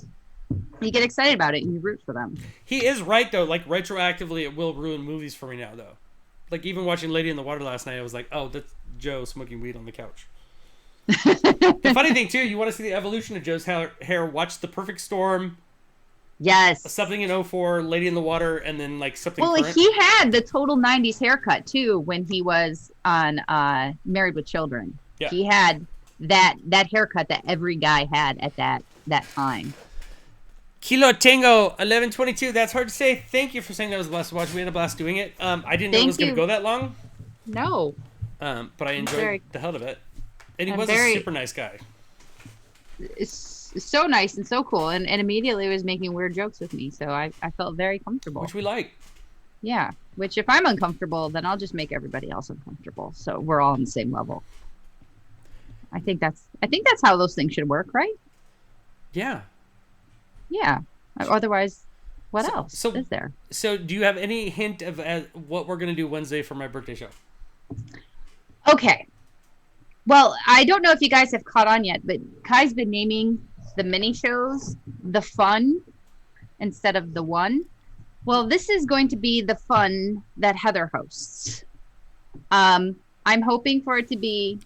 You get excited about it and you root for them. He is right though. Like retroactively, it will ruin movies for me now though. Like even watching Lady in the Water last night, I was like, oh, that's Joe smoking weed on the couch. The funny thing too, you want to see the evolution of Joe's hair. Watch The Perfect Storm. Yes. Something in 04, Lady in the Water, and then like something. Well, current. he had the total 90s haircut too when he was on Married with Children. Yeah. He had that haircut that every guy had at that time. Kilo Tango 1122. That's hard to say. Thank you for saying that was a blast to watch. We had a blast doing it. I didn't know it was going to go that long. No. But I enjoyed the hell of it. And he was a super nice guy. It's so nice and so cool, and immediately was making weird jokes with me, so I felt very comfortable. Which we like. Yeah. Which if I'm uncomfortable, then I'll just make everybody else uncomfortable. So we're all on the same level. I think that's how those things should work, right? Yeah. Yeah. Otherwise, what else is there? So do you have any hint of what we're going to do Wednesday for my birthday show? Okay. Well, I don't know if you guys have caught on yet, but Kai's been naming the mini shows the fun instead of the one. Well, this is going to be the fun that Heather hosts. I'm hoping for it to be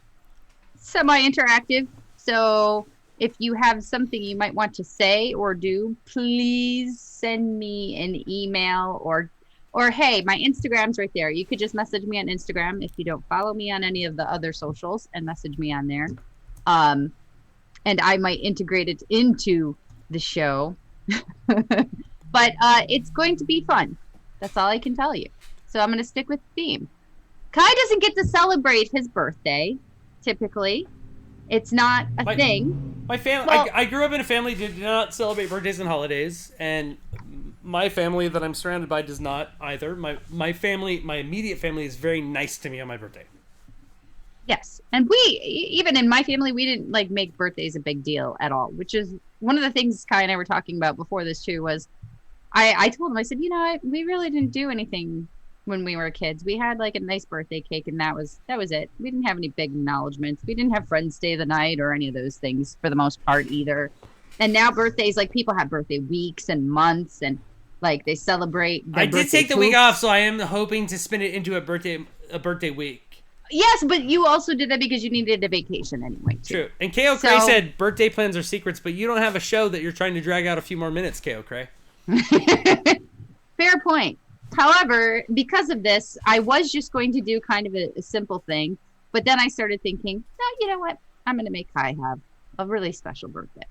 semi-interactive. So if you have something you might want to say or do, please send me an email or hey, my Instagram's right there. You could just message me on Instagram if you don't follow me on any of the other socials, and message me on there. And I might integrate it into the show. But it's going to be fun. That's all I can tell you. So I'm going to stick with the theme. Kai doesn't get to celebrate his birthday, typically. It's not a thing. My family, well, I grew up in a family that did not celebrate birthdays and holidays, and my family that I'm surrounded by does not either. My family, my immediate family, is very nice to me on my birthday. Yes, and even in my family, we didn't make birthdays a big deal at all, which is one of the things Kai and I were talking about before this too. Was I told him, I said, we really didn't do anything when we were kids. We had a nice birthday cake, and that was it. We didn't have any big acknowledgments. We didn't have friends stay the night or any of those things for the most part either. And now birthdays, people have birthday weeks and months, and they celebrate. I did take the week off, so I am hoping to spin it into a birthday week. Yes, but you also did that because you needed a vacation anyway, too. True. And K.O. Cray said birthday plans are secrets, but you don't have a show that you're trying to drag out a few more minutes, K.O. Cray. Fair point. However, because of this, I was just going to do kind of a simple thing, but then I started thinking, no, you know what? I'm going to make Kai have a really special birthday.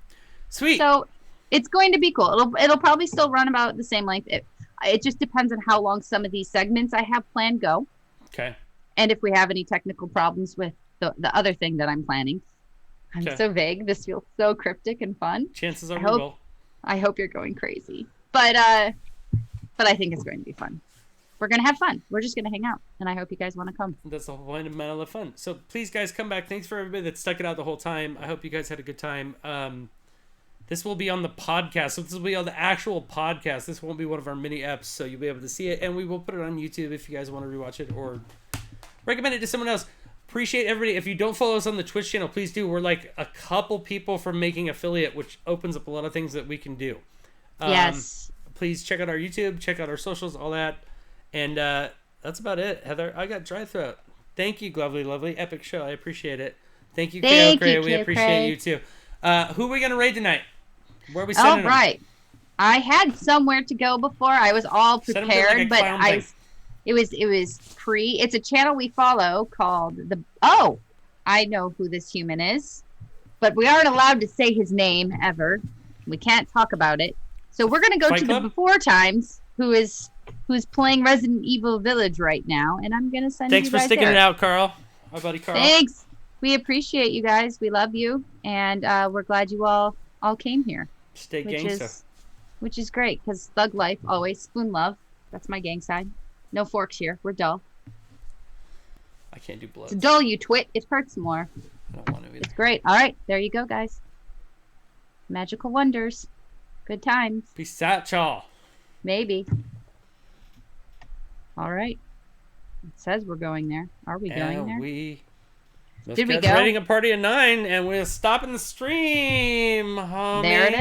Sweet. So it's going to be cool. It'll probably still run about the same length. It just depends on how long some of these segments I have planned go. Okay. And if we have any technical problems with the other thing that I'm planning. I'm so vague. This feels so cryptic and fun. Chances are we will. I hope you're going crazy. But I think it's going to be fun. We're going to have fun. We're just going to hang out. And I hope you guys want to come. That's the whole point of Men Love Fun. So please, guys, come back. Thanks for everybody that stuck it out the whole time. I hope you guys had a good time. This will be on the podcast. So this will be on the actual podcast. This won't be one of our mini eps. So you'll be able to see it. And we will put it on YouTube if you guys want to rewatch it or recommend it to someone else. Appreciate everybody. If you don't follow us on the Twitch channel, please do. We're a couple people from making affiliate, which opens up a lot of things that we can do. Yes. Please check out our YouTube, check out our socials, all that. And that's about it, Heather. I got dry throat. Thank you, lovely, epic show. I appreciate it. Thank you, K.O. Cray. We appreciate you too. Who are we going to raid tonight? Where are we sending them? Right. I had somewhere to go before. I was all prepared, but it's a channel we follow called I know who this human is, but we aren't allowed to say his name ever. We can't talk about it. So we're going to go to the Before Times, who's playing Resident Evil Village right now, and I'm going to send you guys Thanks for sticking it out, Carl. Our buddy Carl. Thanks. We appreciate you guys. We love you, and we're glad you all came here. Stay gangster. Which is great, because thug life, always. Spoon love. That's my gang side. No forks here. We're dull. I can't do blood. It's dull, you twit. It hurts more. I don't want to either. It's great. All right. There you go, guys. Magical wonders. Good times. Peace out, y'all. Maybe. All right. It says we're going there. Are we going there? Did we go? Rating a party of 9, and we're stopping the stream. There it is.